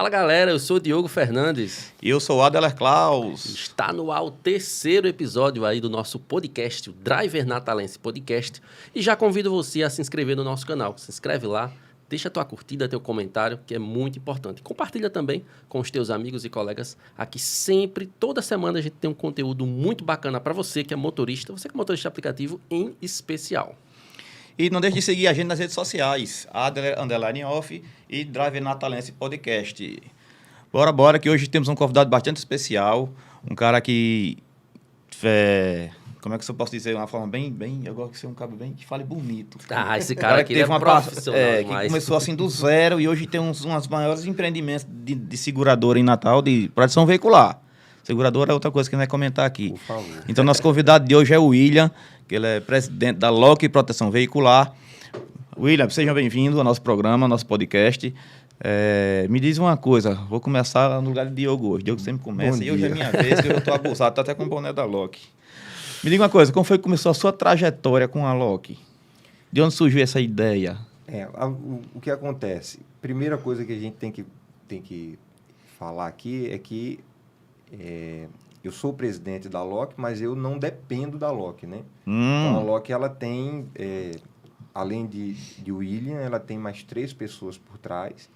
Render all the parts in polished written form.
Fala galera, eu sou o Diogo Fernandes. E eu sou o Adeler Klaus. Está no ar o terceiro episódio aí do nosso podcast, o Driver Natalense Podcast. E já convido você a se inscrever no nosso canal. Se inscreve lá, deixa tua curtida, teu comentário, que é muito importante. Compartilha também com os teus amigos e colegas. Aqui sempre, toda semana, a gente tem um conteúdo muito bacana para você que é motorista, você que é motorista de aplicativo em especial. E não deixe de seguir a gente nas redes sociais, Adler_Off e Driver Natalense Podcast. Bora, que hoje temos um convidado bastante especial, um cara que, como é que eu posso dizer, uma forma bem, eu gosto de ser um cara bem que fale bonito. Esse cara aqui teve é profissional que começou assim do zero e hoje tem uns maiores empreendimentos de seguradora em Natal, de proteção veicular. Seguradora é outra coisa que a gente vai comentar aqui. Por favor. Então, nosso convidado de hoje é o William, que ele é presidente da Loki Proteção Veicular. William, seja bem-vindo ao nosso programa, ao nosso podcast. Me diz uma coisa, vou começar no lugar de Diogo hoje. Diogo sempre começa e hoje é minha vez, que eu estou abusado, estou até com o boné da Loki. Me diga uma coisa, como foi que começou a sua trajetória com a Loki? De onde surgiu essa ideia? O que acontece? Primeira coisa que a gente tem que falar aqui é que eu sou o presidente da Loki, mas eu não dependo da Loki, né? Então, a Loki, ela tem, além de William, ela tem mais 3 pessoas por trás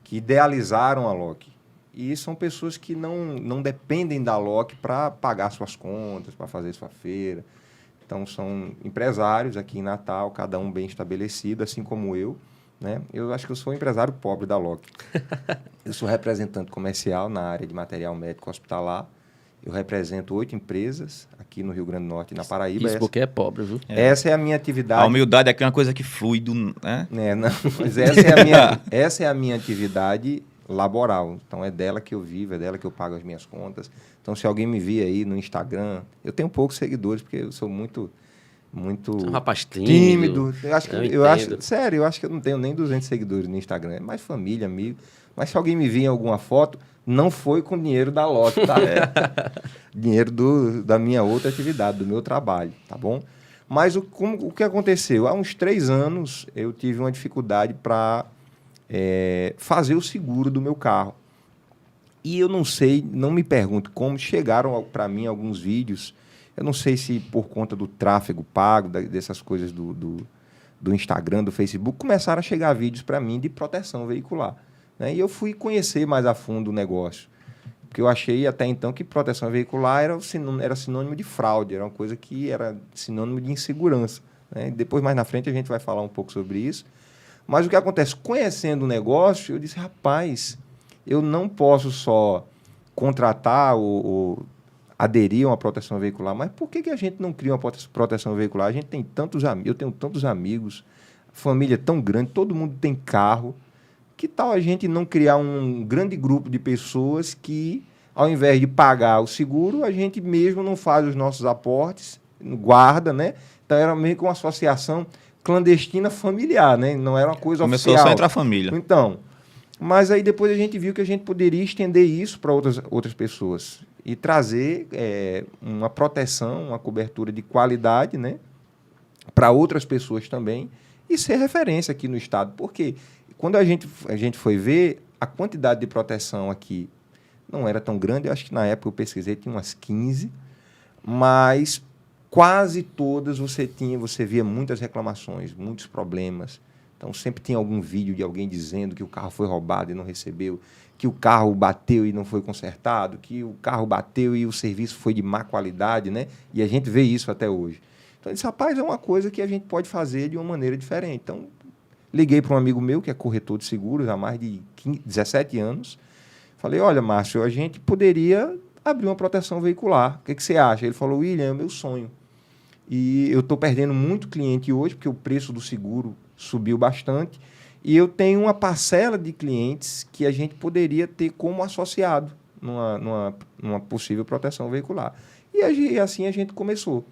que idealizaram a Loki. E são pessoas que não dependem da Loki para pagar suas contas, para fazer sua feira. Então, são empresários aqui em Natal, cada um bem estabelecido, assim como eu, né? Eu acho que eu sou o empresário pobre da Loki. Eu sou representante comercial na área de material médico hospitalar. Eu represento 8 empresas aqui no Rio Grande do Norte e na Paraíba. Isso porque é pobre, viu? Essa é a minha atividade. A humildade aqui é uma coisa que flui né? Não, mas essa é a minha atividade laboral. Então, é dela que eu vivo, é dela que eu pago as minhas contas. Então, se alguém me vir aí no Instagram... Eu tenho poucos seguidores, porque eu sou muito Você é um rapaz tímido. tímido. Sério, eu acho que eu não tenho nem 200 seguidores no Instagram. É mais família, amigo. Mas se alguém me vir em alguma foto, não foi com dinheiro da Loki, tá? Dinheiro da minha outra atividade, do meu trabalho, tá bom? Mas o que aconteceu? Há uns 3 anos, eu tive uma dificuldade para fazer o seguro do meu carro. E eu não sei, não me pergunto como, chegaram para mim alguns vídeos. Eu não sei se por conta do tráfego pago, dessas coisas do Instagram, do Facebook, começaram a chegar vídeos para mim de proteção veicular, né? E eu fui conhecer mais a fundo o negócio. Porque eu achei até então que proteção veicular era sinônimo de fraude, era uma coisa que era sinônimo de insegurança, né? Depois, mais na frente, a gente vai falar um pouco sobre isso. Mas o que acontece? Conhecendo o negócio, eu disse, rapaz, eu não posso só contratar ou aderir a uma proteção veicular, mas por que a gente não cria uma proteção veicular? A gente tem tantos amigos, eu tenho tantos amigos, família tão grande, todo mundo tem carro. Que tal a gente não criar um grande grupo de pessoas que, ao invés de pagar o seguro, a gente mesmo não faz os nossos aportes, guarda, né? Então, era meio que uma associação clandestina familiar, né? Não era uma coisa oficial. Começou só entre a família. Então, mas aí depois a gente viu que a gente poderia estender isso para outras pessoas e trazer uma proteção, uma cobertura de qualidade, né? Para outras pessoas também e ser referência aqui no estado. Porque quando a gente foi ver, a quantidade de proteção aqui não era tão grande. Eu acho que na época eu pesquisei, tinha umas 15, mas quase todas você via muitas reclamações, muitos problemas. Então, sempre tinha algum vídeo de alguém dizendo que o carro foi roubado e não recebeu, que o carro bateu e não foi consertado, que o carro bateu e o serviço foi de má qualidade, né? E a gente vê isso até hoje. Então, eu disse, rapaz, é uma coisa que a gente pode fazer de uma maneira diferente. Então, liguei para um amigo meu, que é corretor de seguros há mais de 17 anos. Falei, olha, Márcio, a gente poderia abrir uma proteção veicular. O que você acha? Ele falou, William, é o meu sonho. E eu estou perdendo muito cliente hoje, porque o preço do seguro subiu bastante. E eu tenho uma parcela de clientes que a gente poderia ter como associado numa possível proteção veicular. E assim a gente começou.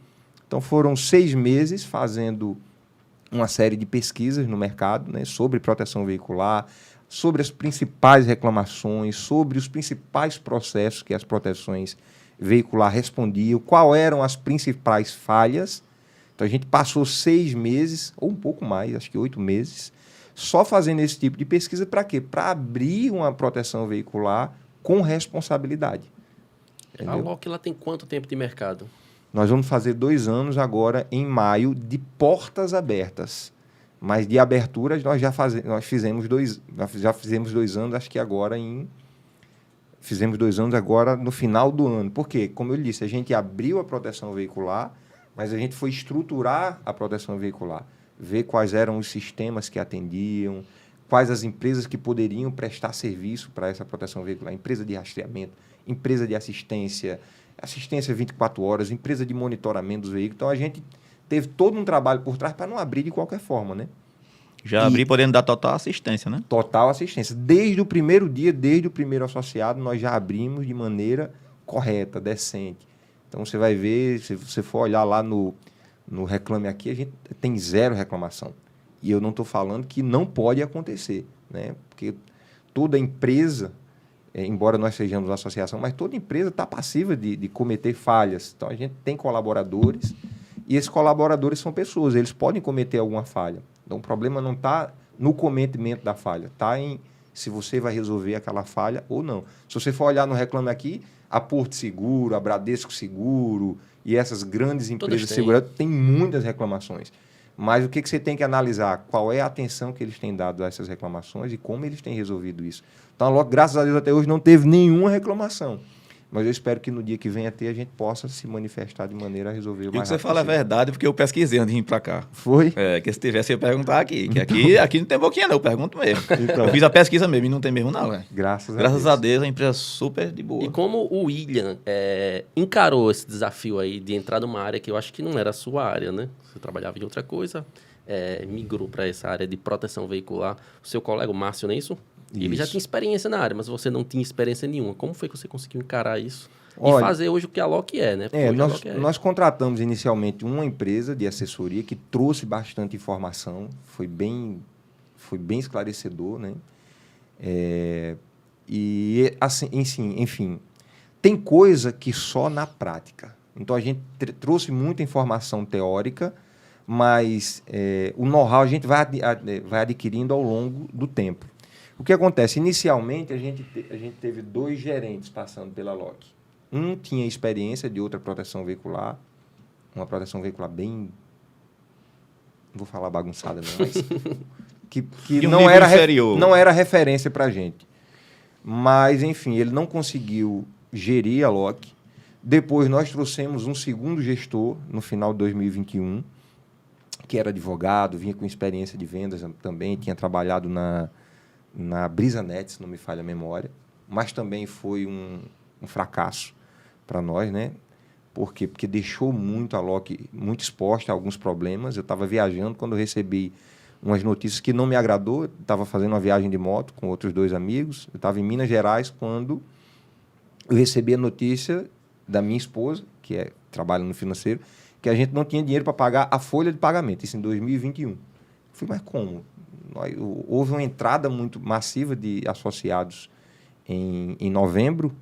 Então, foram 6 meses fazendo uma série de pesquisas no mercado, né, sobre proteção veicular, sobre as principais reclamações, sobre os principais processos que as proteções veicular respondiam, quais eram as principais falhas. Então, a gente passou 6 meses, ou um pouco mais, acho que 8 meses, só fazendo esse tipo de pesquisa para quê? Para abrir uma proteção veicular com responsabilidade. A Entendeu? Loki lá tem quanto tempo de mercado? Nós vamos fazer 2 anos agora, em maio, de portas abertas. Mas de aberturas nós já fizemos 2 anos, acho que agora fizemos 2 anos agora no final do ano. Por quê? Como eu disse, a gente abriu a proteção veicular, mas a gente foi estruturar a proteção veicular, ver quais eram os sistemas que atendiam, quais as empresas que poderiam prestar serviço para essa proteção veicular, empresa de rastreamento, empresa de assistência 24 horas, empresa de monitoramento dos veículos. Então, a gente teve todo um trabalho por trás para não abrir de qualquer forma, né? Já abri podendo dar total assistência, né? Total assistência. Desde o primeiro dia, desde o primeiro associado, nós já abrimos de maneira correta, decente. Então, você vai ver, se você for olhar lá no Reclame Aqui, a gente tem 0 reclamação. E eu não estou falando que não pode acontecer, né? Porque toda empresa, embora nós sejamos uma associação, mas toda empresa está passiva de cometer falhas. Então, a gente tem colaboradores e esses colaboradores são pessoas, eles podem cometer alguma falha. Então, o problema não está no cometimento da falha, está em se você vai resolver aquela falha ou não. Se você for olhar no Reclame Aqui, a Porto Seguro, a Bradesco Seguro e essas grandes empresas de segurança têm muitas reclamações. Mas o que você tem que analisar? Qual é a atenção que eles têm dado a essas reclamações e como eles têm resolvido isso. Então, a Loki, graças a Deus, até hoje não teve nenhuma reclamação. Mas eu espero que no dia que vem a ter, a gente possa se manifestar de maneira a resolver o mais rápido. E o que você fala é verdade, porque eu pesquisei antes de vir para cá. Foi? Que se tivesse, eu ia perguntar aqui. Que aqui não tem boquinha, não. Eu pergunto mesmo. Então. Eu fiz a pesquisa mesmo e não tem mesmo, não, velho. Graças a Deus, a empresa super de boa. E como o William encarou esse desafio aí de entrar numa área que eu acho que não era a sua área, né? Você trabalhava em outra coisa, migrou para essa área de proteção veicular. O seu colega, o Márcio, não é isso? Ele já tinha experiência na área, mas você não tinha experiência nenhuma. Como foi que você conseguiu encarar isso? Olha, e fazer hoje o que a Loki é, né? Nós contratamos inicialmente uma empresa de assessoria que trouxe bastante informação, foi bem esclarecedor, né? E, assim, enfim, tem coisa que só na prática. Então, a gente trouxe muita informação teórica, mas o know-how a gente vai adquirindo ao longo do tempo. O que acontece? Inicialmente, a gente teve 2 gerentes passando pela Loki. Um tinha experiência de outra proteção veicular, uma proteção veicular bem, não vou falar bagunçada não, mas que não era referência para a gente. Mas, enfim, ele não conseguiu gerir a Loki. Depois nós trouxemos um segundo gestor no final de 2021, que era advogado, vinha com experiência de vendas também, tinha trabalhado na BrisaNet, se não me falha a memória, mas também foi um fracasso para nós, né? Por quê? Porque deixou muito a Loki muito exposta a alguns problemas. Eu estava viajando quando eu recebi umas notícias que não me agradou. Eu estava fazendo uma viagem de moto com outros 2 amigos. Eu estava em Minas Gerais quando eu recebi a notícia da minha esposa, que trabalha no financeiro, que a gente não tinha dinheiro para pagar a folha de pagamento. Isso em 2021. Eu falei, mas como? Houve uma entrada muito massiva de associados em novembro.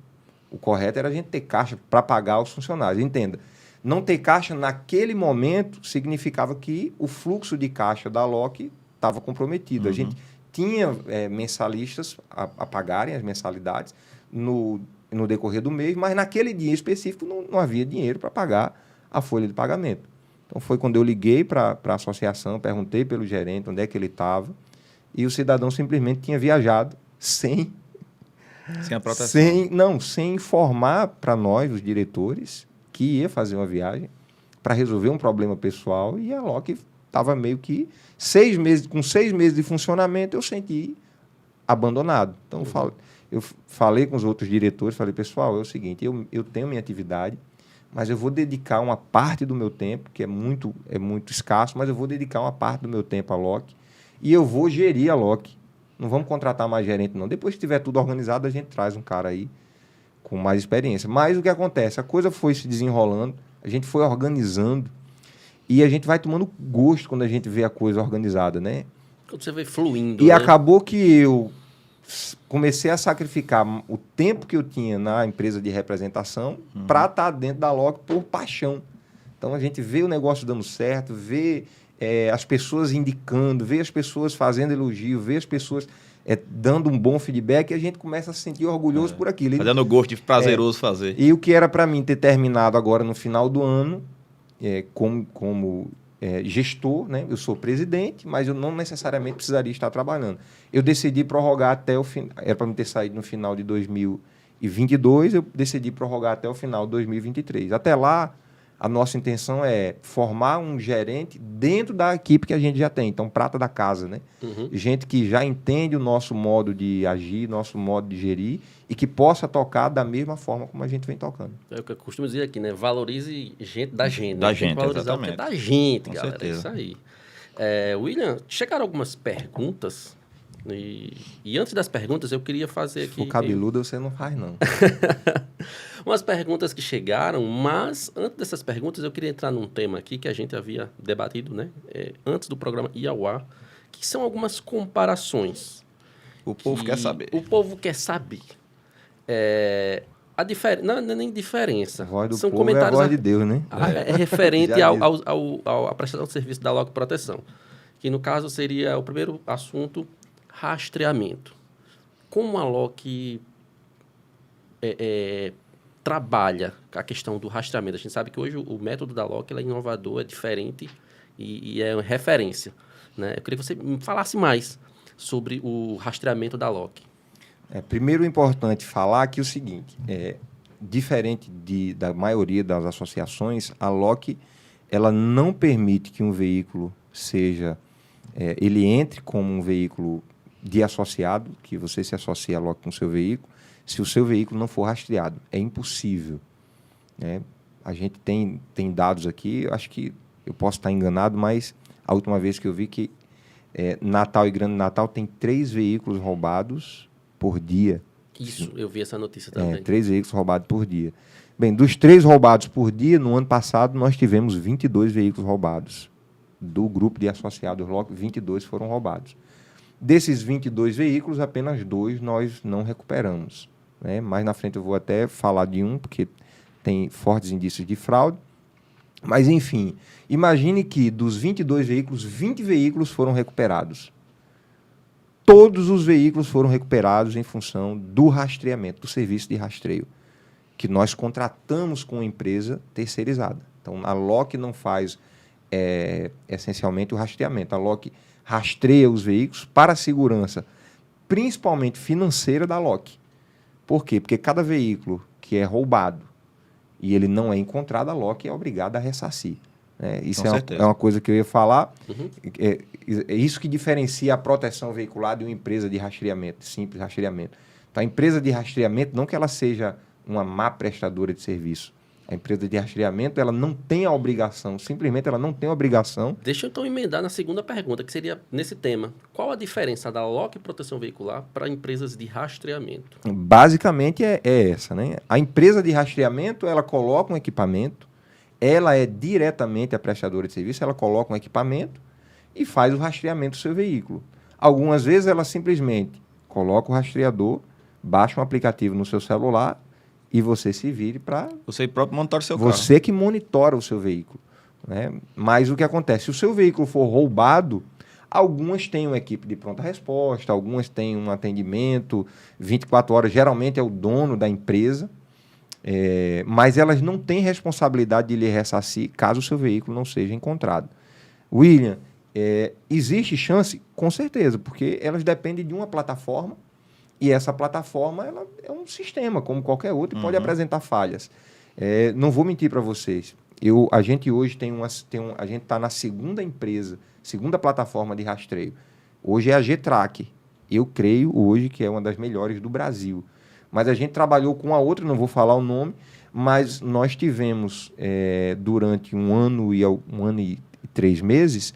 O correto era a gente ter caixa para pagar os funcionários. Entenda, não ter caixa naquele momento significava que o fluxo de caixa da Loki estava comprometido. A gente tinha mensalistas a pagarem as mensalidades no decorrer do mês, mas naquele dia específico não havia dinheiro para pagar a folha de pagamento. Então, foi quando eu liguei para a associação, perguntei pelo gerente onde é que ele estava, e o cidadão simplesmente tinha viajado sem a proteção. Sem informar para nós, os diretores, que ia fazer uma viagem para resolver um problema pessoal, e a Loki estava meio que 6 meses, com 6 meses de funcionamento, eu senti abandonado. Então, eu falei com os outros diretores, falei, pessoal, é o seguinte, eu tenho minha atividade, mas eu vou dedicar uma parte do meu tempo, que é muito escasso, mas eu vou dedicar uma parte do meu tempo à Loki, e eu vou gerir a Loki. Não vamos contratar mais gerente, não. Depois que tiver tudo organizado, a gente traz um cara aí com mais experiência. Mas o que acontece? A coisa foi se desenrolando, a gente foi organizando e a gente vai tomando gosto quando a gente vê a coisa organizada, né? Quando você vê fluindo. E acabou que eu comecei a sacrificar o tempo que eu tinha na empresa de representação para estar dentro da Loki por paixão. Então, a gente vê o negócio dando certo, vê as pessoas indicando, ver as pessoas fazendo elogio, ver as pessoas dando um bom feedback, e a gente começa a se sentir orgulhoso por aquilo. Fazendo gosto de prazeroso fazer. E o que era para mim ter terminado agora no final do ano, como gestor, né? Eu sou presidente, mas eu não necessariamente precisaria estar trabalhando. Eu decidi prorrogar até o final. Era para me ter saído no final de 2022, eu decidi prorrogar até o final de 2023. Até lá, a nossa intenção é formar um gerente dentro da equipe que a gente já tem. Então, prata da casa, né? Uhum. Gente que já entende o nosso modo de agir, nosso modo de gerir e que possa tocar da mesma forma como a gente vem tocando. É o que eu costumo dizer aqui, né? Valorize gente da gente. Da Tem que gente, valorizar o que é exatamente. da gente, Com galera. certeza. É isso aí. William, chegaram algumas perguntas. E antes das perguntas, eu queria fazer aqui... Se for cabeludo, você não faz, não. Umas perguntas que chegaram, mas antes dessas perguntas, eu queria entrar num tema aqui que a gente havia debatido, né? Antes do programa ir ao ar, que são algumas comparações. O povo quer saber. O povo quer saber. Não é nem diferença. A voz do São povo é a voz de Deus, né? É referente Já à prestação de serviço da Loki Proteção. Que, no caso, seria o primeiro assunto, rastreamento. Como a Loki trabalha a questão do rastreamento? A gente sabe que hoje o método da Loki é inovador, é diferente e é uma né? Eu queria que você me falasse mais sobre o rastreamento da Loki. Primeiro, é importante falar que o seguinte, diferente da maioria das associações, a Loki ela não permite que um veículo ele entre como um veículo de associado, que você se associa a Loki com o seu veículo, se o seu veículo não for rastreado. É impossível. Né? A gente tem dados aqui, eu acho que eu posso estar enganado, mas a última vez que eu vi que Natal e Grande Natal tem 3 veículos roubados por dia. Isso, eu vi essa notícia também. 3 veículos roubados por dia. Bem, dos 3 roubados por dia, no ano passado nós tivemos 22 veículos roubados. Do grupo de associados Loki, 22 foram roubados. Desses 22 veículos, apenas 2 nós não recuperamos. Né? Mais na frente eu vou até falar de um, porque tem fortes indícios de fraude. Mas, enfim, imagine que dos 22 veículos, 20 veículos foram recuperados. Todos os veículos foram recuperados em função do rastreamento, do serviço de rastreio, que nós contratamos com uma empresa terceirizada. Então, a Loki não faz essencialmente o rastreamento. A Loki rastreia os veículos para a segurança, principalmente financeira da Loki. Por quê? Porque cada veículo que é roubado e ele não é encontrado, a Loki é obrigada a ressarcir. Isso é uma coisa que eu ia falar. Uhum. É isso que diferencia a proteção veicular de uma empresa de rastreamento, simples rastreamento. Então, a empresa de rastreamento, não que ela seja uma má prestadora de serviço. A empresa de rastreamento, ela não tem a obrigação, simplesmente ela não tem a obrigação. Deixa eu então emendar na segunda pergunta, que seria nesse tema. Qual a diferença da Loki Proteção Veicular para empresas de rastreamento? Basicamente é essa, né? A empresa de rastreamento, ela coloca um equipamento, ela é diretamente a prestadora de serviço, ela coloca um equipamento e faz o rastreamento do seu veículo. Algumas vezes ela simplesmente coloca o rastreador, baixa um aplicativo no seu celular e você se vire para... Você próprio monitora o seu carro. Você que monitora o seu veículo. Né? Mas o que acontece? Se o seu veículo for roubado, algumas têm uma equipe de pronta resposta, algumas têm um atendimento 24 horas, geralmente é o dono da empresa, mas elas não têm responsabilidade de lhe ressarcir caso o seu veículo não seja encontrado. William, existe chance? Com certeza, porque elas dependem de uma plataforma. E essa plataforma ela é um sistema, como qualquer outro, e pode apresentar falhas. Não vou mentir para vocês. A gente hoje a gente está na segunda plataforma de rastreio. Hoje é a G-Track. Eu creio hoje que é uma das melhores do Brasil. Mas a gente trabalhou com a outra, não vou falar o nome, mas nós tivemos, durante um ano e 3 meses,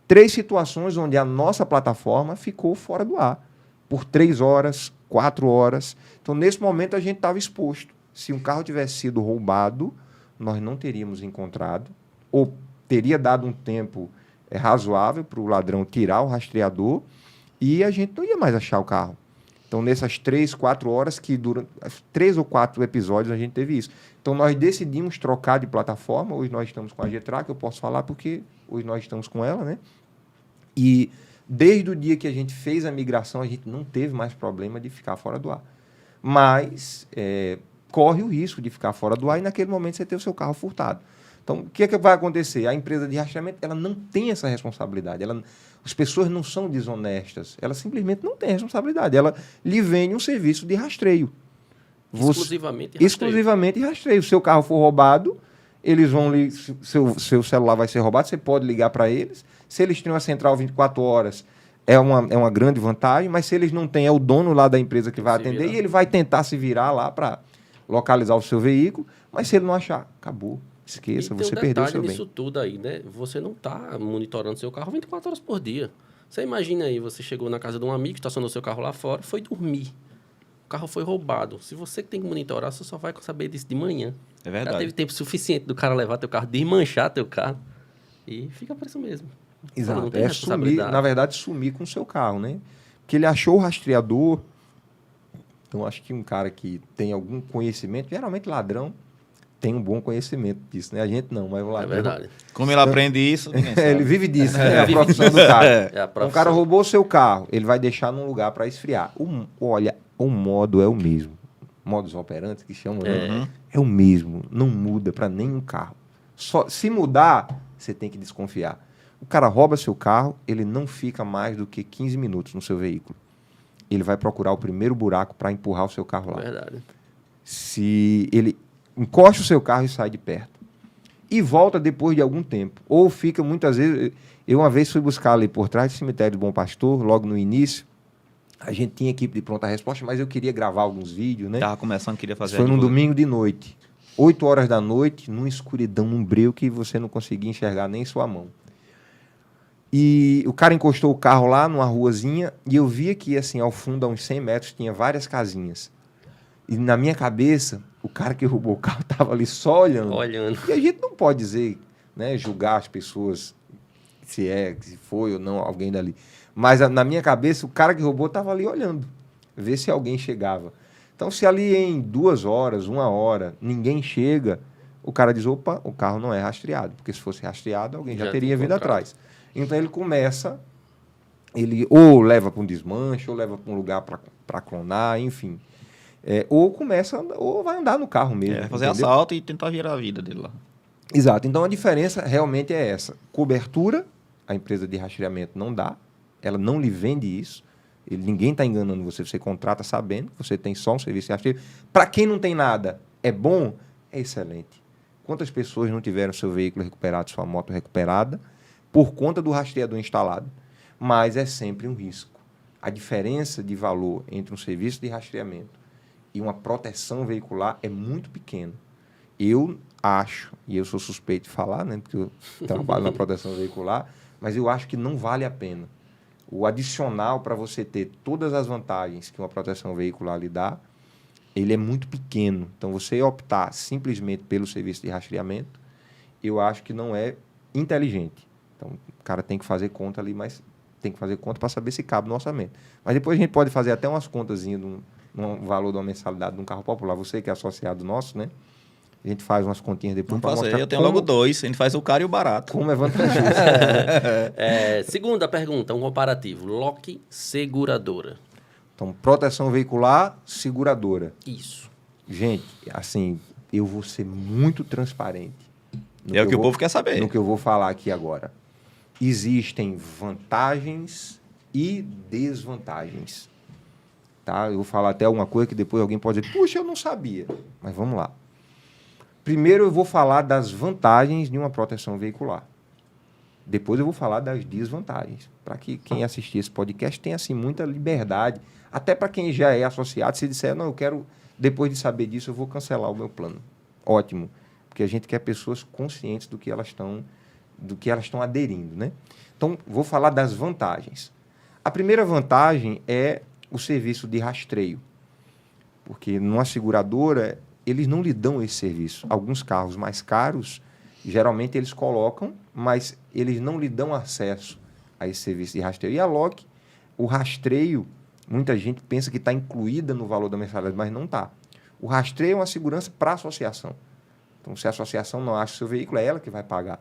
3 situações onde a nossa plataforma ficou fora do ar. Por 3 horas, 4 horas. Então, nesse momento, a gente estava exposto. Se um carro tivesse sido roubado, nós não teríamos encontrado, ou teria dado um tempo razoável para o ladrão tirar o rastreador e a gente não ia mais achar o carro. Então, nessas 3, 4 horas, que duram 3 ou 4 episódios, a gente teve isso. Então, nós decidimos trocar de plataforma. Hoje nós estamos com a Getrack, eu posso falar porque hoje nós estamos com ela, né? E desde o dia que a gente fez a migração, a gente não teve mais problema de ficar fora do ar. Mas corre o risco de ficar fora do ar e naquele momento você ter o seu carro furtado. Então, o que é que vai acontecer? A empresa de rastreamento, ela não tem essa responsabilidade. As pessoas não são desonestas. Ela simplesmente não tem responsabilidade. Ela lhe vende um serviço de rastreio. Exclusivamente rastreio. Exclusivamente rastreio. Se o seu carro for roubado, eles vão seu celular vai ser roubado, você pode ligar para eles. Se eles têm uma central 24 horas, é uma grande vantagem, mas se eles não têm, é o dono lá da empresa que vai atender e ele vai tentar se virar lá para localizar o seu veículo, mas se ele não achar, acabou. Esqueça, você perdeu o seu bem. Nisso tudo aí, né? Você não está monitorando seu carro 24 horas por dia. Você imagina aí, você chegou na casa de um amigo, estacionou seu carro lá fora, foi dormir. O carro foi roubado. Se você tem que monitorar, você só vai saber disso de manhã. É verdade. Já teve tempo suficiente do cara levar teu carro, desmanchar teu carro. E fica por isso mesmo. Exato. Não tem na verdade, sumir com o seu carro, né? Porque ele achou o rastreador. Então, acho que um cara que tem algum conhecimento, geralmente ladrão, tem um bom conhecimento disso, né? A gente não, mas o ladrão... É verdade. Como ele aprende isso, ninguém sabe. Ele vive disso, né? É a profissão do cara. É a Então, o cara roubou o seu carro, ele vai deixar num lugar para esfriar. Olha, o modo é o mesmo. Modus operandi, que chamam, né? É o mesmo. Não muda para nenhum carro. Só, se mudar, você tem que desconfiar. O cara rouba seu carro, ele não fica mais do que 15 minutos no seu veículo. Ele vai procurar o primeiro buraco para empurrar o seu carro lá. Verdade. Se ele encosta o seu carro e sai de perto. E volta depois de algum tempo. Ou fica, muitas vezes... Eu uma vez fui buscar ali por trás do cemitério do Bom Pastor, logo no início. A gente tinha equipe de pronta resposta, mas eu queria gravar alguns vídeos, né? Estava começando, queria fazer... Foi num domingo de noite. 8 horas da noite, numa escuridão, num breu que você não conseguia enxergar nem sua mão. E o cara encostou o carro lá numa ruazinha e eu via que, assim, ao fundo, a uns 100 metros, tinha várias casinhas. E na minha cabeça, o cara que roubou o carro estava ali só olhando. E a gente não pode dizer, né, julgar as pessoas se foi ou não alguém dali. Mas na minha cabeça, o cara que roubou estava ali olhando, ver se alguém chegava. Então, se ali em 2 horas, 1 hora, ninguém chega, o cara diz, opa, o carro não é rastreado. Porque se fosse rastreado, alguém já teria vindo atrás. Então, ele começa, ele ou leva para um desmanche, ou leva para um lugar para clonar, enfim. Ou vai andar no carro mesmo. Fazer assalto e tentar virar a vida dele lá. Exato. Então, a diferença realmente é essa. Cobertura, a empresa de rastreamento não dá. Ela não lhe vende isso. Ninguém está enganando você. Você contrata sabendo que você tem só um serviço de rastreio. Para quem não tem nada, é bom? É excelente. Quantas pessoas não tiveram seu veículo recuperado, sua moto recuperada, por conta do rastreador instalado? Mas é sempre um risco. A diferença de valor entre um serviço de rastreamento e uma proteção veicular é muito pequena. Eu acho, e eu sou suspeito de falar, né, porque eu trabalho na proteção veicular, mas eu acho que não vale a pena. O adicional para você ter todas as vantagens que uma proteção veicular lhe dá, ele é muito pequeno. Então, você optar simplesmente pelo serviço de rastreamento, eu acho que não é inteligente. Então, o cara tem que fazer conta ali, mas tem que fazer conta para saber se cabe no orçamento. Mas depois a gente pode fazer até umas contazinhas no valor de uma mensalidade de um carro popular. Você que é associado nosso, né? A gente faz umas continhas depois para mostrar. Eu tenho logo 2. A gente faz o caro e o barato. Como é vantajoso. Segunda pergunta, um comparativo. Loki Seguradora. Então, proteção veicular, seguradora. Isso. Gente, assim, eu vou ser muito transparente. É o que o povo quer saber. No que eu vou falar aqui agora. Existem vantagens e desvantagens. Tá? Eu vou falar até alguma coisa que depois alguém pode dizer, puxa, eu não sabia. Mas vamos lá. Primeiro eu vou falar das vantagens de uma proteção veicular. Depois eu vou falar das desvantagens. Para que quem assistir esse podcast tenha assim, muita liberdade. Até para quem já é associado, se disser, não, eu quero, depois de saber disso, eu vou cancelar o meu plano. Ótimo. Porque a gente quer pessoas conscientes do que elas estão aderindo, né? Então, vou falar das vantagens. A primeira vantagem é o serviço de rastreio. Porque numa seguradora, eles não lhe dão esse serviço. Alguns carros mais caros, geralmente eles colocam, mas eles não lhe dão acesso a esse serviço de rastreio. E a Loki, o rastreio Muita gente pensa que está incluída no valor da mensalidade, mas não está. O rastreio é uma segurança para a associação. Então, se a associação não acha o seu veículo, é ela que vai pagar.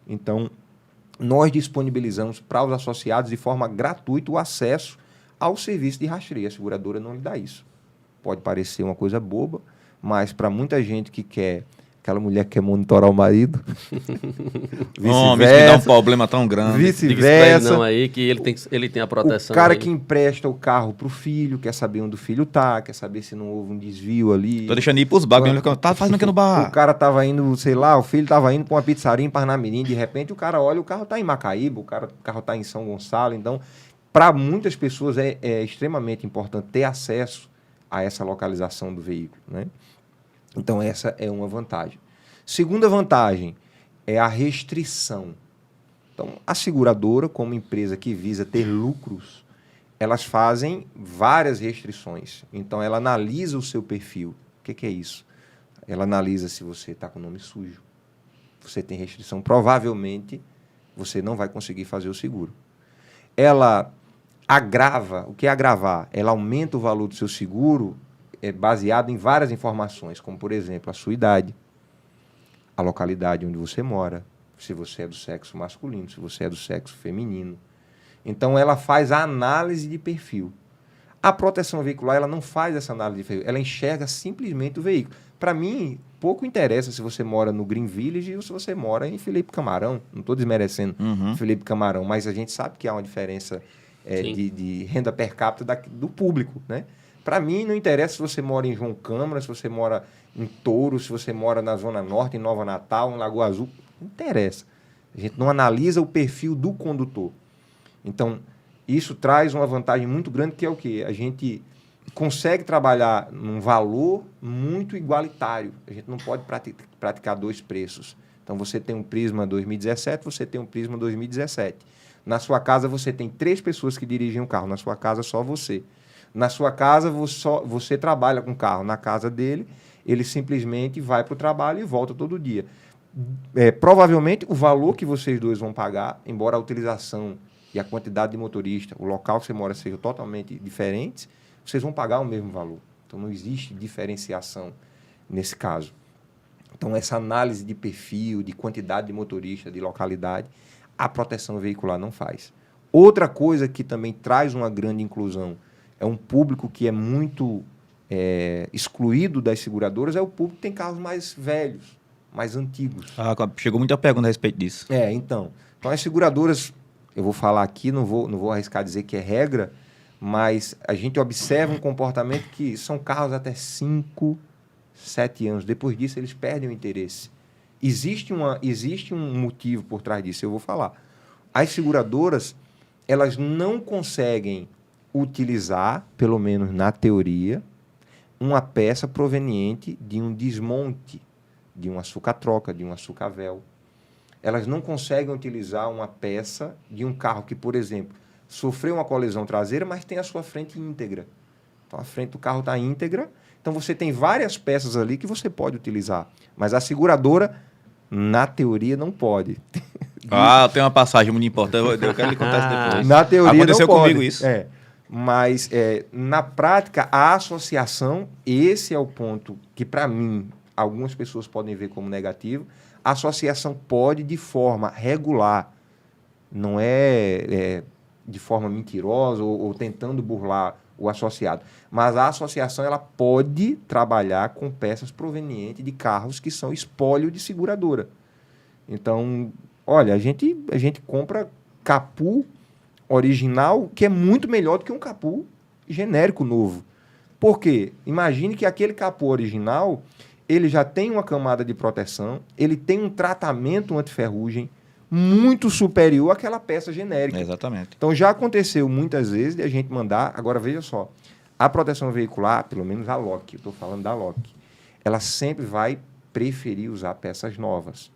Então, nós disponibilizamos para os associados de forma gratuita o acesso ao serviço de rastreio. A seguradora não lhe dá isso. Pode parecer uma coisa boba, mas para muita gente que quer, aquela mulher que quer monitorar o marido, Homem, isso me dá um problema tão grande. vice-versa. Não aí que ele tem a proteção. O cara aí. que empresta o carro para o filho, quer saber onde o filho tá, quer saber se não houve um desvio ali. Tô deixando ir pros bagos, tá fazendo aqui no O bar. cara tava indo, sei lá, o filho tava indo para uma pizzaria em Parnamirim, de repente o cara olha, o carro tá em Macaíba, o carro tá em São Gonçalo. Então, para muitas pessoas é extremamente importante ter acesso a essa localização do veículo, né? Então, essa é uma vantagem. Segunda vantagem é a restrição. Então, a seguradora, como empresa que visa ter lucros, elas fazem várias restrições. Então, ela analisa o seu perfil. O que é isso? Ela analisa se você está com o nome sujo. Você tem restrição. Provavelmente, você não vai conseguir fazer o seguro. Ela agrava. O que é agravar? Ela aumenta o valor do seu seguro baseado em várias informações, como, por exemplo, a sua idade, a localidade onde você mora, se você é do sexo masculino, se você é do sexo feminino. Então, ela faz a análise de perfil. A proteção veicular, ela não faz essa análise de perfil, ela enxerga simplesmente o veículo. Para mim, pouco interessa se você mora no Green Village ou se você mora em Felipe Camarão. Não estou desmerecendo Felipe Camarão, mas a gente sabe que há uma diferença de renda per capita do público, né? Para mim, não interessa se você mora em João Câmara, se você mora em Touro, se você mora na Zona Norte, em Nova Natal, em Lagoa Azul. Não interessa. A gente não analisa o perfil do condutor. Então, isso traz uma vantagem muito grande, que é o quê? A gente consegue trabalhar num valor muito igualitário. A gente não pode praticar dois preços. Então, você tem um Prisma 2017, você tem um Prisma 2017. Na sua casa, você tem 3 pessoas que dirigem o carro. Na sua casa, só você. Na sua casa, você trabalha com o carro. Na casa dele, ele simplesmente vai para o trabalho e volta todo dia. Provavelmente, o valor que vocês dois vão pagar, embora a utilização e a quantidade de motorista, o local que você mora sejam totalmente diferentes, vocês vão pagar o mesmo valor. Então, não existe diferenciação nesse caso. Então, essa análise de perfil, de quantidade de motorista, de localidade, a proteção veicular não faz. Outra coisa que também traz uma grande inclusão é um público que é muito excluído das seguradoras, é o público que tem carros mais velhos, mais antigos. Chegou muita pergunta a respeito disso. Então as seguradoras, eu vou falar aqui, não vou arriscar dizer que é regra, mas a gente observa um comportamento que são carros até 5, 7 anos. Depois disso, eles perdem o interesse. Existe um motivo por trás disso, eu vou falar. As seguradoras, elas não conseguem utilizar, pelo menos na teoria, uma peça proveniente de um desmonte, de um açucar-troca, de um açucar-véu. Elas não conseguem utilizar uma peça de um carro que, por exemplo, sofreu uma colisão traseira, mas tem a sua frente íntegra. Então, a frente do carro está íntegra. Então, você tem várias peças ali que você pode utilizar. Mas a seguradora, na teoria, não pode. Tem uma passagem muito importante. Eu quero lhe contar isso depois. Na teoria, aconteceu não pode. Comigo isso. Mas, na prática, a associação, esse é o ponto que, para mim, algumas pessoas podem ver como negativo. A associação pode, de forma regular, não é de forma mentirosa ou tentando burlar o associado, mas a associação ela pode trabalhar com peças provenientes de carros que são espólio de seguradora. Então, olha, a gente compra capu original que é muito melhor do que um capu genérico novo. Por quê? Imagine que aquele capu original, ele já tem uma camada de proteção, ele tem um tratamento antiferrugem muito superior àquela peça genérica. Exatamente. Então, já aconteceu muitas vezes de a gente mandar... Agora, veja só. A proteção veicular, pelo menos a Loki, eu estou falando da Loki, ela sempre vai preferir usar peças novas.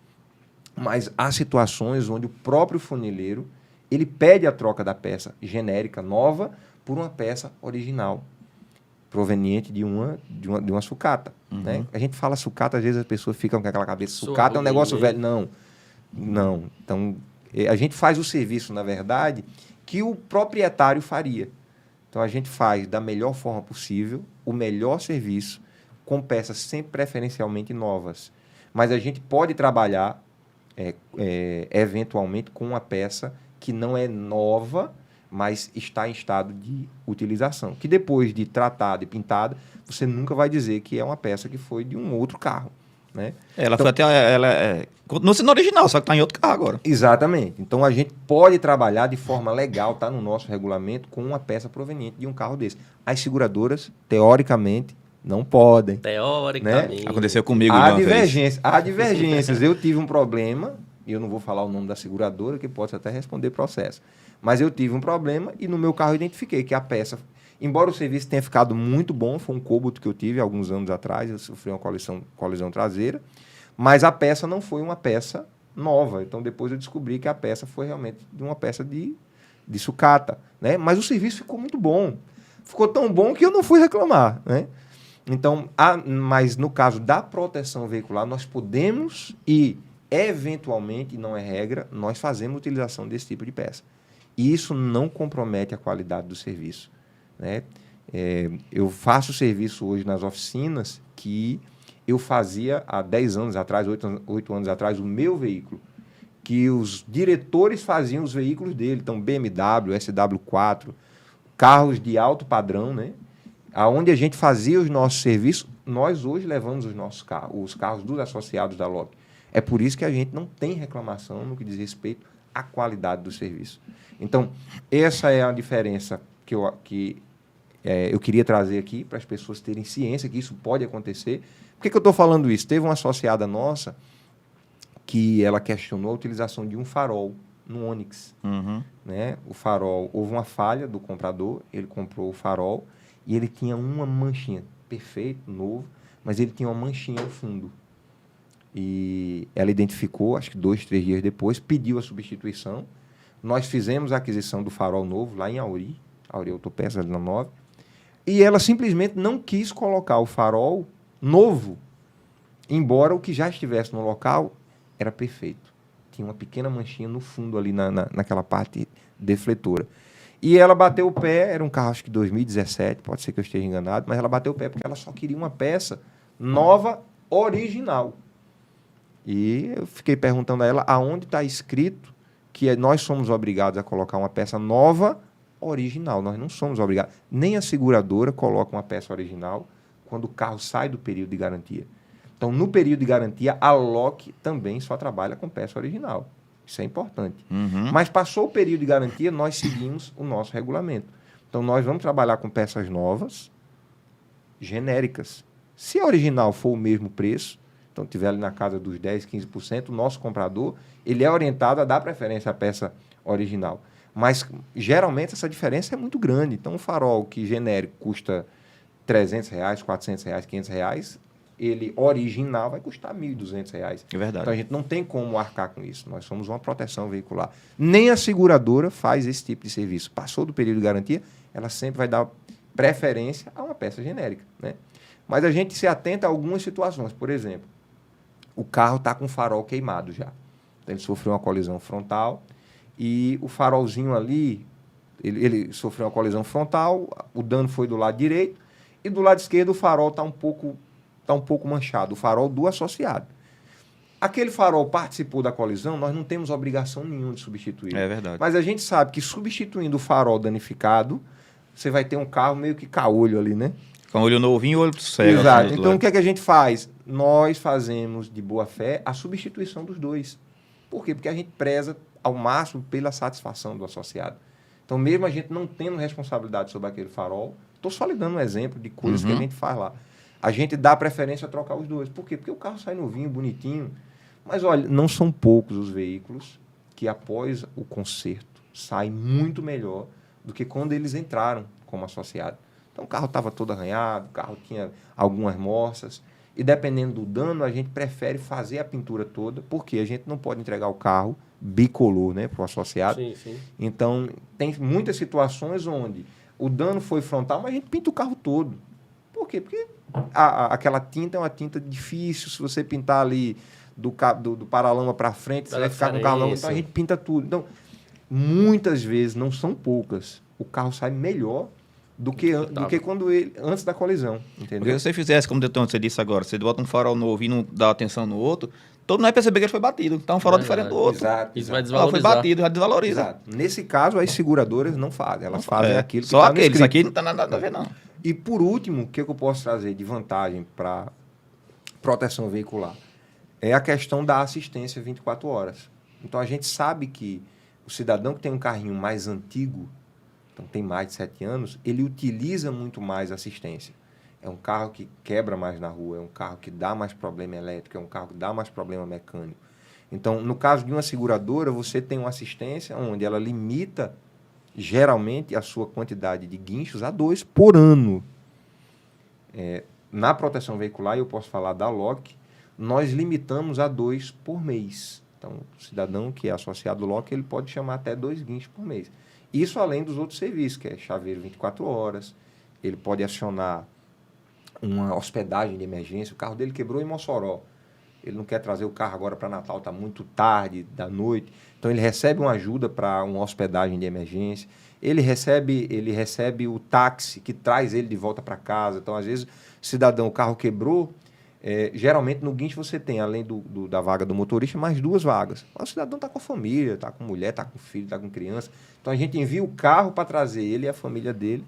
Mas há situações onde o próprio funileiro ele pede a troca da peça genérica nova por uma peça original, proveniente de uma sucata. Né? A gente fala sucata, às vezes as pessoas ficam com aquela cabeça, sucata é um negócio velho. Não. Então, a gente faz o serviço, na verdade, que o proprietário faria. Então, a gente faz da melhor forma possível, o melhor serviço, com peças sempre preferencialmente novas. Mas a gente pode trabalhar, eventualmente, com uma peça que não é nova, mas está em estado de utilização. Que depois de tratada e pintada, você nunca vai dizer que é uma peça que foi de um outro carro, né? Ela foi até... Continua sendo original, só que está em outro carro agora. Exatamente. Então, a gente pode trabalhar de forma legal, está no nosso regulamento, com uma peça proveniente de um carro desse. As seguradoras, teoricamente, não podem. Teoricamente. Aconteceu comigo Há uma vez. divergências. Eu tive um problema, e eu não vou falar o nome da seguradora, que pode até responder processo. Mas eu tive um problema e no meu carro eu identifiquei que a peça, embora o serviço tenha ficado muito bom, foi um Cobalt que eu tive alguns anos atrás, eu sofri uma colisão traseira, mas a peça não foi uma peça nova. Então depois eu descobri que a peça foi realmente de uma peça de sucata, né? Mas o serviço ficou muito bom. Ficou tão bom que eu não fui reclamar, né? Então, mas no caso da proteção veicular, nós podemos e, eventualmente, não é regra, nós fazemos utilização desse tipo de peça. E isso não compromete a qualidade do serviço, né? Eu faço serviço hoje nas oficinas que eu fazia há 10 anos atrás, 8 anos atrás, o meu veículo, que os diretores faziam os veículos dele, então BMW, SW4, carros de alto padrão, né? Aonde a gente fazia os nossos serviços, nós hoje levamos os nossos carros, os carros dos associados da LOC. É por isso que a gente não tem reclamação no que diz respeito à qualidade do serviço. Então, essa é a diferença que eu queria trazer aqui para as pessoas terem ciência que isso pode acontecer. Por que eu estou falando isso? Teve uma associada nossa que ela questionou a utilização de um farol no Onix. Uhum. Né? O farol, houve uma falha do comprador, ele comprou o farol e ele tinha uma manchinha, perfeito, novo, mas ele tinha uma manchinha ao fundo. E ela identificou, acho que 2, 3 dias depois, pediu a substituição. Nós fizemos a aquisição do farol novo lá em Auri Autopeças, ali na 9, e ela simplesmente não quis colocar o farol novo, embora o que já estivesse no local era perfeito. Tinha uma pequena manchinha no fundo ali naquela parte defletora. E ela bateu o pé, era um carro acho que 2017, pode ser que eu esteja enganado, mas ela bateu o pé porque ela só queria uma peça nova, original. E eu fiquei perguntando a ela aonde está escrito que nós somos obrigados a colocar uma peça nova, original. Nós não somos obrigados. Nem a seguradora coloca uma peça original quando o carro sai do período de garantia. Então, no período de garantia, a LOC também só trabalha com peça original. Isso é importante. Uhum. Mas passou o período de garantia, nós seguimos o nosso regulamento. Então, nós vamos trabalhar com peças novas, genéricas. Se a original for o mesmo preço, então tiver ali na casa dos 10%, 15%, o nosso comprador ele é orientado a dar preferência à peça original. Mas, geralmente, essa diferença é muito grande. Então, um farol que genérico custa R$300, R$400, R$500, ele original vai custar R$1.200. É verdade. Então, a gente não tem como arcar com isso. Nós somos uma proteção veicular. Nem a seguradora faz esse tipo de serviço. Passou do período de garantia, ela sempre vai dar preferência a uma peça genérica, né? Mas a gente se atenta a algumas situações. Por exemplo, o carro está com o farol queimado já. Então, ele sofreu uma colisão frontal e o farolzinho ali, ele sofreu uma colisão frontal, o dano foi do lado direito e do lado esquerdo o farol está um pouco manchado, o farol do associado. Aquele farol participou da colisão, nós não temos obrigação nenhuma de substituir. É verdade. Mas a gente sabe que substituindo o farol danificado, você vai ter um carro meio que caolho ali, né? Com olho novinho e olho cego. Exato. Então, o que é que a gente faz? Nós fazemos, de boa fé, a substituição dos dois. Por quê? Porque a gente preza ao máximo pela satisfação do associado. Então, mesmo a gente não tendo responsabilidade sobre aquele farol, estou só lhe dando um exemplo de coisas que a gente faz lá. A gente dá preferência a trocar os dois. Por quê? Porque o carro sai novinho, bonitinho. Mas, olha, não são poucos os veículos que, após o conserto, saem muito melhor do que quando eles entraram como associado. Então, o carro estava todo arranhado, o carro tinha algumas morsas. E, dependendo do dano, a gente prefere fazer a pintura toda, porque a gente não pode entregar o carro bicolor, né, para o associado. Sim, sim. Então, tem muitas situações onde o dano foi frontal, mas a gente pinta o carro todo. Por quê? Porque aquela tinta é uma tinta difícil. Se você pintar ali do paralama para frente, você vai ficar com o carro novo. Então, a gente pinta tudo. Então, muitas vezes, não são poucas, o carro sai melhor do que quando ele antes da colisão, entendeu? Porque se você fizesse, como você disse agora, você bota um farol novo e não dá atenção no outro, todo mundo vai perceber que ele foi batido. Tá um farol diferente do outro. Exato. Isso vai Ah, desvalorizar. foi batido, já desvaloriza. Exato. Nesse caso, as seguradoras não fazem. Elas fazem aquilo que só tá no aquele, isso script. aqui não tá nada a ver, não. E por último, o que eu posso trazer de vantagem para proteção veicular é a questão da assistência 24 horas. Então a gente sabe que o cidadão que tem um carrinho mais antigo, então tem mais de 7 anos, ele utiliza muito mais assistência. É um carro que quebra mais na rua, é um carro que dá mais problema elétrico, é um carro que dá mais problema mecânico. Então, no caso de uma seguradora, você tem uma assistência onde ela limita, geralmente, a sua quantidade de guinchos a 2 por ano. Na proteção veicular, eu posso falar da LOC, nós limitamos a 2 por mês. Então, o cidadão que é associado ao LOC, ele pode chamar até 2 guinchos por mês. Isso além dos outros serviços, que é chaveiro 24 horas, ele pode acionar uma hospedagem de emergência, o carro dele quebrou em Mossoró, ele não quer trazer o carro agora para Natal, está muito tarde da noite, então ele recebe uma ajuda para uma hospedagem de emergência, ele recebe o táxi que traz ele de volta para casa. Então, às vezes, cidadão, o carro quebrou, geralmente no guincho você tem, além da vaga do motorista, mais 2 vagas. Mas o cidadão está com a família, está com mulher, está com filho, está com criança. Então a gente envia o carro para trazer ele e a família dele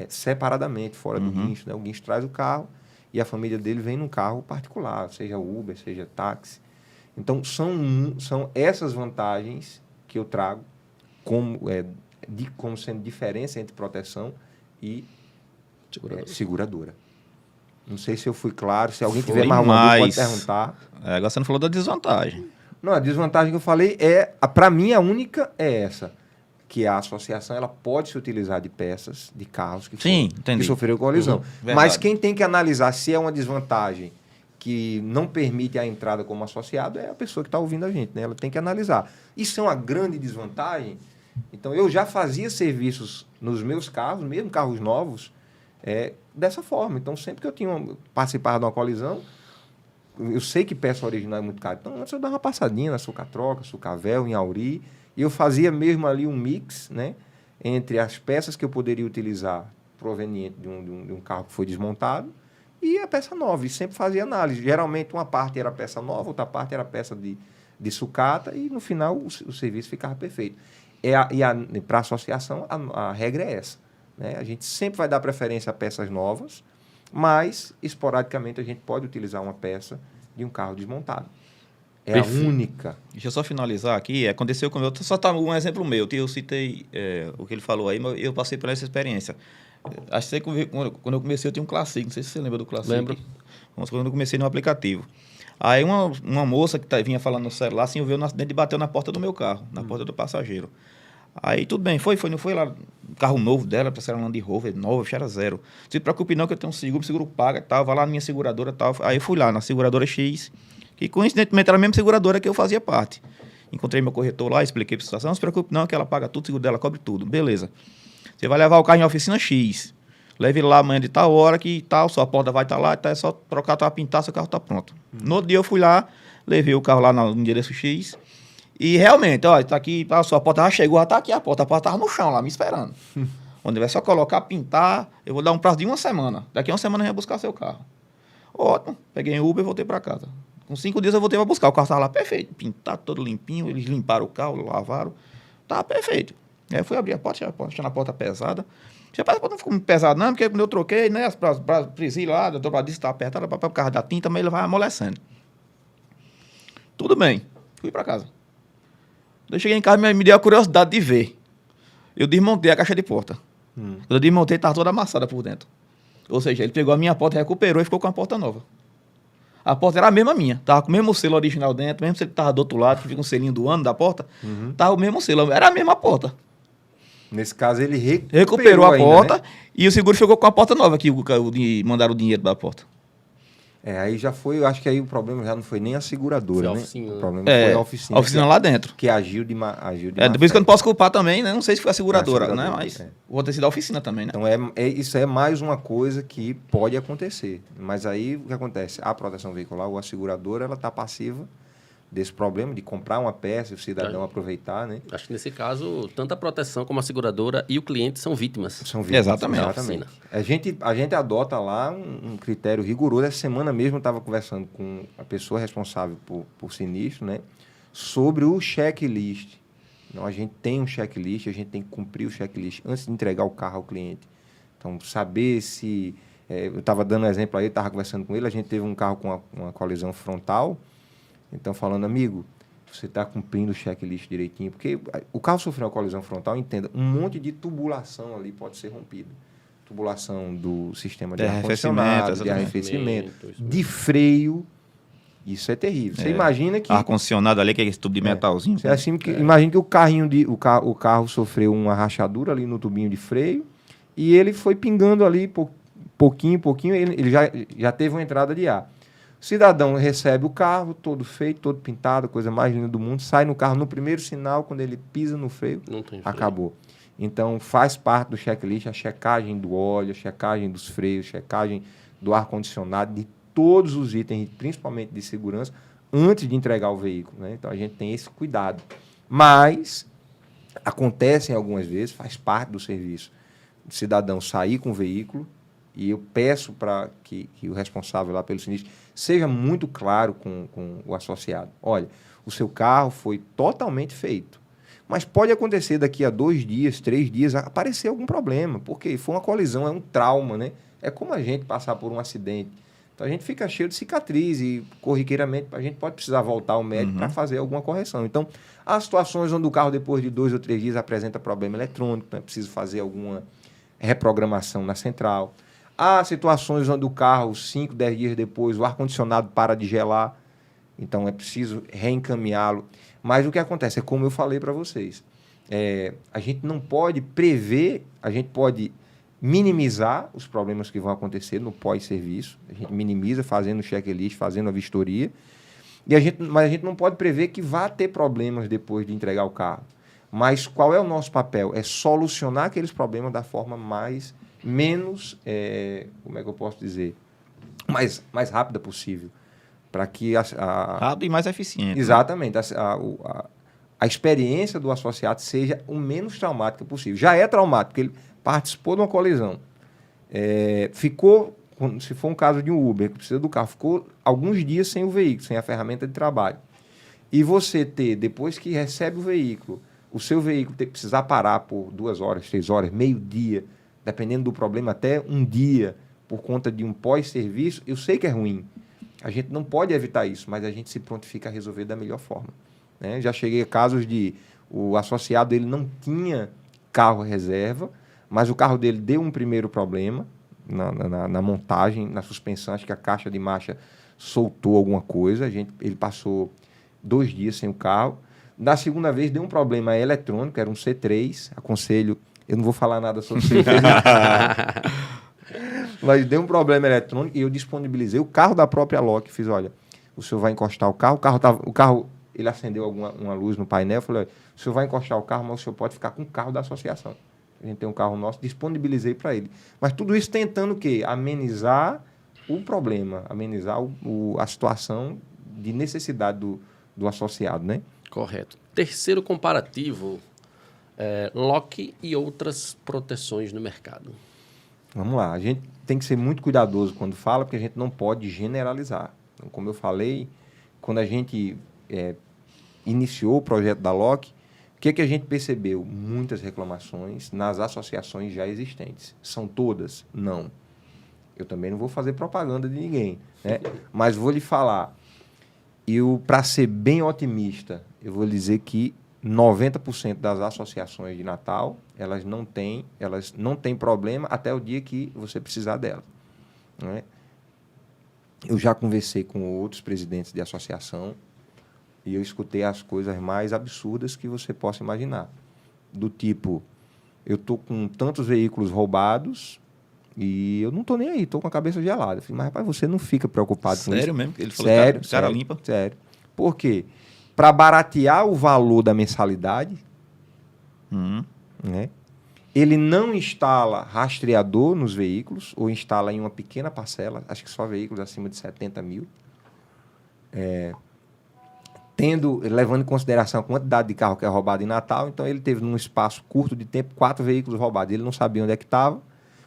separadamente, fora do guincho, né? O guincho traz o carro e a família dele vem num carro particular, seja Uber, seja táxi. Então são essas vantagens que eu trago como sendo diferença entre proteção e seguradora. Não sei se eu fui claro. Se alguém tiver mais alguma dúvida, pode perguntar. Agora você não falou da desvantagem. Não, a desvantagem que eu falei para mim, a única é essa. Que a associação ela pode se utilizar de peças, de carros que sofreram colisão. Mas quem tem que analisar se é uma desvantagem que não permite a entrada como associado é a pessoa que está ouvindo a gente, né? Ela tem que analisar. Isso é uma grande desvantagem. Então, eu já fazia serviços nos meus carros, mesmo carros novos, dessa forma. Então, sempre que eu tinha participado de uma colisão, eu sei que peça original é muito caro. Então, antes eu dava uma passadinha na Sucatroca, Sucavel, em Auri, e eu fazia mesmo ali um mix, né, entre as peças que eu poderia utilizar proveniente de um carro que foi desmontado e a peça nova. E sempre fazia análise. Geralmente, uma parte era peça nova, outra parte era peça de sucata, e no final o serviço ficava perfeito. Para a associação, a regra é essa. Né? A gente sempre vai dar preferência a peças novas, mas, esporadicamente, a gente pode utilizar uma peça de um carro desmontado. Perfeito. A única. Deixa eu só finalizar aqui. Aconteceu com o meu... Só tá um exemplo meu. Eu citei o que ele falou aí, mas eu passei por essa experiência. Acho que quando eu comecei, eu tinha um Classic. Não sei se você lembra do Classic. Lembro. Quando eu comecei no aplicativo. Aí uma moça que vinha falando no celular, assim, eu vi um acidente e bateu na porta do meu carro, na porta do passageiro. Aí tudo bem, não foi lá, o carro novo dela, para ser uma Land Rover nova, era 0. Não se preocupe não que eu tenho um seguro paga e tal, vai lá na minha seguradora e tal. Aí eu fui lá na seguradora X, que coincidentemente era a mesma seguradora que eu fazia parte. Encontrei meu corretor lá, expliquei a situação, não se preocupe não que ela paga tudo, o seguro dela cobre tudo. Beleza. Você vai levar o carro em oficina X, leve lá amanhã de tal hora que tal, sua porta vai estar lá, é só trocar, pintar, seu carro está pronto. No outro dia eu fui lá, levei o carro lá no endereço X, e realmente, ó, tá aqui, a sua porta já chegou, já tá aqui a porta estava no chão lá, me esperando. Onde vai só colocar, pintar, eu vou dar um prazo de 1 semana. Daqui a 1 semana eu ia buscar seu carro. Ótimo, peguei em Uber e voltei para casa. Com 5 dias eu voltei para buscar, o carro estava lá perfeito, pintado, todo limpinho, eles limparam o carro, lavaram, estava perfeito. Aí eu fui abrir a porta, achando a porta pesada. A porta não ficou muito pesada não, porque quando eu troquei, né, as presilhas lá, a dobradiça estava apertada por causa da tinta, mas ele vai amolecendo. Tudo bem, fui para casa. Eu cheguei em casa e me deu a curiosidade de ver. Eu desmontei a caixa de porta. Quando eu desmontei, estava toda amassada por dentro. Ou seja, ele pegou a minha porta, recuperou e ficou com a porta nova. A porta era a mesma minha. Estava com o mesmo selo original dentro, mesmo se ele estava do outro lado, que fica um selinho do ano da porta, estava o mesmo selo. Era a mesma porta. Nesse caso, ele recuperou a porta, né? E o seguro ficou com a porta nova, que mandaram o dinheiro da porta. Aí já foi, eu acho que aí o problema já não foi nem a seguradora, foi a né? oficina. O problema foi a oficina. A oficina lá dentro. Que agiu de má por isso que eu não posso culpar também, né? Não sei se foi a seguradora, né? Mas é. pode ter sido a oficina também, né? Então, isso é mais uma coisa que pode acontecer. Mas aí, o que acontece? A proteção veicular ou a seguradora, ela está passiva desse problema de comprar uma peça e o cidadão aproveitar, né? Acho que nesse caso, tanto a proteção como a seguradora e o cliente são vítimas. São vítimas. Exatamente. A gente adota lá um critério rigoroso. Essa semana mesmo eu estava conversando com a pessoa responsável por sinistro, né? Sobre o checklist. Então, a gente tem um checklist, a gente tem que cumprir o checklist antes de entregar o carro ao cliente. Então, saber se... eu estava dando um exemplo aí, estava conversando com ele, a gente teve um carro com uma colisão frontal. Então, falando, amigo, você está cumprindo o checklist direitinho, porque o carro sofreu uma colisão frontal, entenda, um monte de tubulação ali pode ser rompida. Tubulação do sistema de ar-condicionado, de arrefecimento, de freio, isso é terrível. Você imagina que... Ar-condicionado ali, que é esse tubo de metalzinho. Você imagina que o carro sofreu uma rachadura ali no tubinho de freio e ele foi pingando ali pouquinho, ele já teve uma entrada de ar. O cidadão recebe o carro, todo feito, todo pintado, coisa mais linda do mundo, sai no carro no primeiro sinal, quando ele pisa no freio, acabou. Então, faz parte do checklist a checagem do óleo, a checagem dos freios, checagem do ar-condicionado, de todos os itens, principalmente de segurança, antes de entregar o veículo, né? Então, a gente tem esse cuidado. Mas, acontecem algumas vezes, faz parte do serviço, o cidadão sair com o veículo, e eu peço para que o responsável lá pelo sinistro seja muito claro com o associado. Olha, o seu carro foi totalmente feito, mas pode acontecer daqui a 2 dias, 3 dias, aparecer algum problema, porque foi uma colisão, é um trauma, né? É como a gente passar por um acidente. Então, a gente fica cheio de cicatriz e, corriqueiramente, a gente pode precisar voltar ao médico para fazer alguma correção. Então, há situações onde o carro, depois de 2 ou 3 dias, apresenta problema eletrônico, então é preciso fazer alguma reprogramação na central. Há situações onde o carro, 5, 10 dias depois, o ar-condicionado para de gelar, então é preciso reencaminhá-lo. Mas o que acontece é, como eu falei para vocês, a gente não pode prever, a gente pode minimizar os problemas que vão acontecer no pós-serviço, a gente minimiza fazendo o checklist, fazendo a vistoria, mas a gente não pode prever que vá ter problemas depois de entregar o carro. Mas qual é o nosso papel? É solucionar aqueles problemas da forma menos, como é que eu posso dizer, mais rápida possível, para que rápido e mais eficiente. Exatamente, a experiência do associado seja o menos traumática possível. Já é traumático, porque ele participou de uma colisão, ficou, se for um caso de um Uber, que precisa do carro, ficou alguns dias sem o veículo, sem a ferramenta de trabalho. E você ter, depois que recebe o veículo, o seu veículo precisar parar por 2 horas, 3 horas, meio-dia, dependendo do problema, até um dia, por conta de um pós-serviço, eu sei que é ruim. A gente não pode evitar isso, mas a gente se prontifica a resolver da melhor forma, né? Já cheguei a casos de o associado ele não tinha carro reserva, mas o carro dele deu um primeiro problema na montagem, na suspensão, acho que a caixa de marcha soltou alguma coisa, ele passou 2 dias sem o carro. Na segunda vez deu um problema eletrônico, era um C3, aconselho... Eu não vou falar nada sobre isso. Mas deu um problema eletrônico e eu disponibilizei o carro da própria Loki. Fiz, olha, o senhor vai encostar o carro, ele acendeu uma luz no painel. Eu falei, olha, o senhor vai encostar o carro, mas o senhor pode ficar com o carro da associação. A gente tem um carro nosso, disponibilizei para ele. Mas tudo isso tentando o quê? Amenizar o problema, amenizar a situação de necessidade do associado, né? Correto. Terceiro comparativo... Lock e outras proteções no mercado. Vamos lá, a gente tem que ser muito cuidadoso quando fala, porque a gente não pode generalizar. Então, como eu falei, quando a gente iniciou o projeto da Lock, o que a gente percebeu? Muitas reclamações nas associações já existentes. São todas? Não. Eu também não vou fazer propaganda de ninguém, né? Mas vou lhe falar, para ser bem otimista, eu vou lhe dizer que 90% das associações de Natal, elas não têm problema até o dia que você precisar dela, né? Eu já conversei com outros presidentes de associação e eu escutei as coisas mais absurdas que você possa imaginar. Do tipo, eu estou com tantos veículos roubados e eu não estou nem aí, estou com a cabeça gelada. Eu falei, mas, rapaz, você não fica preocupado com isso? Sério mesmo? Ele falou, cara limpa. Sério. Por quê? Para baratear o valor da mensalidade, né? Ele não instala rastreador nos veículos, ou instala em uma pequena parcela, acho que só veículos acima de 70 mil. levando em consideração a quantidade de carro que é roubado em Natal, então ele teve, num espaço curto de tempo, 4 veículos roubados. Ele não sabia onde é que estava,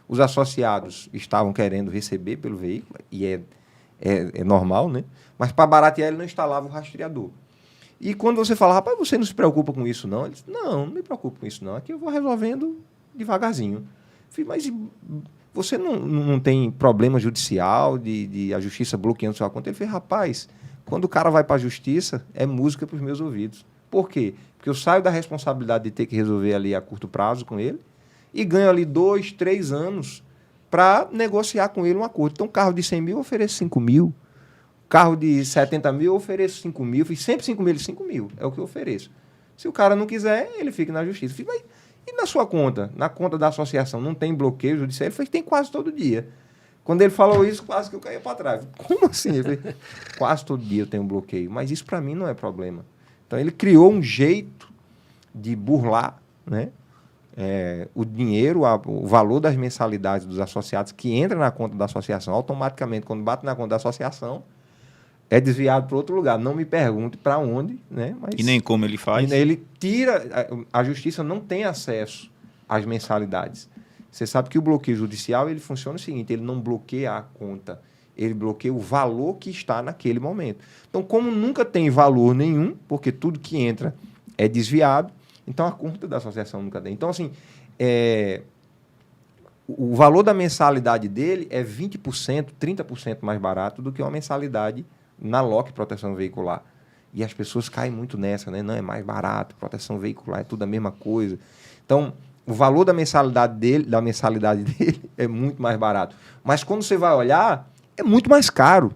os associados estavam querendo receber pelo veículo, e é normal, né? Mas para baratear ele não instalava o rastreador. E quando você fala, rapaz, você não se preocupa com isso não? Ele disse, não me preocupo com isso não, aqui eu vou resolvendo devagarzinho. Eu falei, mas você não tem problema judicial de a justiça bloqueando sua conta? Ele fez, rapaz, quando o cara vai para a justiça, é música para os meus ouvidos. Por quê? Porque eu saio da responsabilidade de ter que resolver ali a curto prazo com ele e ganho ali 2, 3 anos para negociar com ele um acordo. Então, carro de 100 mil, eu ofereço 5 mil. Carro de 70 mil, eu ofereço 5 mil. Fiz sempre 5 mil, 5 mil. É o que eu ofereço. Se o cara não quiser, ele fica na justiça. Fiz, mas e na sua conta? Na conta da associação não tem bloqueio judicial? Ele falou, tem quase todo dia. Quando ele falou isso, quase que eu caía para trás. Como assim? Ele falou, quase todo dia eu tenho um bloqueio. Mas isso para mim não é problema. Então ele criou um jeito de burlar, né? O dinheiro, o valor das mensalidades dos associados que entra na conta da associação, automaticamente, quando bate na conta da associação, é desviado para outro lugar. Não me pergunte para onde, né? Mas, e nem como ele faz. Ele tira... A justiça não tem acesso às mensalidades. Você sabe que o bloqueio judicial ele funciona o seguinte, ele não bloqueia a conta, ele bloqueia o valor que está naquele momento. Então, como nunca tem valor nenhum, porque tudo que entra é desviado, então a conta da associação nunca tem. Então, assim, o valor da mensalidade dele é 20%, 30% mais barato do que uma mensalidade na LOC Proteção Veicular. E as pessoas caem muito nessa, né? Não, é mais barato, proteção veicular, é tudo a mesma coisa. Então, o valor da mensalidade dele é muito mais barato. Mas quando você vai olhar, é muito mais caro.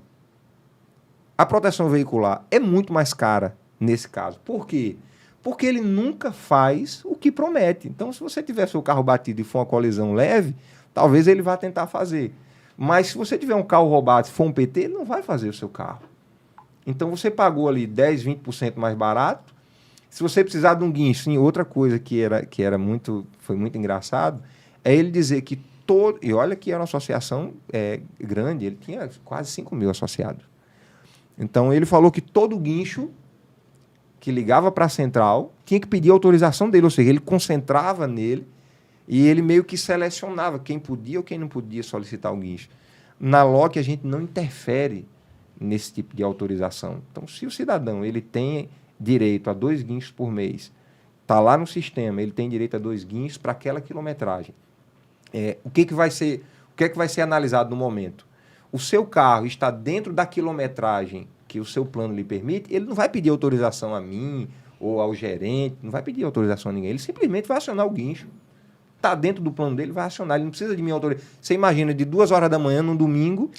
A proteção veicular é muito mais cara nesse caso. Por quê? Porque ele nunca faz o que promete. Então, se você tiver seu carro batido e for uma colisão leve, talvez ele vá tentar fazer. Mas se você tiver um carro roubado, se for um PT, ele não vai fazer o seu carro. Então, você pagou ali 10%, 20% mais barato. Se você precisar de um guincho, sim, outra coisa que foi muito engraçado, é ele dizer que todo... E olha que era uma associação grande, ele tinha quase 5 mil associados. Então, ele falou que todo guincho que ligava para a central tinha que pedir autorização dele, ou seja, ele concentrava nele e ele meio que selecionava quem podia ou quem não podia solicitar o guincho. Na LOC, a gente não interfere nesse tipo de autorização. Então, se o cidadão ele tem direito a 2 guinchos por mês, está lá no sistema, ele tem direito a 2 guinchos para aquela quilometragem. O que vai ser analisado no momento? O seu carro está dentro da quilometragem que o seu plano lhe permite, ele não vai pedir autorização a mim ou ao gerente, não vai pedir autorização a ninguém, ele simplesmente vai acionar o guincho. Está dentro do plano dele, vai acionar, ele não precisa de minha autorização. Você imagina, de 2 horas da manhã, num domingo,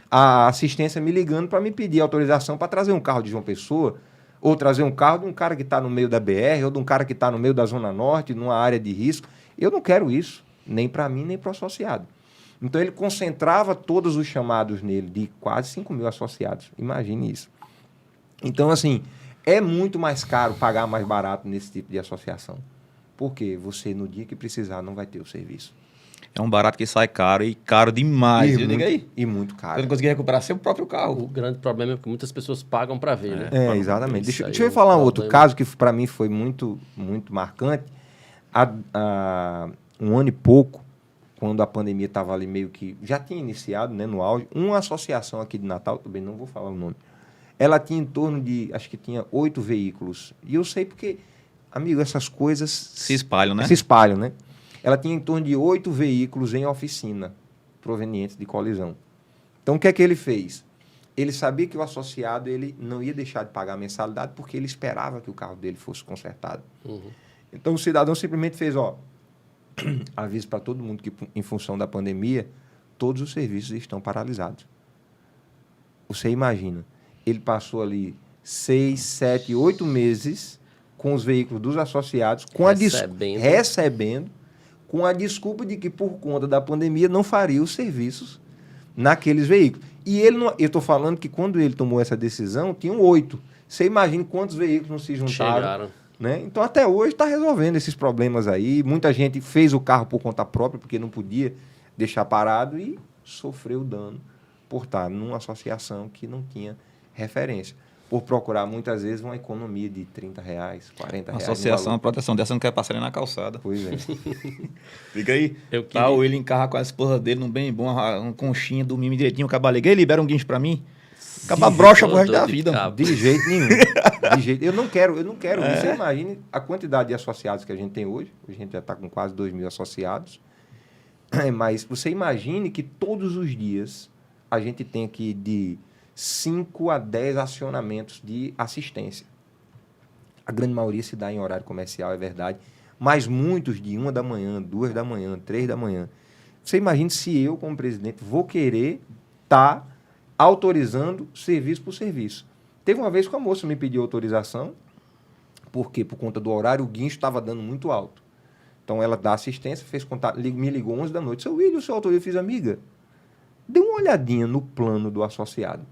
a assistência me ligando para me pedir autorização para trazer um carro de João Pessoa, ou trazer um carro de um cara que está no meio da BR, ou de um cara que está no meio da Zona Norte, numa área de risco. Eu não quero isso, nem para mim, nem para o associado. Então, ele concentrava todos os chamados nele, de quase 5 mil associados. Imagine isso. Então, assim, é muito mais caro pagar mais barato nesse tipo de associação. Porque você, no dia que precisar, não vai ter o serviço. É um barato que sai caro e caro demais. Diga aí. E muito caro. Você não conseguir recuperar seu próprio carro. O grande problema é que muitas pessoas pagam para ver, né? Exatamente. Deixa Isso aí eu falar um outro caso que, para mim, foi muito, muito marcante. Um ano e pouco, quando a pandemia estava ali meio que... Já tinha iniciado, né, no auge. Uma associação aqui de Natal, também não vou falar o nome, ela tinha em torno de... Acho que tinha 8 veículos. E eu sei porque, amigo, essas coisas... Se espalham, né? Se espalham, né? Ela tinha em torno de 8 veículos em oficina, provenientes de colisão. Então, o que é que ele fez? Ele sabia que o associado ele não ia deixar de pagar a mensalidade porque ele esperava que o carro dele fosse consertado. Uhum. Então, o cidadão simplesmente fez, aviso para todo mundo que, em função da pandemia, todos os serviços estão paralisados. Você imagina, ele passou ali 6, 7, 8 meses com os veículos dos associados, recebendo, com a desculpa de que, por conta da pandemia, não faria os serviços naqueles veículos. E ele não, eu estou falando que quando ele tomou essa decisão, tinham 8. Você imagina quantos veículos não se juntaram. Chegaram. Né? Então, até hoje, está resolvendo esses problemas aí. Muita gente fez o carro por conta própria, porque não podia deixar parado e sofreu dano por estar numa associação que não tinha referência. por procurar muitas vezes uma economia de R$30, R$40. A associação, a proteção dessa não quer passar nem na calçada. Pois é. Fica aí. Eu Tá, queria- o William encarra com a esposa dele num bem bom, um conchinha, dormir direitinho, o caba liga, libera um guincho pra mim. Acaba brocha pro resto da vida. mano. De jeito nenhum. De jeito, eu não quero. Você imagine a quantidade de associados que a gente tem hoje. A gente já está com quase 2.000 associados. Mas você imagine que todos os dias a gente tem aqui de 5 a 10 acionamentos de assistência. A grande maioria se dá em horário comercial, é verdade. Mas muitos de 1 da manhã, 2 da manhã, 3 da manhã. Você imagine se eu, como presidente, vou querer estar autorizando serviço por serviço. Teve uma vez que a moça me pediu autorização, porque por conta do horário o guincho estava dando muito alto. Então ela dá assistência, fez contato, me ligou 11 da noite. Seu William, o seu autoriza? Eu fiz, amiga, dê uma olhadinha no plano do associado.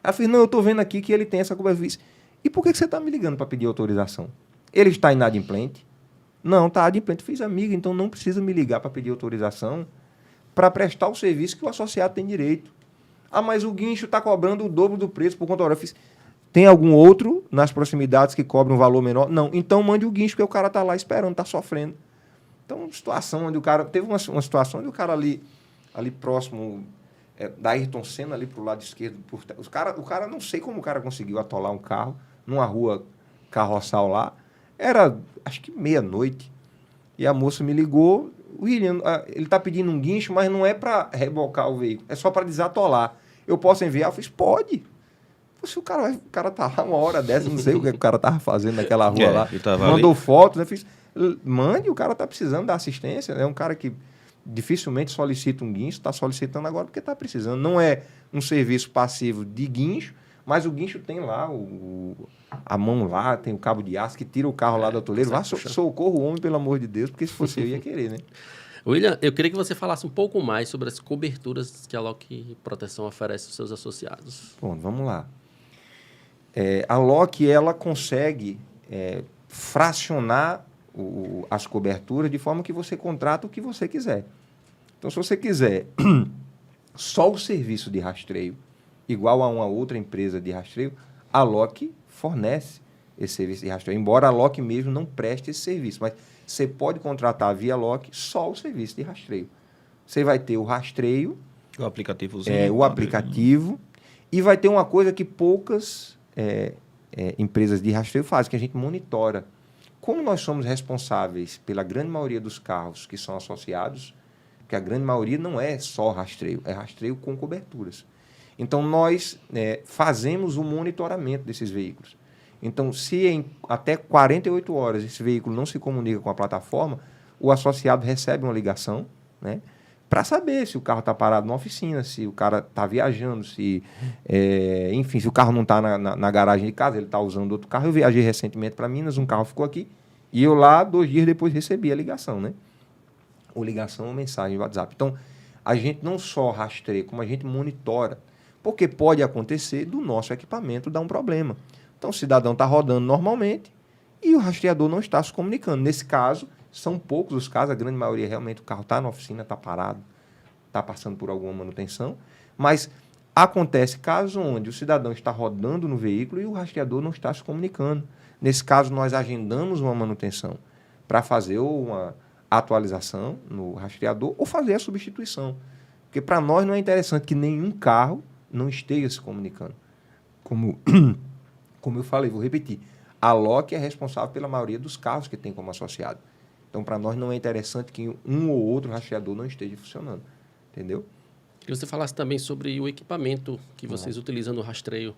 Ela fez, não, eu estou vendo aqui que ele tem essa cobertura. Eu fiz, e por que você está me ligando para pedir autorização? Ele está inadimplente? Não, está adimplente. Eu fiz, amiga, então não precisa me ligar para pedir autorização para prestar o serviço que o associado tem direito. Ah, mas o guincho está cobrando o dobro do preço por conta da hora. Eu fiz, tem algum outro nas proximidades que cobra um valor menor? Não, então mande o guincho, porque o cara está lá esperando, está sofrendo. Então, situação onde o cara... Teve uma situação onde o cara ali próximo da Ayrton Senna, ali pro lado esquerdo, o cara, não sei como o cara conseguiu atolar um carro numa rua carroçal lá. Era, acho que meia-noite. E a moça me ligou, William, ele está pedindo um guincho, mas não é para rebocar o veículo, é só para desatolar. Eu posso enviar? Eu fiz, pode. Se o cara tá lá uma hora dessa, não sei o que o cara tava fazendo naquela rua lá. Mandou fotos, né? Fiz, mande, o cara tá precisando da assistência. É um cara que dificilmente solicita um guincho, está solicitando agora porque está precisando. Não é um serviço passivo de guincho, mas o guincho tem lá a mão lá, tem o cabo de aço que tira o carro lá do atoleiro. Vá, socorro o homem, pelo amor de Deus, porque se fosse eu ia querer, né? William, eu queria que você falasse um pouco mais sobre as coberturas que a Loki Proteção oferece aos seus associados. Bom, vamos lá. A Loki, ela consegue fracionar as coberturas de forma que você contrata o que você quiser. Então, se você quiser só o serviço de rastreio, igual a uma outra empresa de rastreio, a Loki fornece esse serviço de rastreio, embora a Loki mesmo não preste esse serviço, mas você pode contratar via Loki só o serviço de rastreio. Você vai ter o rastreio, o aplicativozinho. o aplicativo, e vai ter uma coisa que poucas empresas de rastreio fazem, que a gente monitora. Como nós somos responsáveis pela grande maioria dos carros que são associados, porque a grande maioria não é só rastreio, é rastreio com coberturas. Então, nós fazemos o monitoramento desses veículos. Então, se em até 48 horas esse veículo não se comunica com a plataforma, o associado recebe uma ligação, né, para saber se o carro está parado na oficina, se o cara está viajando, enfim, se o carro não está na garagem de casa, ele está usando outro carro. Eu viajei recentemente para Minas, um carro ficou aqui, e eu lá, 2 dias depois, recebi a ligação, né? Ou ligação ou mensagem de WhatsApp. Então, a gente não só rastreia, como a gente monitora, porque pode acontecer do nosso equipamento dar um problema. Então, o cidadão está rodando normalmente e o rastreador não está se comunicando. Nesse caso, são poucos os casos, a grande maioria realmente o carro está na oficina, está parado, está passando por alguma manutenção, mas acontece casos onde o cidadão está rodando no veículo e o rastreador não está se comunicando. Nesse caso, nós agendamos uma manutenção para fazer uma atualização no rastreador ou fazer a substituição. Porque para nós não é interessante que nenhum carro não esteja se comunicando. Como eu falei, vou repetir, a Loki é responsável pela maioria dos carros que tem como associado. Então, para nós não é interessante que um ou outro rastreador não esteja funcionando. Entendeu? Queria que você falasse também sobre o equipamento que vocês utilizam no rastreio.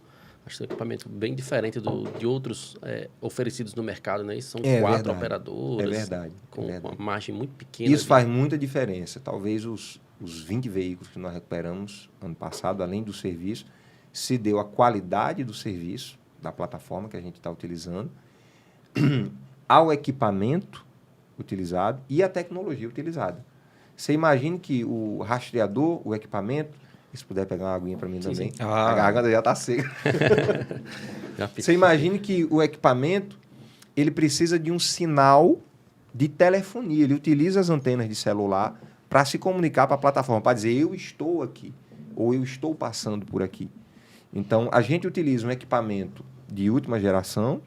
Acho que é um equipamento bem diferente de outros oferecidos no mercado, né? E são 4 operadoras. É verdade. Com uma margem muito pequena. Isso faz muita diferença. Talvez os 20 veículos que nós recuperamos ano passado, além do serviço, se deu a qualidade do serviço da plataforma que a gente está utilizando, ao equipamento utilizado e a tecnologia utilizada. Você imagine que o rastreador, o equipamento, se puder pegar uma aguinha para mim também, a garganta já está seca. Você imagine que o equipamento ele precisa de um sinal de telefonia, ele utiliza as antenas de celular para se comunicar para a plataforma, para dizer eu estou aqui, ou eu estou passando por aqui. Então, a gente utiliza um equipamento de última geração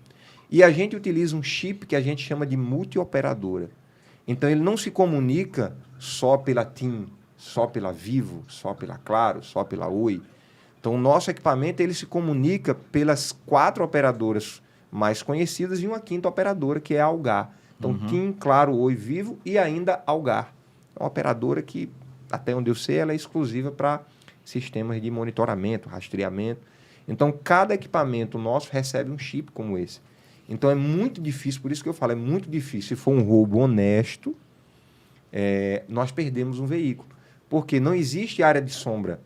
e a gente utiliza um chip que a gente chama de multioperadora. Então, ele não se comunica só pela TIM, só pela Vivo, só pela Claro, só pela Oi. Então, o nosso equipamento ele se comunica pelas 4 operadoras mais conhecidas e uma 5ª operadora, que é a Algar. Então, TIM, Claro, Oi, Vivo e ainda Algar. É uma operadora que, até onde eu sei, ela é exclusiva para sistemas de monitoramento, rastreamento. Então, cada equipamento nosso recebe um chip como esse. Então, é muito difícil, por isso que eu falo, é muito difícil. Se for um roubo honesto, nós perdemos um veículo. Porque não existe área de sombra.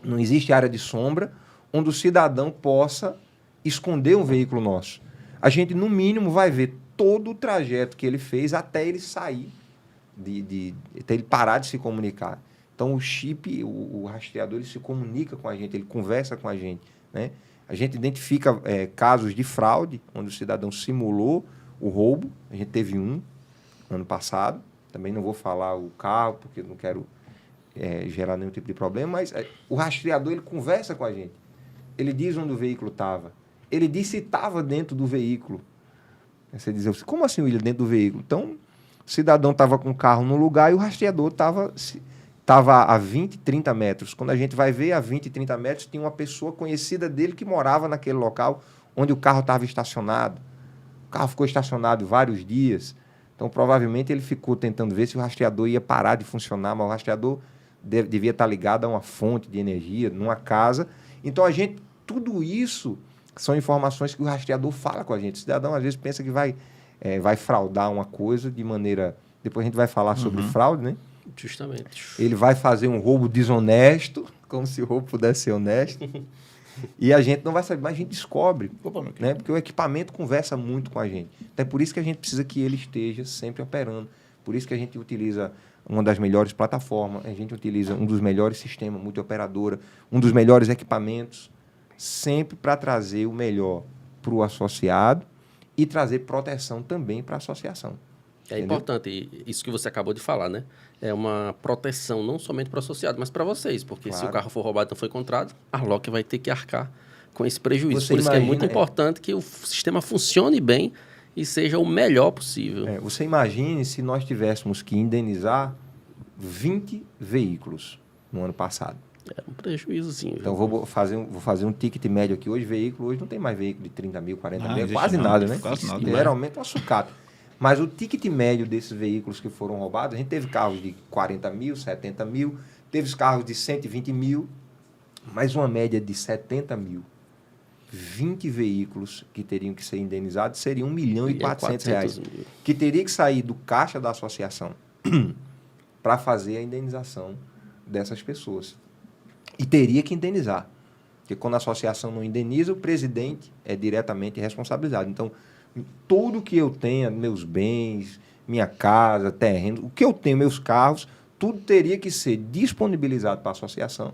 Não existe área de sombra onde o cidadão possa esconder um veículo nosso. A gente, no mínimo, vai ver todo o trajeto que ele fez até ele sair, até ele parar de se comunicar. Então, o chip, o rastreador, ele se comunica com a gente, ele conversa com a gente, né? A gente identifica casos de fraude, onde o cidadão simulou o roubo. A gente teve um ano passado. Também não vou falar o carro, porque não quero gerar nenhum tipo de problema, mas o rastreador, ele conversa com a gente. Ele diz onde o veículo estava. Ele diz se estava dentro do veículo. Você diz, como assim, William, dentro do veículo? Então, o cidadão estava com o carro no lugar e o rastreador estava a 20, 30 metros. Quando a gente vai ver, a 20, 30 metros, tinha uma pessoa conhecida dele que morava naquele local onde o carro estava estacionado. O carro ficou estacionado vários dias. Então, provavelmente, ele ficou tentando ver se o rastreador ia parar de funcionar, mas o rastreador devia estar ligado a uma fonte de energia, numa casa. Então, tudo isso são informações que o rastreador fala com a gente. O cidadão, às vezes, pensa que vai fraudar uma coisa de maneira... Depois a gente vai falar sobre fraude, né? Justamente. Ele vai fazer um roubo desonesto, como se o roubo pudesse ser honesto. E a gente não vai saber, mas a gente descobre. Né? Porque o equipamento conversa muito com a gente. Então, é por isso que a gente precisa que ele esteja sempre operando. Por isso que a gente utiliza uma das melhores plataformas, a gente utiliza um dos melhores sistemas multioperadora, um dos melhores equipamentos, sempre para trazer o melhor para o associado e trazer proteção também para a associação. É importante isso que você acabou de falar, né? É uma proteção não somente para o associado, mas para vocês, porque se o carro for roubado e não for encontrado, a Loki vai ter que arcar com esse prejuízo. Por isso que é muito importante que o sistema funcione bem e seja o melhor possível. Você imagine se nós tivéssemos que indenizar 20 veículos no ano passado. É um prejuízozinho. Então, vou fazer um ticket médio aqui. Hoje não tem mais veículo de 30 mil, 40 mil, quase nada, né? Quase nada. Geralmente é uma sucata. Mas o ticket médio desses veículos que foram roubados, a gente teve carros de 40 mil, 70 mil, teve carros de 120 mil, mas uma média de 70 mil. 20 veículos que teriam que ser indenizados seriam R$1.400.000, que teria que sair do caixa da associação para fazer a indenização dessas pessoas. E teria que indenizar, porque quando a associação não indeniza, o presidente é diretamente responsabilizado. Então, tudo que eu tenha, meus bens, minha casa, terreno, o que eu tenho, meus carros, tudo teria que ser disponibilizado para a associação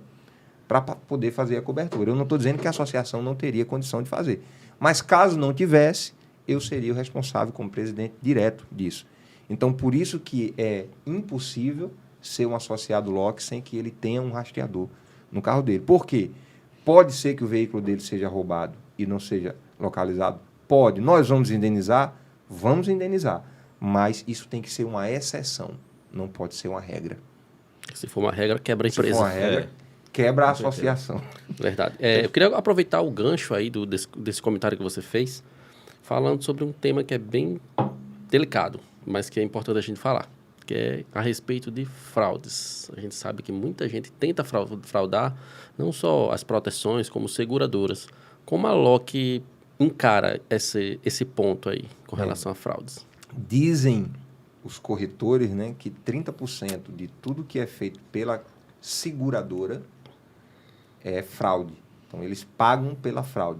para poder fazer a cobertura. Eu não estou dizendo que a associação não teria condição de fazer, mas caso não tivesse, eu seria o responsável como presidente direto disso. Então, por isso que é impossível ser um associado LOC sem que ele tenha um rastreador no carro dele. Por quê? Pode ser que o veículo dele seja roubado e não seja localizado? Pode. Nós vamos indenizar? Vamos indenizar. Mas isso tem que ser uma exceção, não pode ser uma regra. Se for uma regra, quebra a empresa. Se for uma regra, quebra a associação. Verdade. Eu queria aproveitar o gancho aí desse comentário que você fez, falando sobre um tema que é bem delicado, mas que é importante a gente falar, que é a respeito de fraudes. A gente sabe que muita gente tenta fraudar não só as proteções, como seguradoras. Como a Loki encara esse ponto aí com relação a fraudes? Dizem os corretores, né, que 30% de tudo que é feito pela seguradora é fraude. Então, eles pagam pela fraude.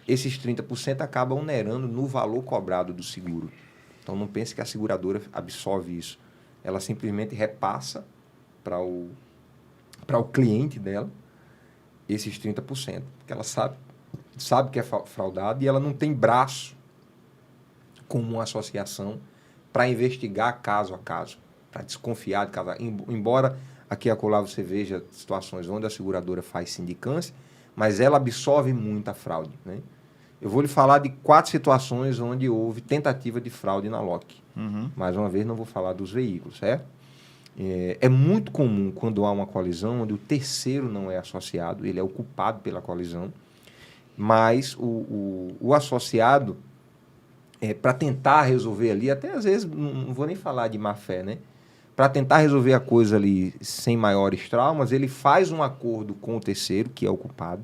Esses 30% acabam onerando no valor cobrado do seguro. Então, não pense que a seguradora absorve isso. Ela simplesmente repassa para o cliente dela esses 30%. Porque ela sabe que é fraudado e ela não tem braço como uma associação para investigar caso a caso, para desconfiar de caso a caso. Embora aqui e acolá você veja situações onde a seguradora faz sindicância, mas ela absorve muita fraude, né? Eu vou lhe falar de 4 situações onde houve tentativa de fraude na LOC. Mais uma vez, não vou falar dos veículos, certo? É muito comum quando há uma colisão onde o terceiro não é associado, ele é o culpado pela colisão, mas o associado, para tentar resolver ali, até às vezes, não vou nem falar de má fé, né? Para tentar resolver a coisa ali sem maiores traumas, ele faz um acordo com o terceiro, que é o culpado.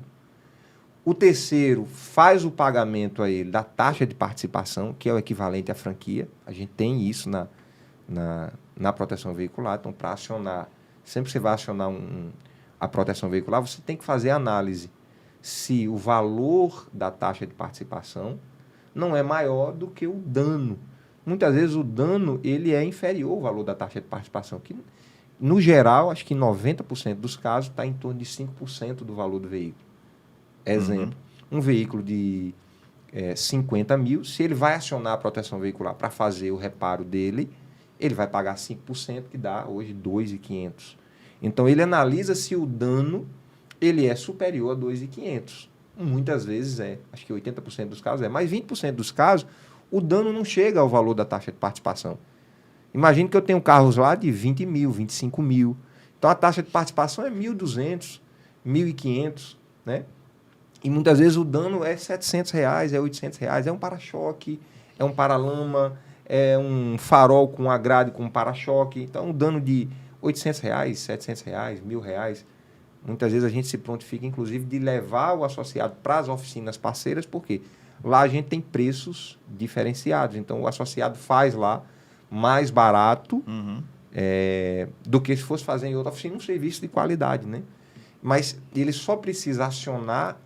O terceiro faz o pagamento a ele da taxa de participação, que é o equivalente à franquia. A gente tem isso na proteção veicular. Então, para acionar, sempre que você vai acionar a proteção veicular, você tem que fazer a análise se o valor da taxa de participação não é maior do que o dano. Muitas vezes o dano ele é inferior ao valor da taxa de participação, que, no geral, acho que em 90% dos casos está em torno de 5% do valor do veículo. Exemplo, um veículo de 50 mil, se ele vai acionar a proteção veicular para fazer o reparo dele, ele vai pagar 5%, que dá hoje 2.500. Então, ele analisa se o dano ele é superior a 2.500. Muitas vezes acho que 80% dos casos mas 20% dos casos, o dano não chega ao valor da taxa de participação. Imagine que eu tenho carros lá de 20 mil, 25 mil. Então, a taxa de participação é 1.200, 1.500, né? E muitas vezes o dano é R$700, é R$800, é um para-choque, é um para-lama, é um farol com a grade com um para-choque. Então, um dano de R$800, R$700, R$1.000. Muitas vezes a gente se prontifica, inclusive, de levar o associado para as oficinas parceiras, porque lá a gente tem preços diferenciados. Então, o associado faz lá mais barato do que se fosse fazer em outra oficina um serviço de qualidade, né? Mas ele só precisa acionar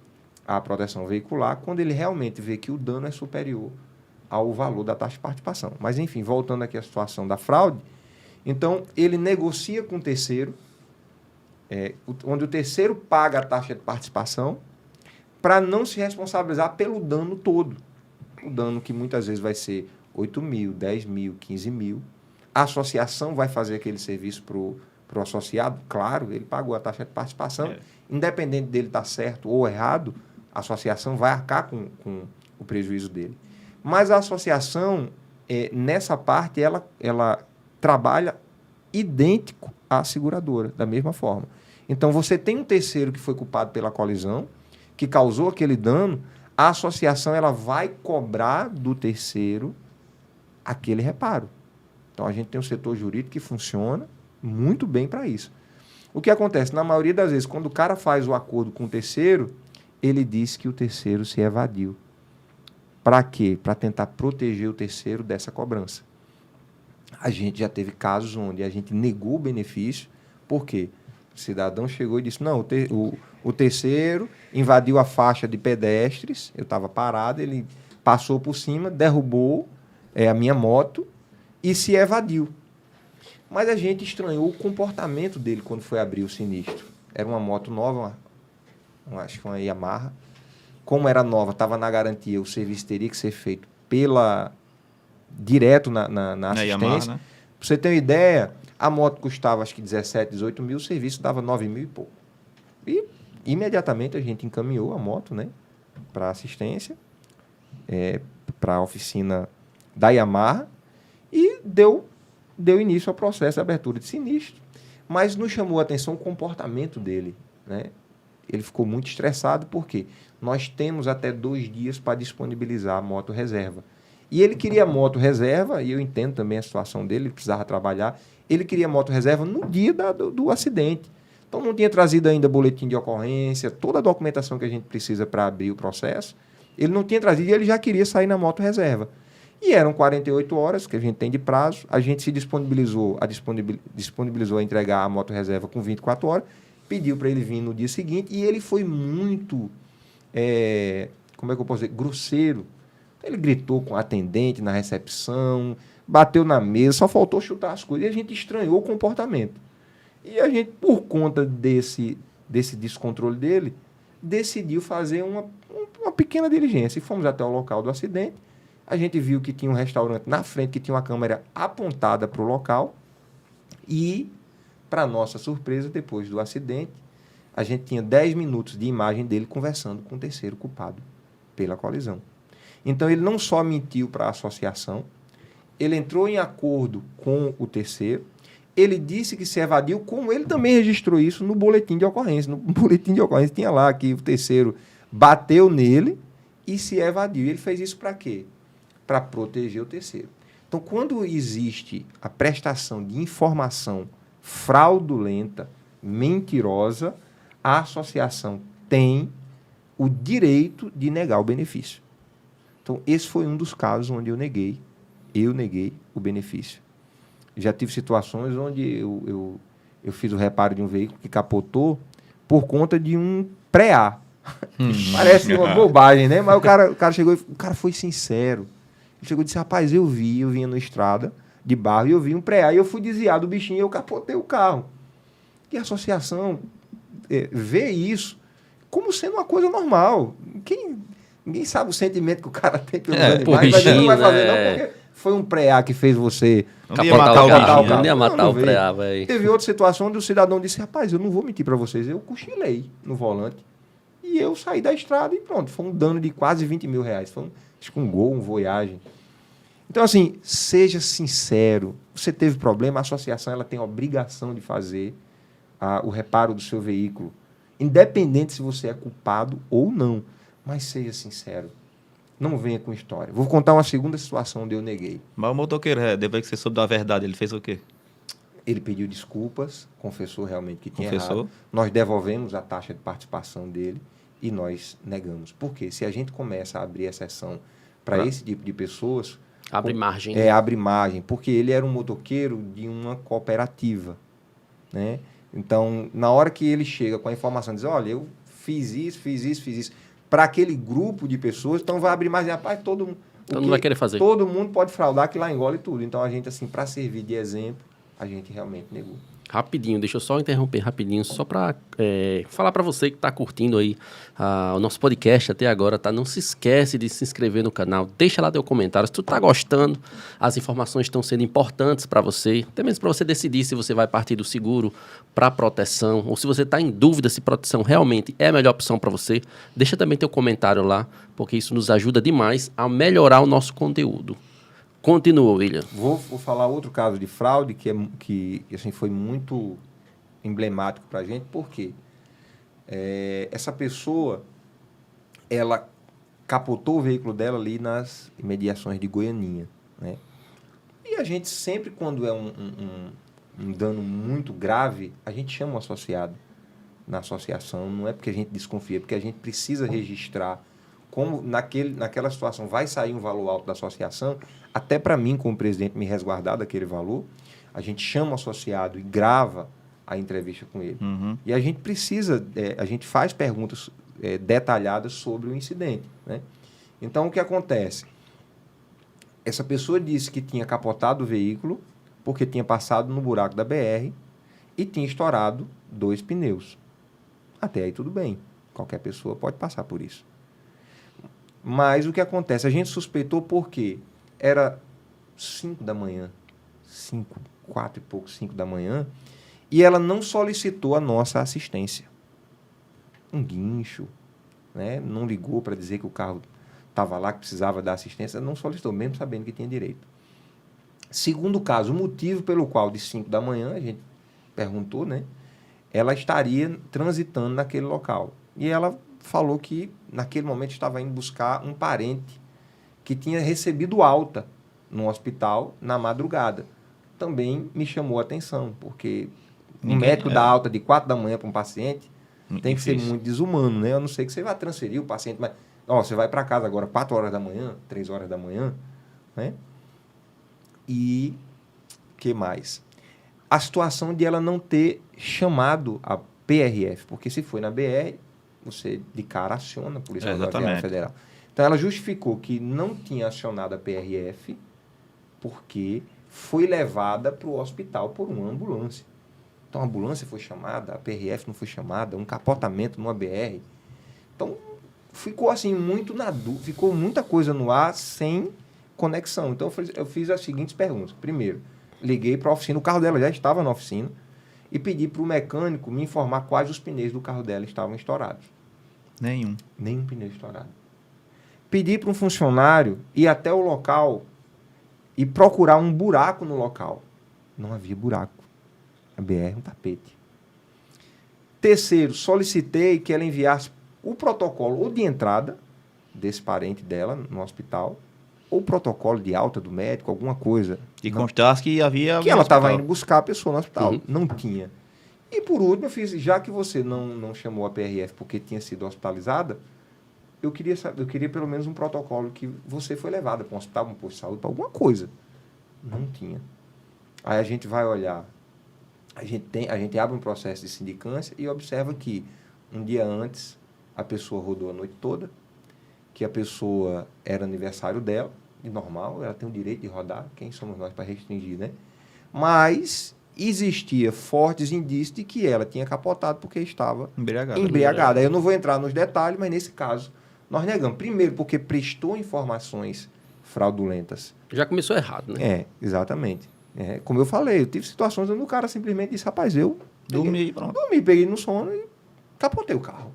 a proteção veicular quando ele realmente vê que o dano é superior ao valor da taxa de participação. Mas, enfim, voltando aqui à situação da fraude, então, ele negocia com o terceiro, onde o terceiro paga a taxa de participação para não se responsabilizar pelo dano todo. O dano que muitas vezes vai ser 8 mil, 10 mil, 15 mil. A associação vai fazer aquele serviço para o associado, claro, ele pagou a taxa de participação, independente dele estar certo ou errado, a associação vai arcar com o prejuízo dele. Mas a associação, nessa parte, ela trabalha idêntico à seguradora, da mesma forma. Então, você tem um terceiro que foi culpado pela colisão, que causou aquele dano, a associação ela vai cobrar do terceiro aquele reparo. Então, a gente tem um setor jurídico que funciona muito bem para isso. O que acontece? Na maioria das vezes, quando o cara faz o acordo com o terceiro, ele diz que o terceiro se evadiu. Para quê? Para tentar proteger o terceiro dessa cobrança. A gente já teve casos onde a gente negou o benefício, por quê? O cidadão chegou e disse, não, o terceiro invadiu a faixa de pedestres, eu estava parado, ele passou por cima, derrubou a minha moto e se evadiu. Mas a gente estranhou o comportamento dele quando foi abrir o sinistro. Era uma moto nova, acho que uma Yamaha. Como era nova, estava na garantia, o serviço teria que ser feito direto na assistência. Yamaha, né? Para você ter uma ideia, a moto custava acho que 17, 18 mil, o serviço dava 9 mil e pouco. E imediatamente a gente encaminhou a moto, né, para assistência, para a oficina da Yamaha e deu início ao processo de abertura de sinistro. Mas nos chamou a atenção o comportamento dele, né? Ele ficou muito estressado porque nós temos até 2 dias para disponibilizar a moto reserva. E ele queria moto reserva, e eu entendo também a situação dele, ele precisava trabalhar. Ele queria moto reserva no dia do acidente. Então, não tinha trazido ainda boletim de ocorrência, toda a documentação que a gente precisa para abrir o processo. Ele não tinha trazido e ele já queria sair na moto reserva. E eram 48 horas que a gente tem de prazo. A gente se disponibilizou a entregar a moto reserva com 24 horas, pediu para ele vir no dia seguinte e ele foi muito, como é que eu posso dizer, grosseiro. Ele gritou com a atendente na recepção, bateu na mesa, só faltou chutar as coisas. E a gente estranhou o comportamento. E a gente, por conta desse descontrole dele, decidiu fazer uma pequena diligência. E fomos até o local do acidente. A gente viu que tinha um restaurante na frente, que tinha uma câmera apontada para o local. E, para nossa surpresa, depois do acidente, a gente tinha 10 minutos de imagem dele conversando com o terceiro culpado pela colisão. Então, ele não só mentiu para a associação, ele entrou em acordo com o terceiro, ele disse que se evadiu, como ele também registrou isso no boletim de ocorrência. No boletim de ocorrência tinha lá que o terceiro bateu nele e se evadiu. E ele fez isso para quê? Para proteger o terceiro. Então, quando existe a prestação de informação fraudulenta, mentirosa, a associação tem o direito de negar o benefício. Então, esse foi um dos casos onde eu neguei o benefício. Já tive situações onde eu fiz o reparo de um veículo que capotou por conta de um pré-A. Parece uma bobagem, né? Mas o cara chegou, o cara foi sincero. Ele chegou e disse, rapaz, eu vinha na estrada de barro e eu vi um pré-A e eu fui desviar do bichinho e eu capotei o carro. E a associação vê isso como sendo uma coisa normal. Ninguém sabe o sentimento que o cara tem pelos animais, mas ele não vai fazer não, porque foi um pré-A que fez você capotar o carro. Não ia matar o veio. pré-A, velho. Teve outra situação onde o cidadão disse, rapaz, eu não vou mentir para vocês, eu cochilei no volante e eu saí da estrada e pronto, foi um dano de quase 20 mil reais. Foi um Gol, um Voyage. Então, assim, seja sincero. Você teve problema, a associação ela tem a obrigação de fazer o reparo do seu veículo, independente se você é culpado ou não. Mas seja sincero. Não venha com história. Vou contar uma segunda situação onde eu neguei. Mas o motoqueiro, depois que você soube da verdade, ele fez o quê? Ele pediu desculpas, confessou realmente que tinha errado. Nós devolvemos a taxa de participação dele e nós negamos. Por quê? Se a gente começa a abrir exceção para esse tipo de pessoas... Abre margem. Abre margem. Porque ele era um motoqueiro de uma cooperativa, né? Então, na hora que ele chega com a informação, diz, olha, eu fiz isso, para aquele grupo de pessoas, então vai abrir mais, rapaz, todo mundo... Então não vai querer fazer. Todo mundo pode fraudar, que lá engole tudo. Então, a gente, assim, para servir de exemplo, a gente realmente negou. Rapidinho, deixa eu só interromper rapidinho, só para falar para você que está curtindo aí o nosso podcast até agora, tá? Não se esquece de se inscrever no canal, deixa lá teu comentário, se tu tá gostando, as informações estão sendo importantes para você, até mesmo para você decidir se você vai partir do seguro para proteção, ou se você está em dúvida se proteção realmente é a melhor opção para você, deixa também teu comentário lá, porque isso nos ajuda demais a melhorar o nosso conteúdo. Continua, William. Vou falar outro caso de fraude que assim, foi muito emblemático para a gente, porque essa pessoa, ela capotou o veículo dela ali nas imediações de Goianinha, né? E a gente sempre, quando é um dano muito grave, a gente chama o associado na associação, não é porque a gente desconfia, é porque a gente precisa registrar como naquela situação vai sair um valor alto da associação, até para mim, como presidente, me resguardar daquele valor, a gente chama o associado e grava a entrevista com ele. Uhum. E a gente precisa, a gente faz perguntas detalhadas sobre o incidente, né? Então, o que acontece? Essa pessoa disse que tinha capotado o veículo porque tinha passado no buraco da BR e tinha estourado 2 pneus. Até aí tudo bem. Qualquer pessoa pode passar por isso. Mas o que acontece? A gente suspeitou porque era 5 da manhã, 4 e pouco, 5 da manhã, e ela não solicitou a nossa assistência. Um guincho, né? Não ligou para dizer que o carro estava lá, que precisava da assistência, não solicitou, mesmo sabendo que tinha direito. Segundo caso, o motivo pelo qual de 5 da manhã, a gente perguntou, né? Ela estaria transitando naquele local. E ela falou que, naquele momento, estava indo buscar um parente que tinha recebido alta no hospital na madrugada. Também me chamou a atenção, porque um médico dá alta de 4 da manhã para um paciente tem que ser muito desumano, né? Eu não sei que você vai transferir o paciente, mas você vai para casa agora 4 horas da manhã, 3 horas da manhã, né? E o que mais? A situação de ela não ter chamado a PRF, porque se foi na BR, você de cara aciona a Polícia Rodoviária Federal. Então, ela justificou que não tinha acionado a PRF porque foi levada para o hospital por uma ambulância. Então, a ambulância foi chamada, a PRF não foi chamada, um capotamento numa BR. Então, ficou assim muito na dúvida, ficou muita coisa no ar sem conexão. Então, eu fiz as seguintes perguntas. Primeiro, liguei para a oficina, o carro dela já estava na oficina. e pedi para o mecânico me informar quais os pneus do carro dela estavam estourados. Nenhum. Nenhum pneu estourado. Pedi para um funcionário ir até o local e procurar um buraco no local. Não havia buraco. A BR um tapete. Terceiro, solicitei que ela enviasse o protocolo ou de entrada desse parente dela no hospital, ou protocolo de alta do médico, alguma coisa. E constasse que havia... Que ela estava indo buscar a pessoa no hospital. Uhum. Não tinha. E por último, eu fiz, já que você não chamou a PRF porque tinha sido hospitalizada, eu queria pelo menos um protocolo que você foi levada para um hospital, um posto de saúde, para alguma coisa. Não tinha. Aí a gente vai olhar, a gente abre um processo de sindicância e observa que um dia antes a pessoa rodou a noite toda, que a pessoa era aniversário dela, e normal, ela tem o direito de rodar, quem somos nós para restringir, né? Mas existia fortes indícios de que ela tinha capotado porque estava embriagada. Eu não vou entrar nos detalhes, mas nesse caso nós negamos. Primeiro, porque prestou informações fraudulentas. Já começou errado, né? É, exatamente. Como eu falei, eu tive situações onde o cara simplesmente disse, rapaz, eu Dormi, peguei no sono e capotei o carro.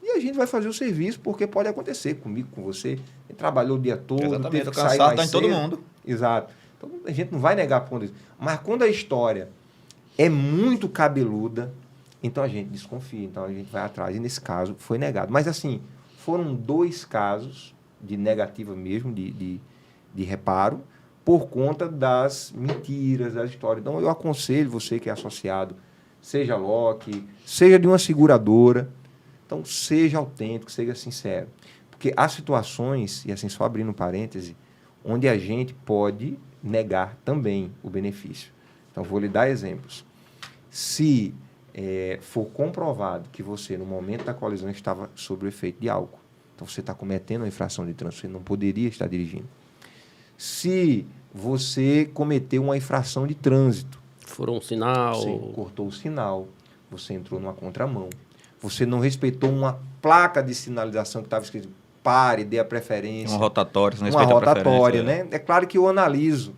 E a gente vai fazer o serviço, porque pode acontecer comigo, com você. Ele trabalhou o dia todo, exatamente, teve que cansado, sair mais tá em todo cedo. mundo. Exato. Então, a gente não vai negar por conta disso. Mas quando a história é muito cabeluda, então a gente desconfia, então a gente vai atrás. E nesse caso foi negado. Mas assim, foram 2 casos de negativa mesmo, de reparo, por conta das mentiras, das histórias. Então eu aconselho você que é associado, seja Loki, seja de uma seguradora, então seja autêntico, seja sincero. Porque há situações, e assim só abrindo um parêntese, onde a gente pode negar também o benefício. Então vou lhe dar exemplos. Se for comprovado que você, no momento da colisão, estava sob o efeito de álcool, então você está cometendo uma infração de trânsito, você não poderia estar dirigindo. Se você cometeu uma infração de trânsito, Furou um sinal. você cortou o sinal, você entrou numa contramão, você não respeitou uma placa de sinalização que estava escrito pare, dê a preferência. Uma rotatória, você não Uma respeita a rotatória, preferência, né? É claro que eu analiso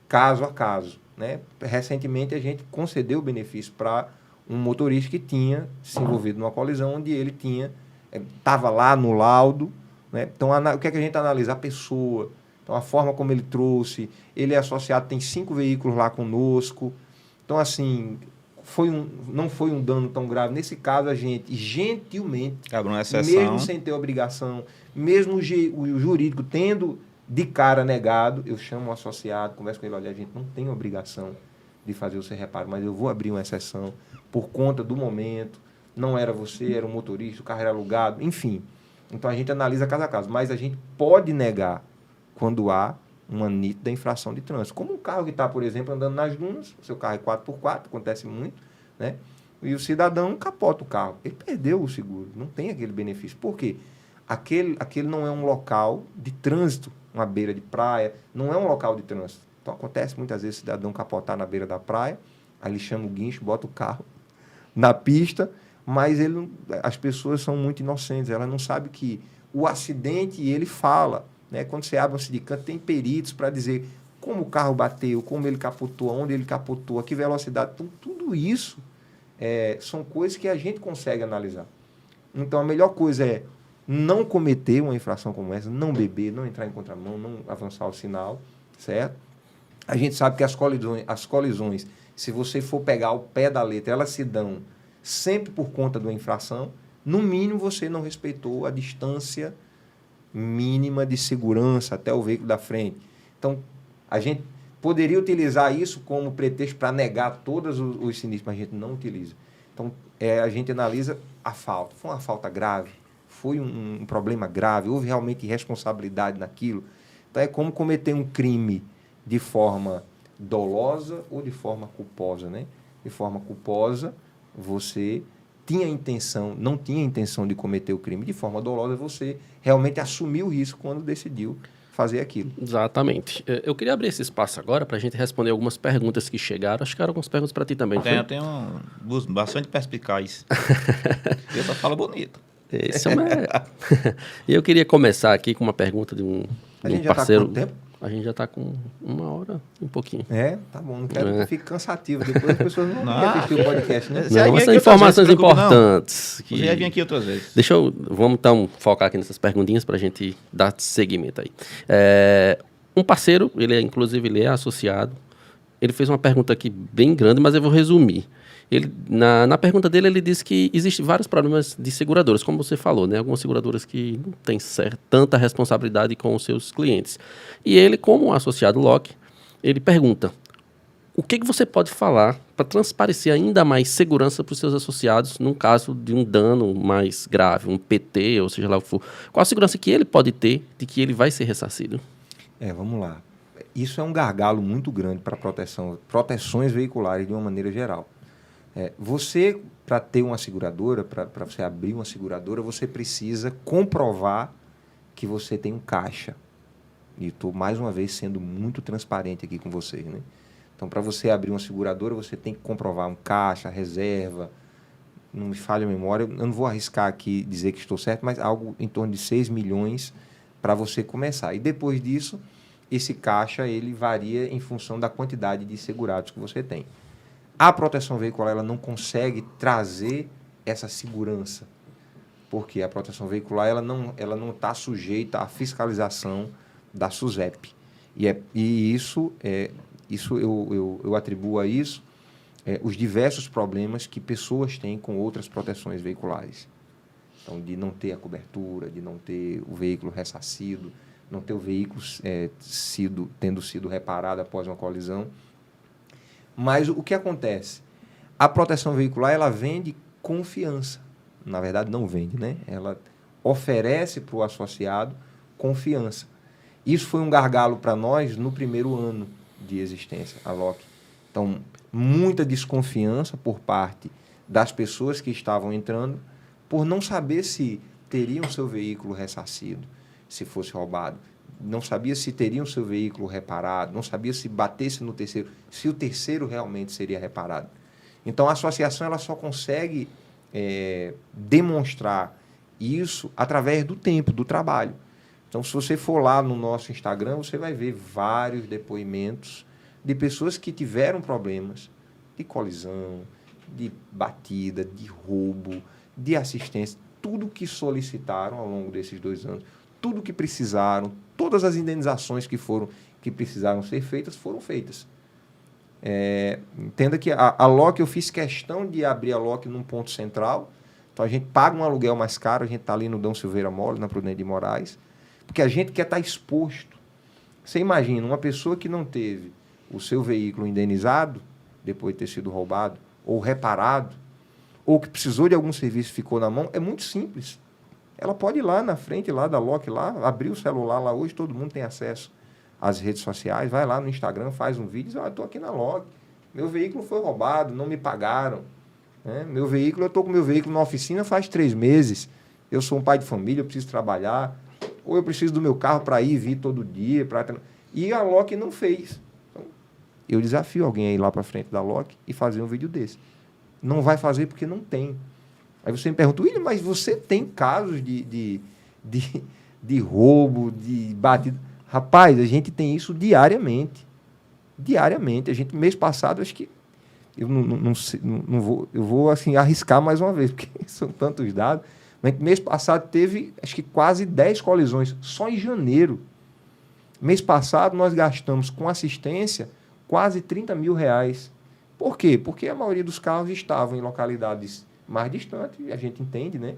caso a caso, né? Recentemente a gente concedeu o benefício para um motorista que tinha se envolvido numa colisão onde ele estava lá no laudo, né? Então o que é que a gente analisa? A pessoa, então a forma como ele trouxe, ele é associado, tem 5 veículos lá conosco, então assim não foi um dano tão grave. Nesse caso, a gente gentilmente, abre uma exceção, mesmo sem ter obrigação, mesmo o jurídico tendo de cara negado, eu chamo o associado, converso com ele, olha, a gente não tem obrigação de fazer o seu reparo, mas eu vou abrir uma exceção por conta do momento, não era você, era um motorista, o carro era alugado, enfim. Então a gente analisa caso a caso, mas a gente pode negar quando há uma nítida infração de trânsito. Como um carro que está, por exemplo, andando nas dunas, o seu carro é 4x4, acontece muito, né? E o cidadão capota o carro. Ele perdeu o seguro, não tem aquele benefício. Por quê? Aquele não é um local de trânsito, uma beira de praia, não é um local de trânsito. Então acontece muitas vezes o cidadão capotar na beira da praia, aí ele chama o guincho, bota o carro na pista, mas as pessoas são muito inocentes, elas não sabem que o acidente, ele fala, né? Quando você abre um sindicato, tem peritos para dizer como o carro bateu, como ele capotou, onde ele capotou, a que velocidade. Então, tudo isso são coisas que a gente consegue analisar. Então, a melhor coisa é não cometer uma infração como essa, não beber, não entrar em contramão, não avançar o sinal, certo? A gente sabe que as colisões, se você for pegar o pé da letra, elas se dão sempre por conta de uma infração. No mínimo, você não respeitou a distância mínima de segurança até o veículo da frente. Então, a gente poderia utilizar isso como pretexto para negar todos os sinistros, mas a gente não utiliza. Então, a gente analisa a falta. Foi uma falta grave? Foi um problema grave? Houve realmente irresponsabilidade naquilo? Então, é como cometer um crime de forma dolosa ou de forma culposa, né? De forma culposa, você não tinha intenção de cometer o crime. De forma dolosa, você realmente assumiu o risco quando decidiu fazer aquilo. Exatamente. Eu queria abrir esse espaço agora para a gente responder algumas perguntas que chegaram. Acho que eram algumas perguntas para ti também. Eu tenho bastante perspicaz. Eu só falo bonito. E eu queria começar aqui com uma pergunta de um A gente parceiro. Já está com tempo? A gente já está com 1 hora e um pouquinho. Tá bom. Não quero que fique cansativo. Depois as pessoas não vão assistir o podcast, né? Não, mas são informações importantes. Você vai vir aqui outras vezes. Vamos então focar aqui nessas perguntinhas para a gente dar seguimento aí. Um parceiro, inclusive ele é associado, ele fez uma pergunta aqui bem grande, mas eu vou resumir. Na pergunta dele, ele disse que existem vários problemas de seguradoras, como você falou, né? Algumas seguradoras que não têm tanta responsabilidade com os seus clientes. E ele, como associado Loki, ele pergunta: o que você pode falar para transparecer ainda mais segurança para os seus associados num caso de um dano mais grave, um PT, ou seja lá o que for? Qual a segurança que ele pode ter de que ele vai ser ressarcido? Vamos lá. Isso é um gargalo muito grande para proteções veiculares de uma maneira geral. Você, para ter uma seguradora, para você abrir uma seguradora, você precisa comprovar que você tem um caixa. E estou, mais uma vez, sendo muito transparente aqui com vocês, né? Então, para você abrir uma seguradora, você tem que comprovar um caixa, reserva. Não me falha a memória, eu não vou arriscar aqui dizer que estou certo, mas algo em torno de 6 milhões para você começar. E depois disso, esse caixa ele varia em função da quantidade de segurados que você tem. A proteção veicular ela não consegue trazer essa segurança, porque a proteção veicular ela não está sujeita à fiscalização da SUSEP. E isso eu atribuo a isso os diversos problemas que pessoas têm com outras proteções veiculares. Então, de não ter a cobertura, de não ter o veículo ressarcido, não ter o veículo tendo sido reparado após uma colisão. Mas o que acontece? A proteção veicular ela vende confiança. Na verdade, não vende, né? Ela oferece para o associado confiança. Isso foi um gargalo para nós no primeiro ano de existência, a Loki. Então, muita desconfiança por parte das pessoas que estavam entrando por não saber se teriam seu veículo ressarcido, se fosse roubado. Não sabia se teriam seu veículo reparado, não sabia se batesse no terceiro, se o terceiro realmente seria reparado. Então, a associação ela só consegue demonstrar isso através do tempo, do trabalho. Então, se você for lá no nosso Instagram, você vai ver vários depoimentos de pessoas que tiveram problemas de colisão, de batida, de roubo, de assistência, tudo que solicitaram ao longo desses 2 anos, tudo que precisaram, todas as indenizações que precisaram ser feitas, foram feitas. Entenda que a Loki, eu fiz questão de abrir a Loki num ponto central, então a gente paga um aluguel mais caro, a gente está ali no Dom Silveira Mole, na Prudente de Moraes, porque a gente quer estar exposto. Você imagina, uma pessoa que não teve o seu veículo indenizado, depois de ter sido roubado, ou reparado, ou que precisou de algum serviço e ficou na mão, é muito simples. Ela pode ir lá na frente lá da Loki, lá, abrir o celular lá, hoje todo mundo tem acesso às redes sociais, vai lá no Instagram, faz um vídeo e diz, estou aqui na Loki, meu veículo foi roubado, não me pagaram. Meu veículo, eu estou com meu veículo na oficina faz 3 meses, eu sou um pai de família, eu preciso trabalhar, ou eu preciso do meu carro para ir e vir todo dia. E a Loki não fez. Então, eu desafio alguém a ir lá para frente da Loki e fazer um vídeo desse. Não vai fazer porque não tem. Aí você me pergunta, William, mas você tem casos de roubo, de batida? Rapaz, a gente tem isso diariamente. Diariamente. A gente, mês passado, acho que eu não vou assim, arriscar mais uma vez, porque são tantos dados. Mas mês passado teve, acho que quase 10 colisões, só em janeiro. Mês passado nós gastamos com assistência quase R$30 mil. Por quê? Porque a maioria dos carros estavam em localidades mais distantes, a gente entende, né?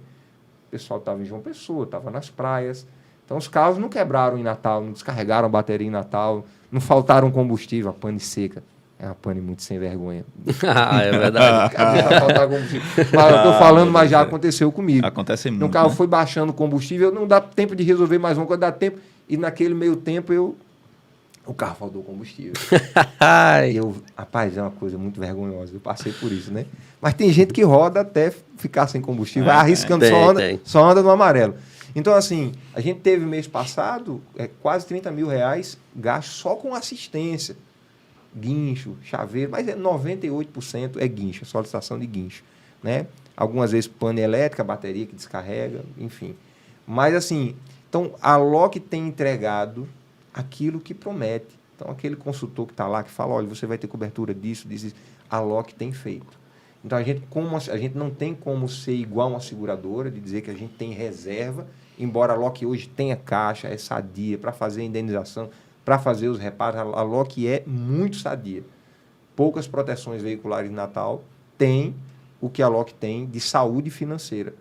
O pessoal estava em João Pessoa, estava nas praias. Então os carros não quebraram em Natal, não descarregaram a bateria em Natal, não faltaram combustível, a pane seca. É uma pane muito sem vergonha. É verdade. Mas eu estou falando, mas já aconteceu comigo. Acontece muito. Um carro foi baixando o combustível, não dá tempo de resolver mais uma coisa, dá tempo. E naquele meio tempo o carro faltou combustível. Rapaz, é uma coisa muito vergonhosa. Eu passei por isso, né? Mas tem gente que roda até ficar sem combustível, vai arriscando, só anda no amarelo. Então, assim, a gente teve mês passado quase R$30 mil gasto só com assistência. Guincho, chaveiro, mas 98% é guincho, solicitação de guincho, né? Algumas vezes pane elétrica, bateria que descarrega, enfim. Mas assim, então a Loki tem entregado aquilo que promete. Então, aquele consultor que está lá, que fala, olha, você vai ter cobertura disso, disso, a Loki tem feito. Então, a gente não tem como ser igual uma seguradora, de dizer que a gente tem reserva, embora a Loki hoje tenha caixa, é sadia para fazer a indenização, para fazer os reparos, a Loki é muito sadia. Poucas proteções veiculares de Natal têm o que a Loki tem de saúde financeira.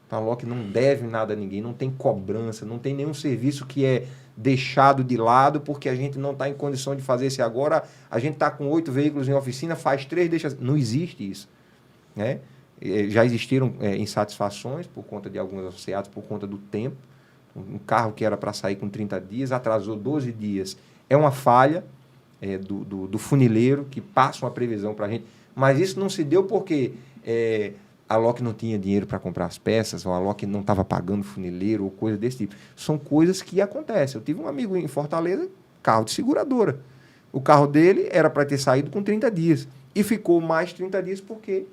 Então, a Loki não deve nada a ninguém, não tem cobrança, não tem nenhum serviço que é deixado de lado porque a gente não está em condição de fazer esse agora. A gente está com 8 veículos em oficina, faz 3, deixa... Não existe isso. Né? Já existiram insatisfações por conta de alguns associados, por conta do tempo. Um carro que era para sair com 30 dias, atrasou 12 dias. É uma falha do funileiro que passa uma previsão para a gente. Mas isso não se deu porque a Loki não tinha dinheiro para comprar as peças, ou a Loki não estava pagando funileiro, ou coisa desse tipo. São coisas que acontecem. Eu tive um amigo em Fortaleza, carro de seguradora. O carro dele era para ter saído com 30 dias. E ficou mais 30 dias porque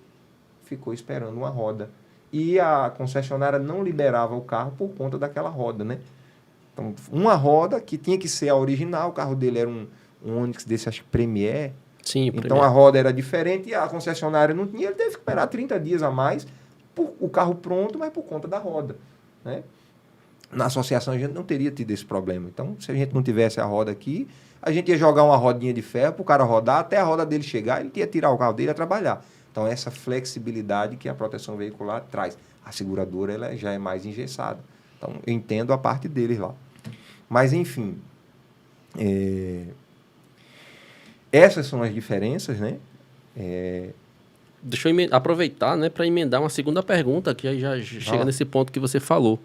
ficou esperando uma roda. E a concessionária não liberava o carro por conta daquela roda, né? Então, uma roda que tinha que ser a original, o carro dele era um Onix desse, acho que Premier. Sim, então Premier. A roda era diferente e a concessionária não tinha, ele teve que esperar 30 dias a mais, o carro pronto, mas por conta da roda, né? Na associação a gente não teria tido esse problema. Então, se a gente não tivesse a roda aqui, a gente ia jogar uma rodinha de ferro para o cara rodar, até a roda dele chegar, ele ia tirar o carro dele e ia trabalhar. Então, essa flexibilidade que a proteção veicular traz. A seguradora ela já é mais engessada. Então, eu entendo a parte deles lá. Mas, enfim, essas são as diferenças, né? Deixa eu aproveitar, né, para emendar uma segunda pergunta, que aí já chega nesse ponto que você falou.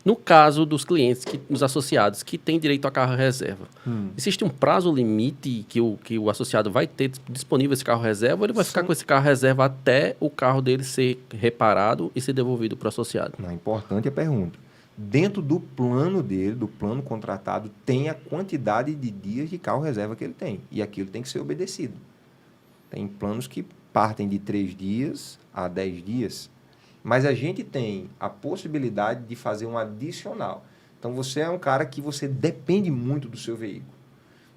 No caso dos clientes, dos associados, que têm direito a carro reserva, existe um prazo limite que o associado vai ter disponível esse carro reserva, ou ele vai ficar com esse carro reserva até o carro dele ser reparado e ser devolvido para o associado? Não, importante a pergunta. Dentro do plano dele, do plano contratado, tem a quantidade de dias de carro reserva que ele tem. E aquilo tem que ser obedecido. Tem planos que partem de 3 dias a 10 dias. Mas a gente tem a possibilidade de fazer um adicional. Então, você é um cara que você depende muito do seu veículo.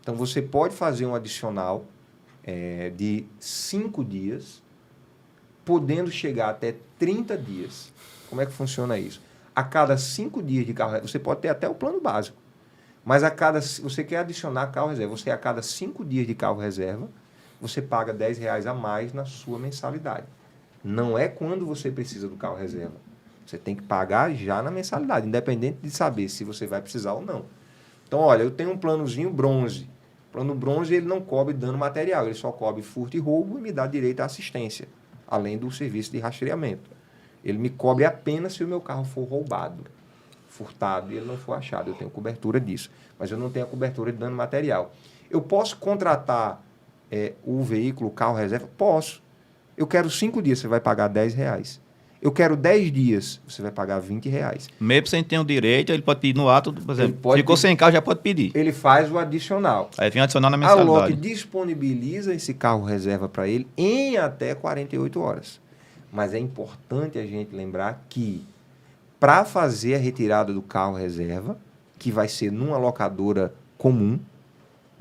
Então, você pode fazer um adicional de 5 dias, podendo chegar até 30 dias. Como é que funciona isso? A cada 5 dias de carro reserva, você pode ter até o plano básico. Mas você quer adicionar carro reserva. Você, a cada 5 dias de carro reserva, você paga R$10 a mais na sua mensalidade. Não é quando você precisa do carro reserva. Você tem que pagar já na mensalidade, independente de saber se você vai precisar ou não. Então, olha, eu tenho um planozinho bronze. O plano bronze ele não cobre dano material, ele só cobre furto e roubo e me dá direito à assistência, além do serviço de rastreamento. Ele me cobre apenas se o meu carro for roubado, furtado e ele não for achado. Eu tenho cobertura disso, mas eu não tenho a cobertura de dano material. Eu posso contratar o veículo, o carro reserva? Posso. Eu quero 5 dias, você vai pagar R$10. Eu quero 10 dias, você vai pagar R$20. Mesmo sem ter o direito, ele pode pedir no ato, por exemplo, pedir, ficou sem carro, já pode pedir. Ele faz o adicional. Aí vem adicionar na A mensalidade. Loki disponibiliza esse carro reserva para ele em até 48 horas. Mas é importante a gente lembrar que para fazer a retirada do carro reserva, que vai ser numa locadora comum,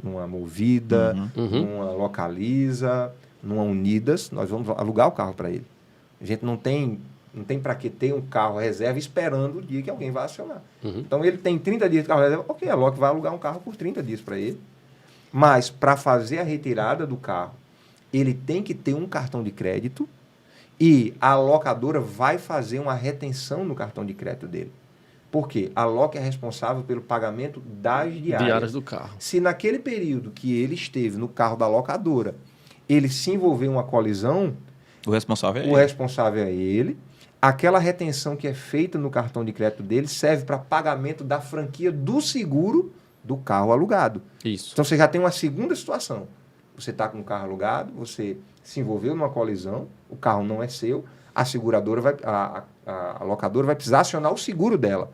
numa Movida, numa Localiza, numa Unidas, nós vamos alugar o carro para ele. A gente não tem para que ter um carro reserva esperando o dia que alguém vai acionar. Então, ele tem 30 dias de carro reserva, ok, a Loki vai alugar um carro por 30 dias para ele. Mas, para fazer a retirada do carro, ele tem que ter um cartão de crédito e a locadora vai fazer uma retenção no cartão de crédito dele. Por quê? A Loki é responsável pelo pagamento das diárias do carro. Se naquele período que ele esteve no carro da locadora, ele se envolver em uma colisão, o responsável é ele. O responsável é ele. Aquela retenção que é feita no cartão de crédito dele serve para pagamento da franquia do seguro do carro alugado. Isso. Então, você já tem uma segunda situação. Você está com o carro alugado, você se envolveu numa colisão, o carro não é seu, a seguradora a locadora vai precisar acionar o seguro dela.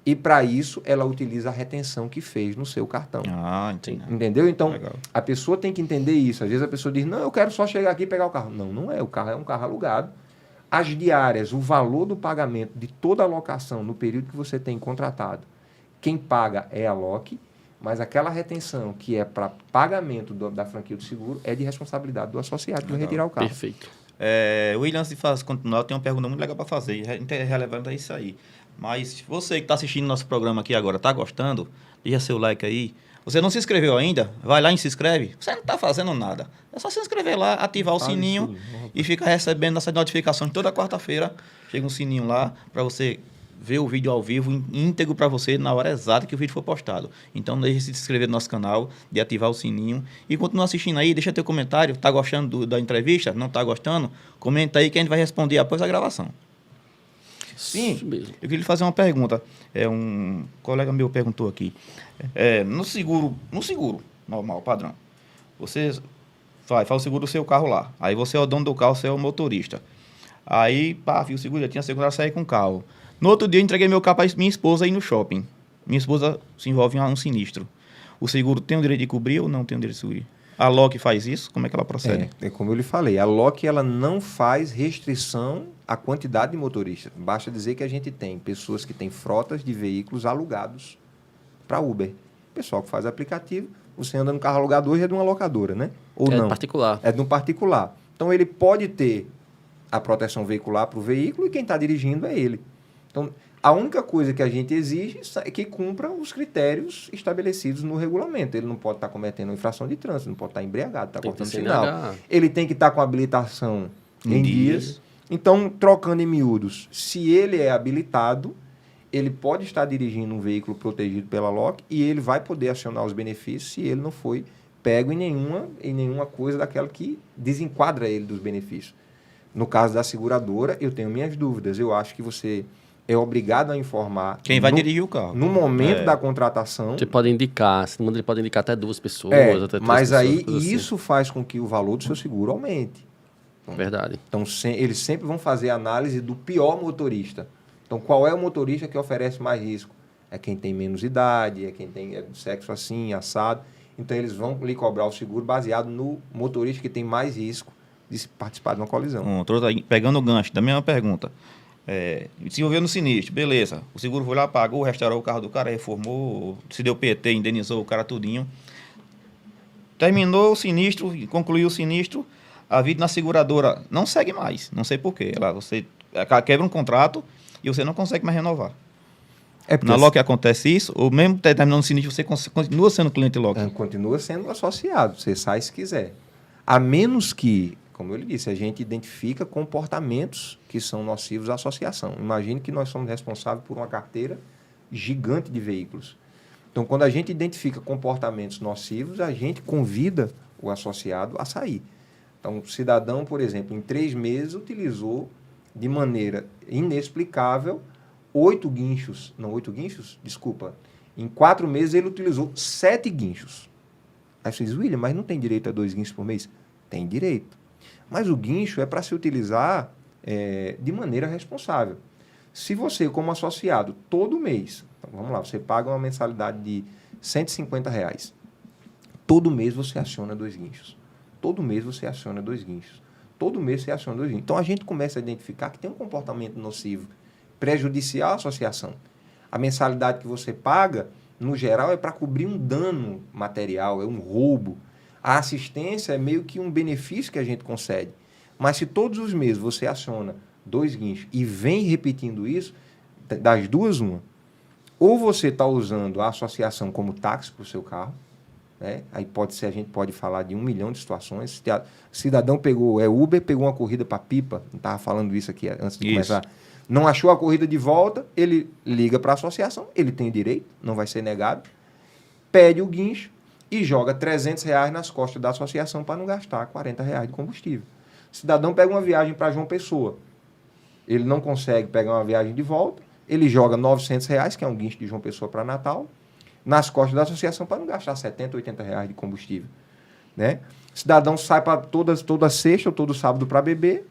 E, para isso, ela utiliza a retenção que fez no seu cartão. Ah, entendi. Entendeu? Então, Legal. A pessoa tem que entender isso. Às vezes a pessoa diz, não, eu quero só chegar aqui e pegar o carro. Não, não é. O carro é um carro alugado. As diárias, o valor do pagamento de toda a locação no período que você tem contratado, quem paga é a Loki, Mas aquela retenção que é para pagamento da franquia do seguro é de responsabilidade do associado que vai retirar o carro. Perfeito. William, antes de continuar, eu tenho uma pergunta muito legal para fazer, relevante a isso aí. Mas você que está assistindo nosso programa aqui agora, está gostando? Deixa seu like aí. Você não se inscreveu ainda? Vai lá e se inscreve. Você não está fazendo nada. É só se inscrever lá, ativar o sininho e fica recebendo nossas notificações toda quarta-feira. Chega um sininho lá para você ver o vídeo ao vivo, íntegro para você, na hora exata que o vídeo for postado. Então, não deixe de se inscrever no nosso canal, de ativar o sininho. E continua assistindo aí, deixa teu comentário. Tá gostando da entrevista? Não tá gostando? Comenta aí que a gente vai responder após a gravação. Sim, mesmo. eu queria lhe fazer uma pergunta. Um colega meu perguntou aqui. No seguro normal, padrão, você faz o seguro do seu carro lá. Aí você é o dono do carro, você é o motorista. Aí, viu o seguro, já tinha segurado, sair com o carro. No outro dia, eu entreguei meu carro para minha esposa aí no shopping. Minha esposa se envolve em um sinistro. O seguro tem o direito de cobrir ou não tem o direito de cobrir? A LOC faz isso? Como é que ela procede? É como eu lhe falei, a LOC ela não faz restrição à quantidade de motoristas. Basta dizer que a gente tem pessoas que têm frotas de veículos alugados para Uber. Pessoal que faz aplicativo, você anda no carro alugado hoje é de uma locadora, né? Ou não? É particular. É de um particular. Então, ele pode ter a proteção veicular para o veículo e quem está dirigindo é ele. Então, a única coisa que a gente exige é que cumpra os critérios estabelecidos no regulamento. Ele não pode estar cometendo infração de trânsito, não pode estar embriagado, está cortando sinal. Ele tem que estar com habilitação em dias. Então, trocando em miúdos, se ele é habilitado, ele pode estar dirigindo um veículo protegido pela LOC e ele vai poder acionar os benefícios se ele não foi pego em nenhuma coisa daquela que desenquadra ele dos benefícios. No caso da seguradora, eu tenho minhas dúvidas. Eu acho que você é obrigado a informar... Quem vai dirigir o carro. No momento da contratação... Você pode indicar, ele pode indicar até 2 pessoas, até 3 mas pessoas. Aí isso faz com que o valor do seu seguro aumente. Verdade. Então, eles sempre vão fazer análise do pior motorista. Então, qual é o motorista que oferece mais risco? É quem tem menos idade, é quem tem sexo assim, assado. Então, eles vão lhe cobrar o seguro baseado no motorista que tem mais risco de participar de uma colisão. Pegando o gancho da mesma pergunta. Se envolveu no sinistro, beleza. O seguro foi lá, pagou, restaurou o carro do cara, reformou, se deu PT, indenizou o cara tudinho. Terminou o sinistro, concluiu o sinistro, a vida na seguradora não segue mais. Não sei porquê. Você quebra um contrato e você não consegue mais renovar. Na LOC acontece isso, ou mesmo terminando o sinistro, você continua sendo cliente LOC? Continua sendo associado, você sai se quiser. A menos que, como eu lhe disse, a gente identifica comportamentos que são nocivos à associação. Imagine que nós somos responsáveis por uma carteira gigante de veículos. Então, quando a gente identifica comportamentos nocivos, a gente convida o associado a sair. Então, o cidadão, por exemplo, em 3 meses utilizou de maneira inexplicável 8 guinchos. Não, 8 guinchos? Desculpa. Em 4 meses ele utilizou 7 guinchos. Aí você diz, William, mas não tem direito a 2 guinchos por mês? Tem direito. Mas o guincho é para se utilizar de maneira responsável. Se você, como associado, todo mês, então vamos lá, você paga uma mensalidade de R$150. Todo mês você aciona 2 guinchos. Todo mês você aciona 2 guinchos. Todo mês você aciona 2 guinchos. Então a gente começa a identificar que tem um comportamento nocivo, prejudicial à associação. A mensalidade que você paga, no geral, é para cobrir um dano material, é um roubo. A assistência é meio que um benefício que a gente concede. Mas se todos os meses você aciona 2 guinchos e vem repetindo isso, das duas, uma. Ou você está usando a associação como táxi para o seu carro, né? Aí a gente pode falar de 1 milhão de situações. O cidadão pegou Uber, pegou uma corrida para Pipa, não estava falando isso aqui antes de começar. Não achou a corrida de volta, ele liga para a associação, ele tem direito, não vai ser negado, pede o guincho e joga R$300 nas costas da associação para não gastar R$40 de combustível. O cidadão pega uma viagem para João Pessoa, ele não consegue pegar uma viagem de volta, ele joga R$900, que é um guincho de João Pessoa para Natal, nas costas da associação para não gastar R$70, R$80 de combustível. Né? O cidadão sai para toda sexta ou todo sábado para beber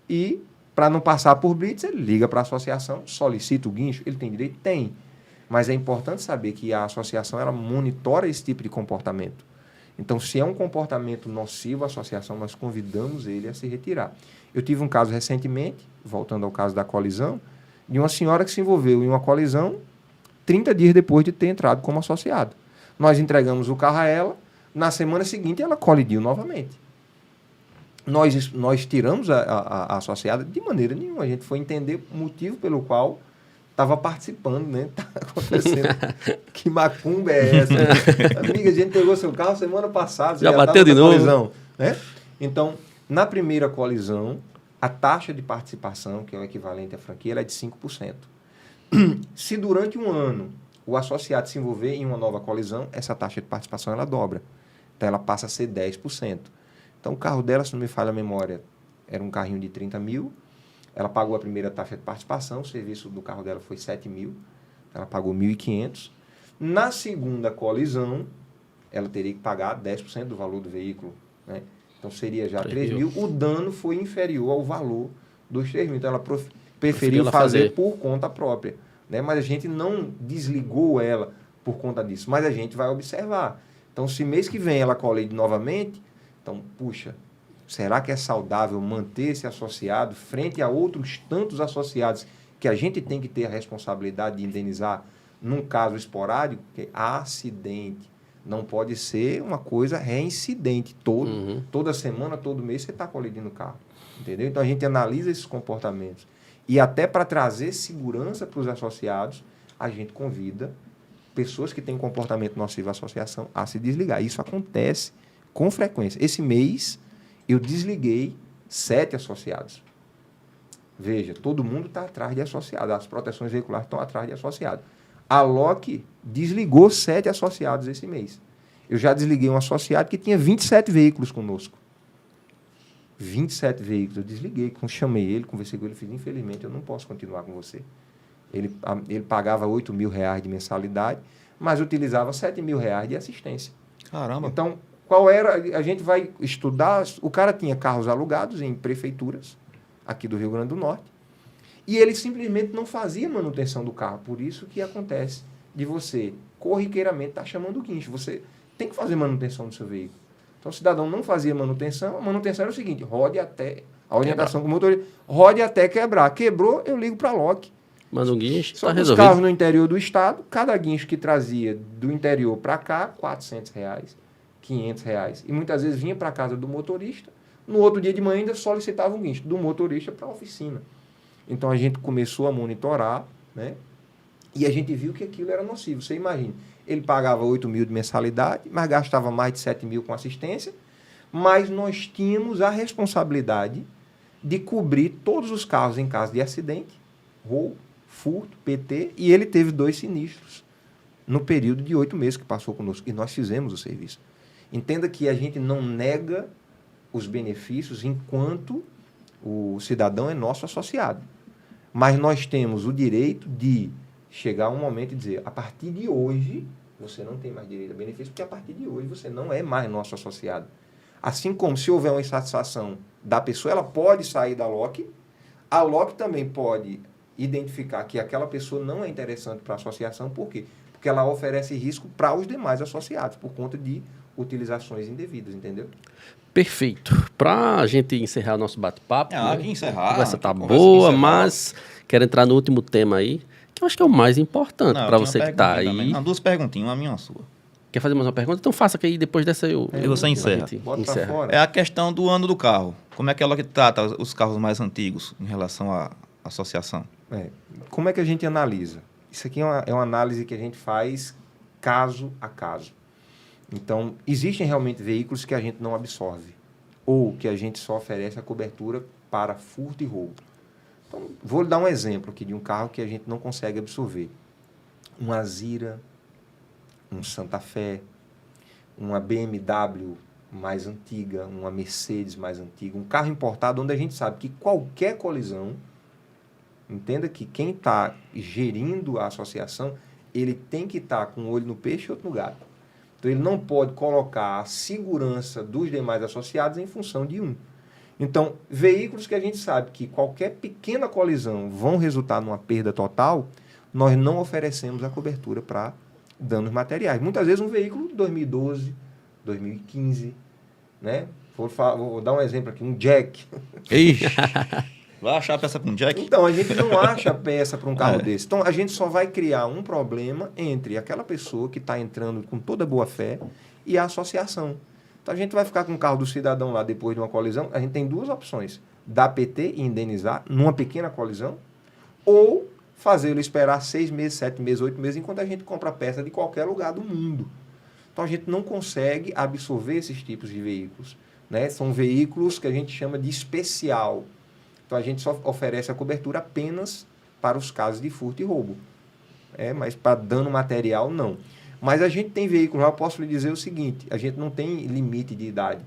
e, para não passar por blitz, ele liga para a associação, solicita o guincho, ele tem direito? Tem. Mas é importante saber que a associação ela monitora esse tipo de comportamento. Então, se é um comportamento nocivo à associação, nós convidamos ele a se retirar. Eu tive um caso recentemente, voltando ao caso da colisão, de uma senhora que se envolveu em uma colisão 30 dias depois de ter entrado como associado. Nós entregamos o carro a ela, na semana seguinte ela colidiu novamente. Nós tiramos a associada de maneira nenhuma. A gente foi entender o motivo pelo qual estava participando, né? Tá acontecendo. Que macumba é essa? Amiga, a gente pegou seu carro semana passada. Já bateu de novo? Colisão, né? Então, na primeira colisão, a taxa de participação, que é o equivalente à franquia, ela é de 5%. Se durante um ano o associado se envolver em uma nova colisão, essa taxa de participação ela dobra. Então, ela passa a ser 10%. Então, o carro dela, se não me falha a memória, era um carrinho de 30 mil. Ela pagou a primeira taxa de participação, o serviço do carro dela foi 7 mil. Ela pagou 1.500. Na segunda colisão, ela teria que pagar 10% do valor do veículo, né? Então, seria já 3 mil. O dano foi inferior ao valor dos 3 mil. Então, ela preferiu fazer por conta própria, né? Mas a gente não desligou ela por conta disso. Mas a gente vai observar. Então, se mês que vem ela colide novamente, então, puxa, será que é saudável manter esse associado frente a outros tantos associados que a gente tem que ter a responsabilidade de indenizar num caso esporádico? Porque acidente não pode ser uma coisa reincidente. Toda semana, todo mês, você está colidindo o carro. Entendeu? Então, a gente analisa esses comportamentos. E até para trazer segurança para os associados, a gente convida pessoas que têm comportamento nocivo à associação a se desligar. Isso acontece com frequência. Esse mês, eu desliguei 7 associados. Veja, todo mundo está atrás de associado. As proteções veiculares estão atrás de associado. A LOC desligou 7 associados esse mês. Eu já desliguei um associado que tinha 27 veículos conosco. 27 veículos. Eu desliguei, chamei ele, conversei com ele, fiz, infelizmente, eu não posso continuar com você. Ele pagava R$8 mil de mensalidade, mas utilizava R$7 mil de assistência. Caramba. Então, qual era? A gente vai estudar. O cara tinha carros alugados em prefeituras aqui do Rio Grande do Norte e ele simplesmente não fazia manutenção do carro. Por isso que acontece de você, corriqueiramente, estar chamando o guincho. Você tem que fazer manutenção do seu veículo. Então, o cidadão não fazia manutenção. A manutenção era o seguinte: rode até... A orientação com o motorista, rode até quebrar. Quebrou, eu ligo para a LOC. Manda um guincho, Só está que os resolvido. carros no interior do estado, cada guincho que trazia do interior para cá, R$400, R$500. E muitas vezes vinha para a casa do motorista. No outro dia de manhã ainda solicitava um guincho do motorista para a oficina. Então a gente começou a monitorar, né? E a gente viu que aquilo era nocivo. Você imagina, ele pagava 8 mil de mensalidade, mas gastava mais de 7 mil com assistência, mas nós tínhamos a responsabilidade de cobrir todos os carros em caso de acidente, roubo, furto, PT, e ele teve 2 sinistros no período de 8 meses que passou conosco. E nós fizemos o serviço. Entenda que a gente não nega os benefícios enquanto o cidadão é nosso associado. Mas nós temos o direito de chegar um momento e dizer, a partir de hoje, você não tem mais direito a benefício, porque a partir de hoje você não é mais nosso associado. Assim como se houver uma insatisfação da pessoa, ela pode sair da LOC, a LOC também pode identificar que aquela pessoa não é interessante para a associação, por quê? Porque ela oferece risco para os demais associados, por conta de utilizações indevidas, entendeu? Perfeito. Para a gente encerrar nosso bate-papo, Que encerrar. a conversa tá Conversa boa, que encerrar. mas quero entrar no último tema aí, que eu acho que é o mais importante para você que está aí. Também. Não, 2 perguntinhas, uma minha e uma sua. Quer fazer mais uma pergunta? Então faça que aí depois dessa eu você encerra. Bota para fora. É a questão do ano do carro. Como é que ela que trata os carros mais antigos em relação à associação? Como é que a gente analisa? Isso aqui é uma análise que a gente faz caso a caso. Então, existem realmente veículos que a gente não absorve, ou que a gente só oferece a cobertura para furto e roubo. Então, vou dar um exemplo aqui de um carro que a gente não consegue absorver. Um Azira, um Santa Fé, uma BMW mais antiga, uma Mercedes mais antiga, um carro importado onde a gente sabe que qualquer colisão, entenda que quem está gerindo a associação, ele tem que estar com um olho no peixe e outro no gato. Então, ele não pode colocar a segurança dos demais associados em função de um. Então, veículos que a gente sabe que qualquer pequena colisão vão resultar numa perda total, nós não oferecemos a cobertura para danos materiais. Muitas vezes um veículo de 2012, 2015, né? Vou dar um exemplo aqui, um Jack. Ixi. Vai achar a peça com Jack? Então, a gente não acha peça para um carro desse. Então, a gente só vai criar um problema entre aquela pessoa que está entrando com toda boa fé e a associação. Então, a gente vai ficar com o carro do cidadão lá depois de uma colisão. A gente tem duas opções. Dar PT e indenizar numa pequena colisão ou fazê-lo esperar 6 meses, 7 meses, 8 meses, enquanto a gente compra peça de qualquer lugar do mundo. Então, a gente não consegue absorver esses tipos de veículos, né? São veículos que a gente chama de especial. Então, a gente só oferece a cobertura apenas para os casos de furto e roubo. Mas para dano material, não. Mas a gente tem veículos lá, eu posso lhe dizer o seguinte, a gente não tem limite de idade.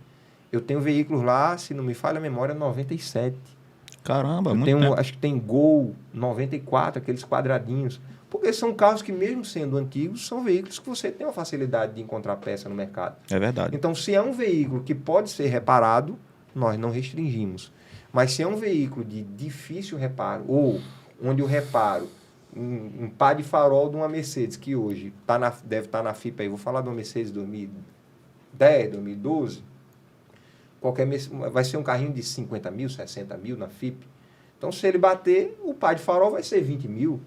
Eu tenho veículos lá, se não me falha a memória, 97. Caramba, eu muito tenho, tempo. acho que tem Gol 94, aqueles quadradinhos. Porque são carros que, mesmo sendo antigos, são veículos que você tem uma facilidade de encontrar peça no mercado. É verdade. Então, se é um veículo que pode ser reparado, nós não restringimos. Mas se é um veículo de difícil reparo, ou onde o reparo, um par de farol de uma Mercedes, que hoje deve estar na FIPA, aí, vou falar de uma Mercedes 2010, 2012, vai ser um carrinho de 50 mil, 60 mil na FIP. Então, se ele bater, o par de farol vai ser 20 mil.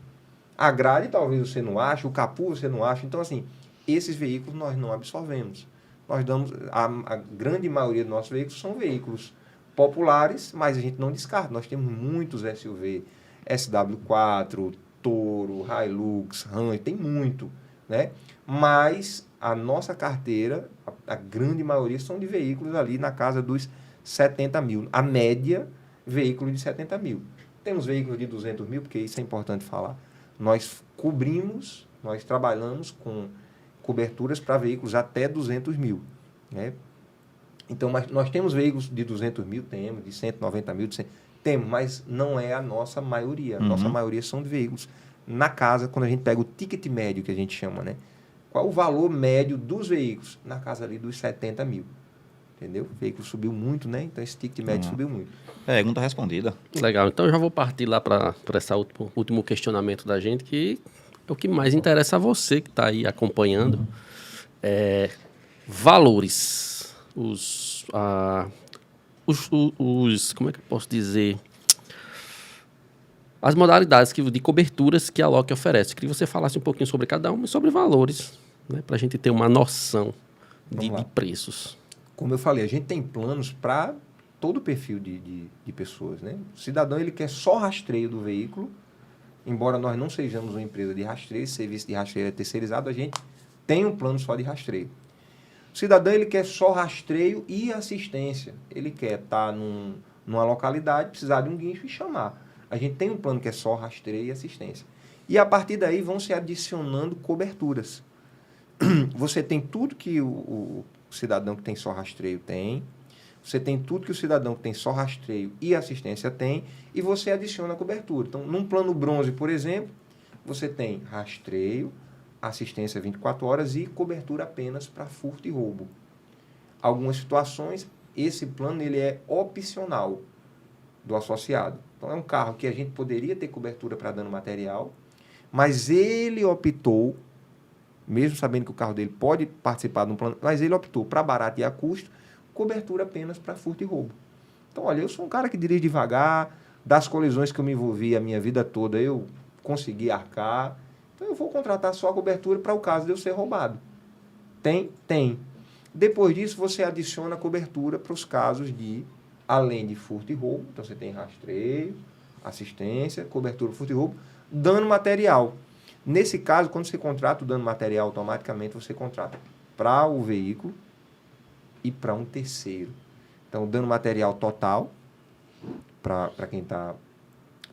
A grade talvez você não ache, o capô você não acha. Então, assim, esses veículos nós não absorvemos. Nós damos, a grande maioria dos nossos veículos são veículos populares, mas a gente não descarta. Nós temos muitos SUV, SW4, Toro, Hilux, Ram, tem muito, né? Mas a nossa carteira, a grande maioria são de veículos ali na casa dos 70 mil. A média, veículo de 70 mil. Temos veículos de 200 mil, porque isso é importante falar. Nós cobrimos, nós trabalhamos com coberturas para veículos até 200 mil, né? Então, nós temos veículos de 200 mil, temos, de 190 mil, temos, mas não é a nossa maioria. A nossa maioria são de veículos na casa, quando a gente pega o ticket médio, que a gente chama, né? Qual o valor médio dos veículos? Na casa ali dos 70 mil. Entendeu? O veículo subiu muito, né? Então, esse ticket médio subiu muito. Pergunta respondida. Legal. Então, eu já vou partir lá para esse último questionamento da gente, que é o que mais interessa a você que está aí acompanhando. Valores. Como é que eu posso dizer? As modalidades de coberturas que a Loki oferece. Queria que você falasse um pouquinho sobre cada uma e sobre valores, né, para a gente ter uma noção de preços. Como eu falei, a gente tem planos para todo o perfil de pessoas, né? O cidadão, ele quer só rastreio do veículo, embora nós não sejamos uma empresa de rastreio, esse serviço de rastreio é terceirizado, a gente tem um plano só de rastreio. O cidadão, ele quer só rastreio e assistência. Ele quer estar numa localidade, precisar de um guincho e chamar. A gente tem um plano que é só rastreio e assistência. E a partir daí vão se adicionando coberturas. Você tem tudo que o cidadão que tem só rastreio tem. Você tem tudo que o cidadão que tem só rastreio e assistência tem. E você adiciona a cobertura. Então, num plano bronze, por exemplo, você tem rastreio, assistência 24 horas e cobertura apenas para furto e roubo. Algumas situações, esse plano ele é opcional do associado. Então, é um carro que a gente poderia ter cobertura para dano material, mas ele optou, mesmo sabendo que o carro dele pode participar de um plano, mas ele optou para barato e a custo, cobertura apenas para furto e roubo. Então, olha, eu sou um cara que dirige devagar, das colisões que eu me envolvi a minha vida toda, eu consegui arcar. Então, eu vou contratar só a cobertura para o caso de eu ser roubado. Tem? Tem. Depois disso, você adiciona a cobertura para os casos de, além de furto e roubo, então você tem rastreio, assistência, cobertura, furto e roubo, dano material. Nesse caso, quando você contrata o dano material, automaticamente você contrata para o veículo e para um terceiro. Então, o dano material total, para quem está,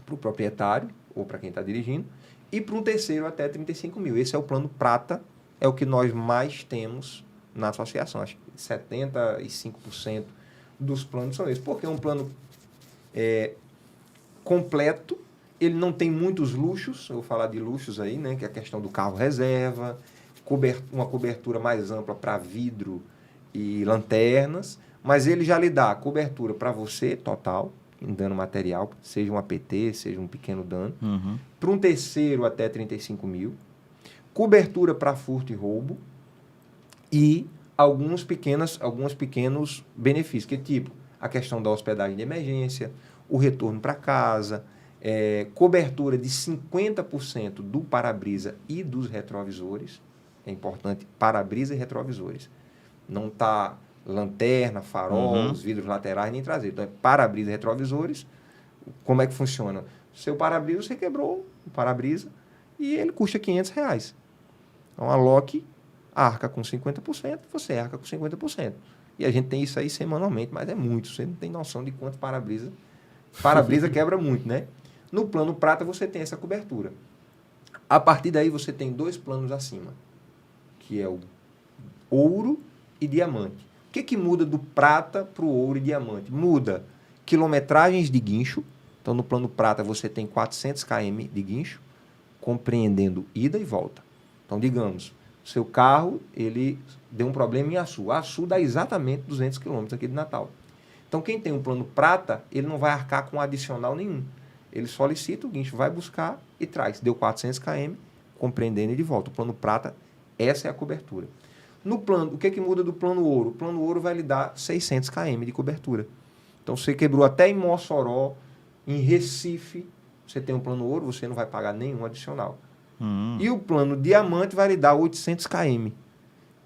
para o proprietário ou para quem está dirigindo, e para um terceiro até 35 mil. Esse é o plano prata, é o que nós mais temos na associação. Acho que 75% dos planos são esses. Porque é um plano completo, ele não tem muitos luxos, eu vou falar de luxos aí, né, que é a questão do carro reserva, uma cobertura mais ampla para vidro e lanternas, mas ele já lhe dá cobertura para você, total, em dano material, seja um APT, seja um pequeno dano, para um terceiro até 35 mil, cobertura para furto e roubo e alguns pequenos benefícios, que tipo, a questão da hospedagem de emergência, o retorno para casa, cobertura de 50% do para-brisa e dos retrovisores. É importante, para-brisa e retrovisores. Não está lanterna, farol, os vidros laterais, nem traseiro. Então, é para-brisa e retrovisores. Como é que funciona? Seu para-brisa, você quebrou o para-brisa e ele custa R$500. Então, a Loki arca com 50%, você arca com 50%. E a gente tem isso aí semanalmente, mas é muito. Você não tem noção de quanto para-brisa. Para-brisa quebra muito, né? No plano prata, você tem essa cobertura. A partir daí, você tem 2 planos acima, que é o ouro e diamante. O que muda do prata para o ouro e diamante? Muda quilometragens de guincho. Então, no plano prata, você tem 400 km de guincho, compreendendo ida e volta. Então, digamos, seu carro, ele deu um problema em Açu. Açu dá exatamente 200 km aqui de Natal. Então, quem tem um plano prata, ele não vai arcar com adicional nenhum. Ele solicita o guincho, vai buscar e traz. Deu 400 km, compreendendo e de volta. O plano prata, essa é a cobertura. No plano, o que muda do plano ouro? O plano ouro vai lhe dar 600 km de cobertura. Então, você quebrou até em Mossoró, em Recife, você tem um plano ouro, você não vai pagar nenhum adicional. E o plano diamante vai lhe dar 800 km.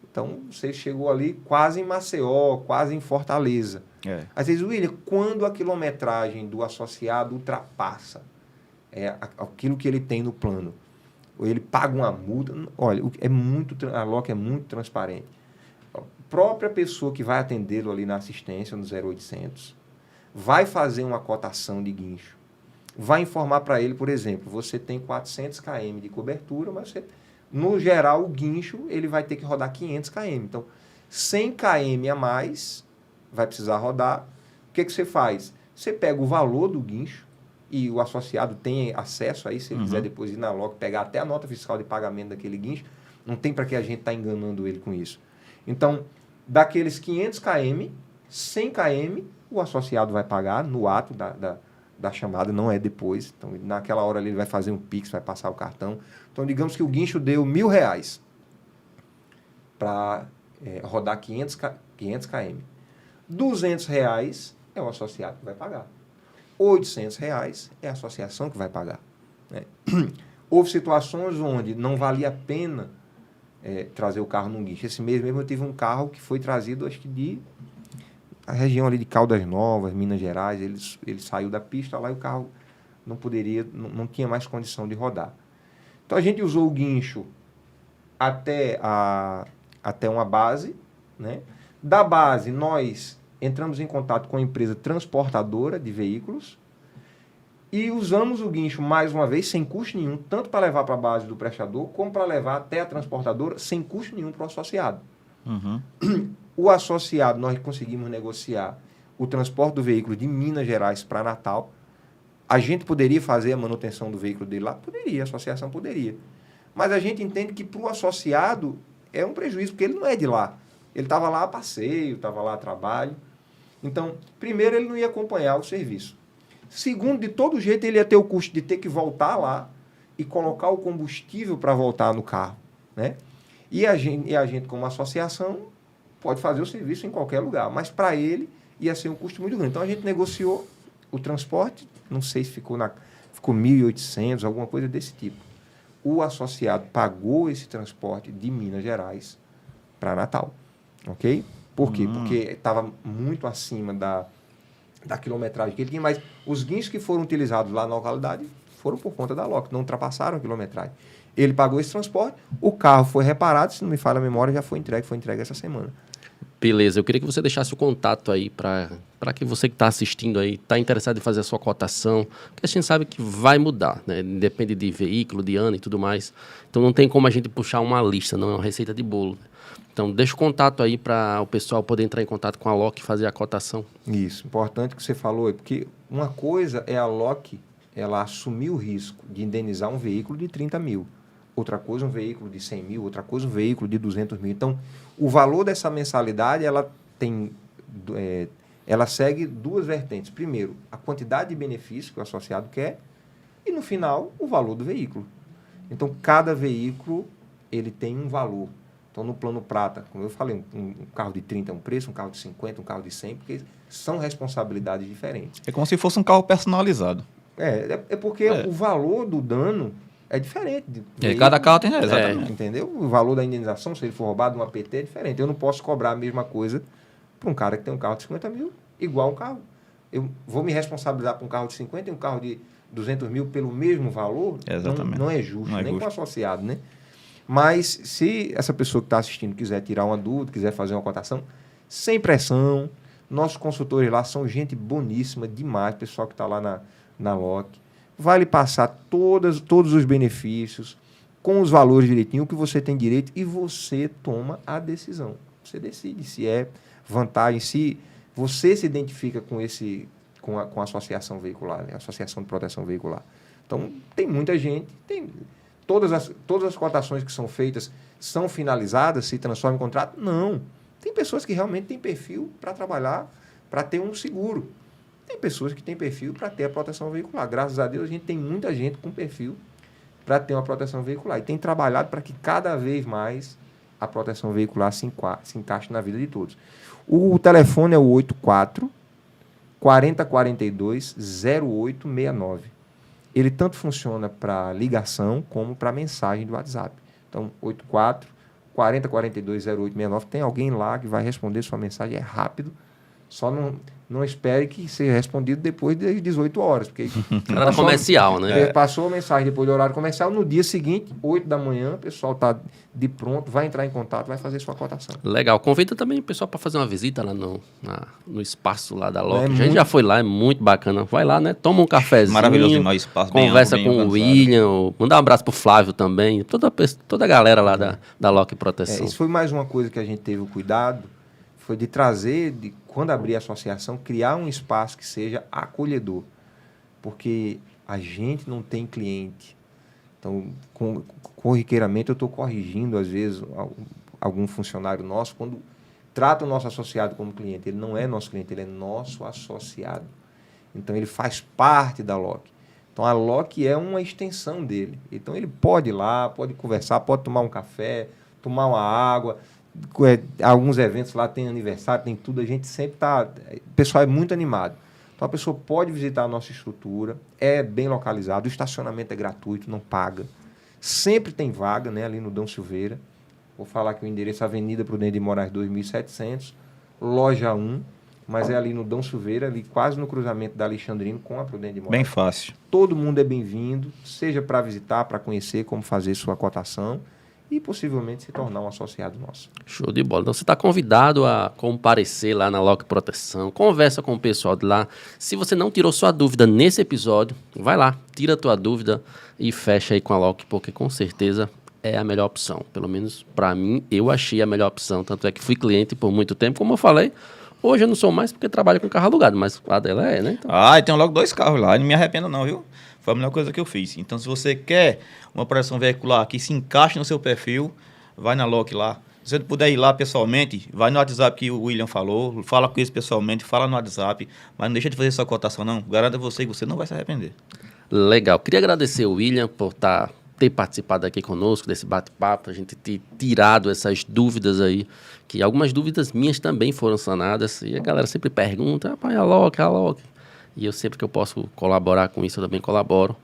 Então, você chegou ali quase em Maceió, quase em Fortaleza. Às vezes, William, quando a quilometragem do associado ultrapassa aquilo que ele tem no plano, ou ele paga uma multa, olha, a Loki é muito transparente. A própria pessoa que vai atendê-lo ali na assistência, no 0800, vai fazer uma cotação de guincho. Vai informar para ele, por exemplo, você tem 400 km de cobertura, mas no geral, o guincho ele vai ter que rodar 500 km. Então, 100 km a mais vai precisar rodar. O que você faz? Você pega o valor do guincho e o associado tem acesso aí, se ele quiser depois ir na Loki, pegar até a nota fiscal de pagamento daquele guincho. Não tem para que a gente está enganando ele com isso. Então, daqueles 500 km, 100 km, o associado vai pagar no ato da chamada, não é depois. Então, naquela hora ali, ele vai fazer um Pix, vai passar o cartão. Então, digamos que o guincho deu R$1.000 para rodar 500 km. R$200 é o associado que vai pagar. R$800 é a associação que vai pagar. Né? Houve situações onde não valia a pena trazer o carro num guincho. Esse mês mesmo eu tive um carro que foi trazido, acho que a região ali de Caldas Novas, Minas Gerais, ele saiu da pista lá e o carro não tinha mais condição de rodar. Então, a gente usou o guincho até uma base, né? Da base, nós entramos em contato com a empresa transportadora de veículos e usamos o guincho mais uma vez, sem custo nenhum, tanto para levar para a base do prestador, como para levar até a transportadora, sem custo nenhum para o associado. O associado, nós conseguimos negociar o transporte do veículo de Minas Gerais para Natal. A gente poderia fazer a manutenção do veículo dele lá? Poderia, a associação poderia. Mas a gente entende que para o associado é um prejuízo, porque ele não é de lá. Ele estava lá a passeio, estava lá a trabalho. Então, primeiro, ele não ia acompanhar o serviço. Segundo, de todo jeito, ele ia ter o custo de ter que voltar lá e colocar o combustível para voltar no carro. Né? E a gente, como associação, pode fazer o serviço em qualquer lugar, mas para ele ia ser um custo muito grande. Então, a gente negociou o transporte, não sei se ficou 1.800, alguma coisa desse tipo. O associado pagou esse transporte de Minas Gerais para Natal. Ok? Por quê? Porque estava muito acima da quilometragem que ele tinha, mas os guinchos que foram utilizados lá na localidade foram por conta da Loki, não ultrapassaram a quilometragem. Ele pagou esse transporte, o carro foi reparado, se não me falha a memória, já foi entregue essa semana. Beleza, eu queria que você deixasse o contato aí para que você que está assistindo aí, está interessado em fazer a sua cotação, porque a gente sabe que vai mudar, né? Depende de veículo, de ano e tudo mais. Então não tem como a gente puxar uma lista, não é uma receita de bolo. Então deixa o contato aí para o pessoal poder entrar em contato com a Loki e fazer a cotação. Isso, importante que você falou, porque uma coisa é a Loki, ela assumir o risco de indenizar um veículo de 30 mil. Outra coisa, um veículo de 100 mil, outra coisa, um veículo de 200 mil. Então, o valor dessa mensalidade, ela segue duas vertentes. Primeiro, a quantidade de benefícios que o associado quer e, no final, o valor do veículo. Então, cada veículo, ele tem um valor. Então, no plano prata, como eu falei, um carro de 30 é um preço, um carro de 50, um carro de 100, porque são responsabilidades diferentes. É como se fosse um carro personalizado. É porque o valor do dano é diferente. Cada carro tem, exatamente. Entendeu? O valor da indenização, se ele for roubado, um APT é diferente. Eu não posso cobrar a mesma coisa para um cara que tem um carro de 50 mil, igual um carro. Eu vou me responsabilizar por um carro de 50 e um carro de 200 mil pelo mesmo valor? Exatamente. Não é justo, Não é nem justo. com o associado, né? Mas se essa pessoa que está assistindo quiser tirar uma dúvida, quiser fazer uma cotação, sem pressão, nossos consultores lá são gente boníssima demais, pessoal que está lá na LOC. Vai lhe passar todos os benefícios, com os valores direitinho, o que você tem direito, e você toma a decisão. Você decide se é vantagem, se você se identifica com a associação veicular, né? Associação de Proteção Veicular. Então, tem muita gente, todas as cotações que são feitas são finalizadas, se transformam em contrato? Não. Tem pessoas que realmente têm perfil para trabalhar, para ter um seguro. Tem pessoas que têm perfil para ter a proteção veicular. Graças a Deus, a gente tem muita gente com perfil para ter uma proteção veicular. E tem trabalhado para que cada vez mais a proteção veicular se encaixe na vida de todos. O telefone é o 84 4042 0869. Ele tanto funciona para ligação como para mensagem do WhatsApp. Então, 84 4042 0869. Tem alguém lá que vai responder sua mensagem. É rápido. Só não espere que seja respondido depois das 18 horas. Porque Horário comercial, né? Passou a mensagem depois do horário comercial. No dia seguinte, 8 da manhã, o pessoal está de pronto, vai entrar em contato, vai fazer sua cotação. Legal. Convida também o pessoal para fazer uma visita lá no espaço lá da LOC. A gente muito... já foi lá, é muito bacana. Vai lá, né? Toma um cafezinho. Maravilhoso demais, espaço conversa bem amplo, com o William. Mandar um abraço pro Flávio também. Toda a galera lá da LOC Proteção. Isso foi mais uma coisa que a gente teve o cuidado, foi de trazer, quando abrir a associação, criar um espaço que seja acolhedor. Porque a gente não tem cliente. Então, corriqueiramente, eu estou corrigindo, às vezes, algum funcionário nosso, quando trata o nosso associado como cliente. Ele não é nosso cliente, ele é nosso associado. Então, ele faz parte da LOC. Então, a LOC é uma extensão dele. Então, ele pode ir lá, pode conversar, pode tomar um café, tomar uma água. Alguns eventos lá tem aniversário, tem tudo, a gente sempre está... O pessoal é muito animado. Então, a pessoa pode visitar a nossa estrutura, é bem localizado, o estacionamento é gratuito, não paga. Sempre tem vaga, né, ali no Dom Silveira. Vou falar que o endereço é Avenida Prudente de Moraes 2700, loja 1, mas é ali no Dom Silveira, ali quase no cruzamento da Alexandrino com a Prudente de Moraes. Bem fácil. Todo mundo é bem-vindo, seja para visitar, para conhecer como fazer sua cotação, e possivelmente se tornar um associado nosso. Show de bola. Então você está convidado a comparecer lá na LOC Proteção, conversa com o pessoal de lá. Se você não tirou sua dúvida nesse episódio, vai lá, tira a tua dúvida e fecha aí com a LOC, porque com certeza é a melhor opção. Pelo menos para mim, eu achei a melhor opção. Tanto é que fui cliente por muito tempo, como eu falei. Hoje eu não sou mais porque trabalho com carro alugado, mas a dela é, né? Então... e tem logo 2 carros lá, não me arrependo não, viu? Foi a melhor coisa que eu fiz. Então, se você quer uma proteção veicular que se encaixe no seu perfil, vai na LOC lá. Se você puder ir lá pessoalmente, vai no WhatsApp que o William falou, fala com eles pessoalmente, fala no WhatsApp, mas não deixa de fazer sua cotação não. Garanto a você que você não vai se arrepender. Legal. Queria agradecer o William por ter participado aqui conosco desse bate-papo, a gente ter tirado essas dúvidas aí, que algumas dúvidas minhas também foram sanadas, e a galera sempre pergunta, rapaz, a LOC. E eu sempre que eu posso colaborar com isso, eu também colaboro.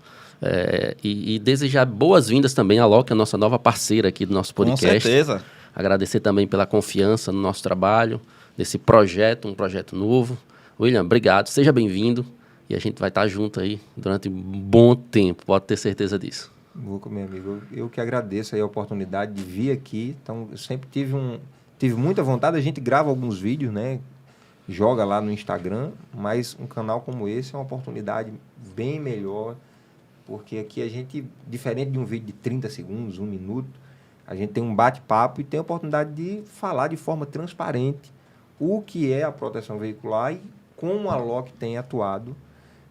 E desejar boas-vindas também à LOC, a nossa nova parceira aqui do nosso podcast. Com certeza. Agradecer também pela confiança no nosso trabalho, nesse projeto, um projeto novo. William, obrigado, seja bem-vindo. E a gente vai estar junto aí durante um bom tempo, pode ter certeza disso. Meu amigo, eu que agradeço aí a oportunidade de vir aqui. Então, eu sempre tive muita vontade, a gente grava alguns vídeos, né? Joga lá no Instagram, mas um canal como esse é uma oportunidade bem melhor, porque aqui a gente, diferente de um vídeo de 30 segundos, 1 minuto, a gente tem um bate-papo e tem a oportunidade de falar de forma transparente o que é a proteção veicular e como a LOC tem atuado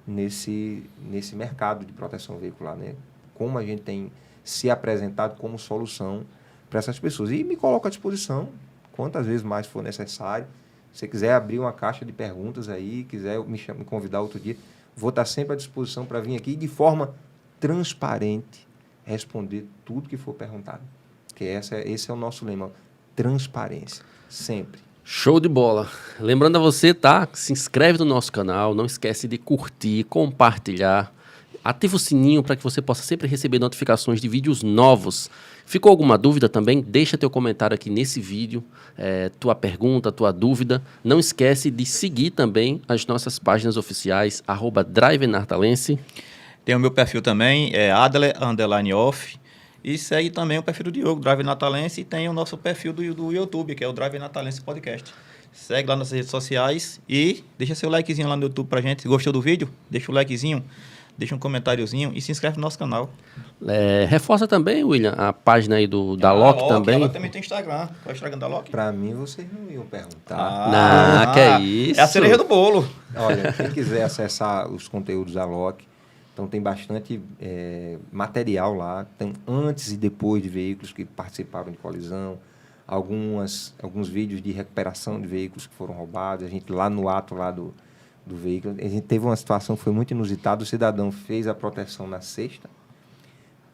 nesse mercado de proteção veicular, né? Como a gente tem se apresentado como solução para essas pessoas. E me coloco à disposição, quantas vezes mais for necessário. Se você quiser abrir uma caixa de perguntas aí, quiser me convidar outro dia, vou estar sempre à disposição para vir aqui e de forma transparente responder tudo que for perguntado. Porque esse é o nosso lema. transparência, sempre. Show de bola. Lembrando a você, tá? Se inscreve no nosso canal, não esquece de curtir, compartilhar, ativa o sininho para que você possa sempre receber notificações de vídeos novos. Ficou alguma dúvida também? Deixa teu comentário aqui nesse vídeo, tua pergunta, tua dúvida. Não esquece de seguir também as nossas páginas oficiais, @DriveNartalense. Tem o meu perfil também, é Adler_off. E segue também o perfil do Diogo, Drive Natalense, e tem o nosso perfil do YouTube, que é o Drive Natalense Podcast. Segue lá nas redes sociais e deixa seu likezinho lá no YouTube pra gente. Se gostou do vídeo, deixa o likezinho, deixa um comentáriozinho e se inscreve no nosso canal. Reforça também, William, a página aí da Loki também. Ela também tem Instagram. Qual é o Instagram da Loki? Para mim, vocês não iam perguntar. Não, que é isso. É a cereja do bolo. Olha, quem quiser acessar os conteúdos da Loki, então tem bastante material lá, tem antes e depois de veículos que participaram de colisão, alguns vídeos de recuperação de veículos que foram roubados, a gente lá no ato lá do veículo, a gente teve uma situação que foi muito inusitada, o cidadão fez a proteção na sexta,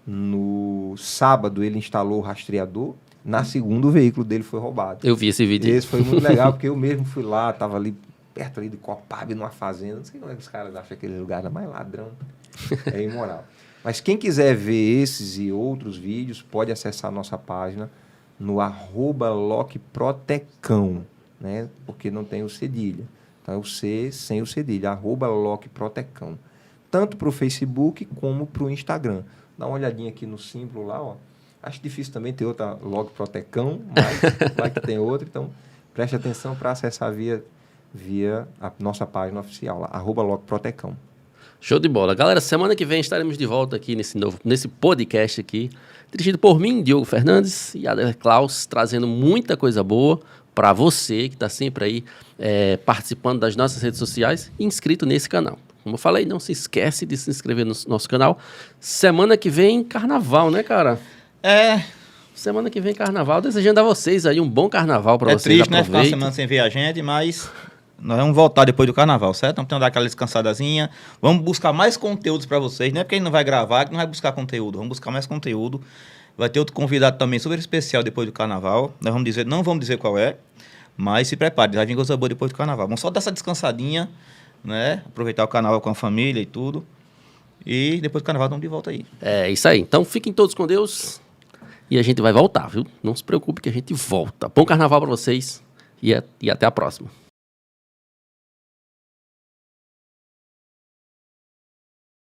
no sábado ele instalou o rastreador, na segunda o veículo dele foi roubado. Eu vi esse vídeo. Esse foi muito legal, porque eu mesmo fui lá, estava ali perto ali de Copabe, numa fazenda, não sei como é que os caras acham aquele lugar, mais ladrão. É imoral. Mas quem quiser ver esses e outros vídeos, pode acessar a nossa página no @LocProtecão, né? Porque não tem o cedilha. Então é o C sem o cedilha, @LocProtecão. Tanto para o Facebook como para o Instagram. Dá uma olhadinha aqui no símbolo lá, ó. Acho difícil também ter outra LocProtecão, mas vai que tem outra. Então, preste atenção para acessar via a nossa página oficial lá, @LocProtecão. Show de bola. Galera, semana que vem estaremos de volta aqui nesse podcast aqui, dirigido por mim, Diogo Fernandes, e Adler Klaus, trazendo muita coisa boa para você que está sempre aí participando das nossas redes sociais e inscrito nesse canal. Como eu falei, não se esquece de se inscrever no nosso canal. Semana que vem, carnaval, né, cara? Semana que vem, carnaval. Desejando a vocês aí um bom carnaval para vocês. É triste, né? Ficar uma semana sem ver a gente, mas nós vamos voltar depois do carnaval, certo? Vamos tentar dar aquela descansadazinha. Vamos buscar mais conteúdos para vocês. Não é porque a gente não vai gravar que não vai buscar conteúdo. Vamos buscar mais conteúdo. Vai ter outro convidado também super especial depois do carnaval. Nós vamos dizer, não vamos dizer qual é, mas se prepare, vai vir coisa boa depois do carnaval. Vamos só dar essa descansadinha, né? Aproveitar o carnaval com a família e tudo. E depois do carnaval estamos de volta aí. É isso aí. Então fiquem todos com Deus e a gente vai voltar, viu? Não se preocupe que a gente volta. Bom carnaval para vocês e até a próxima.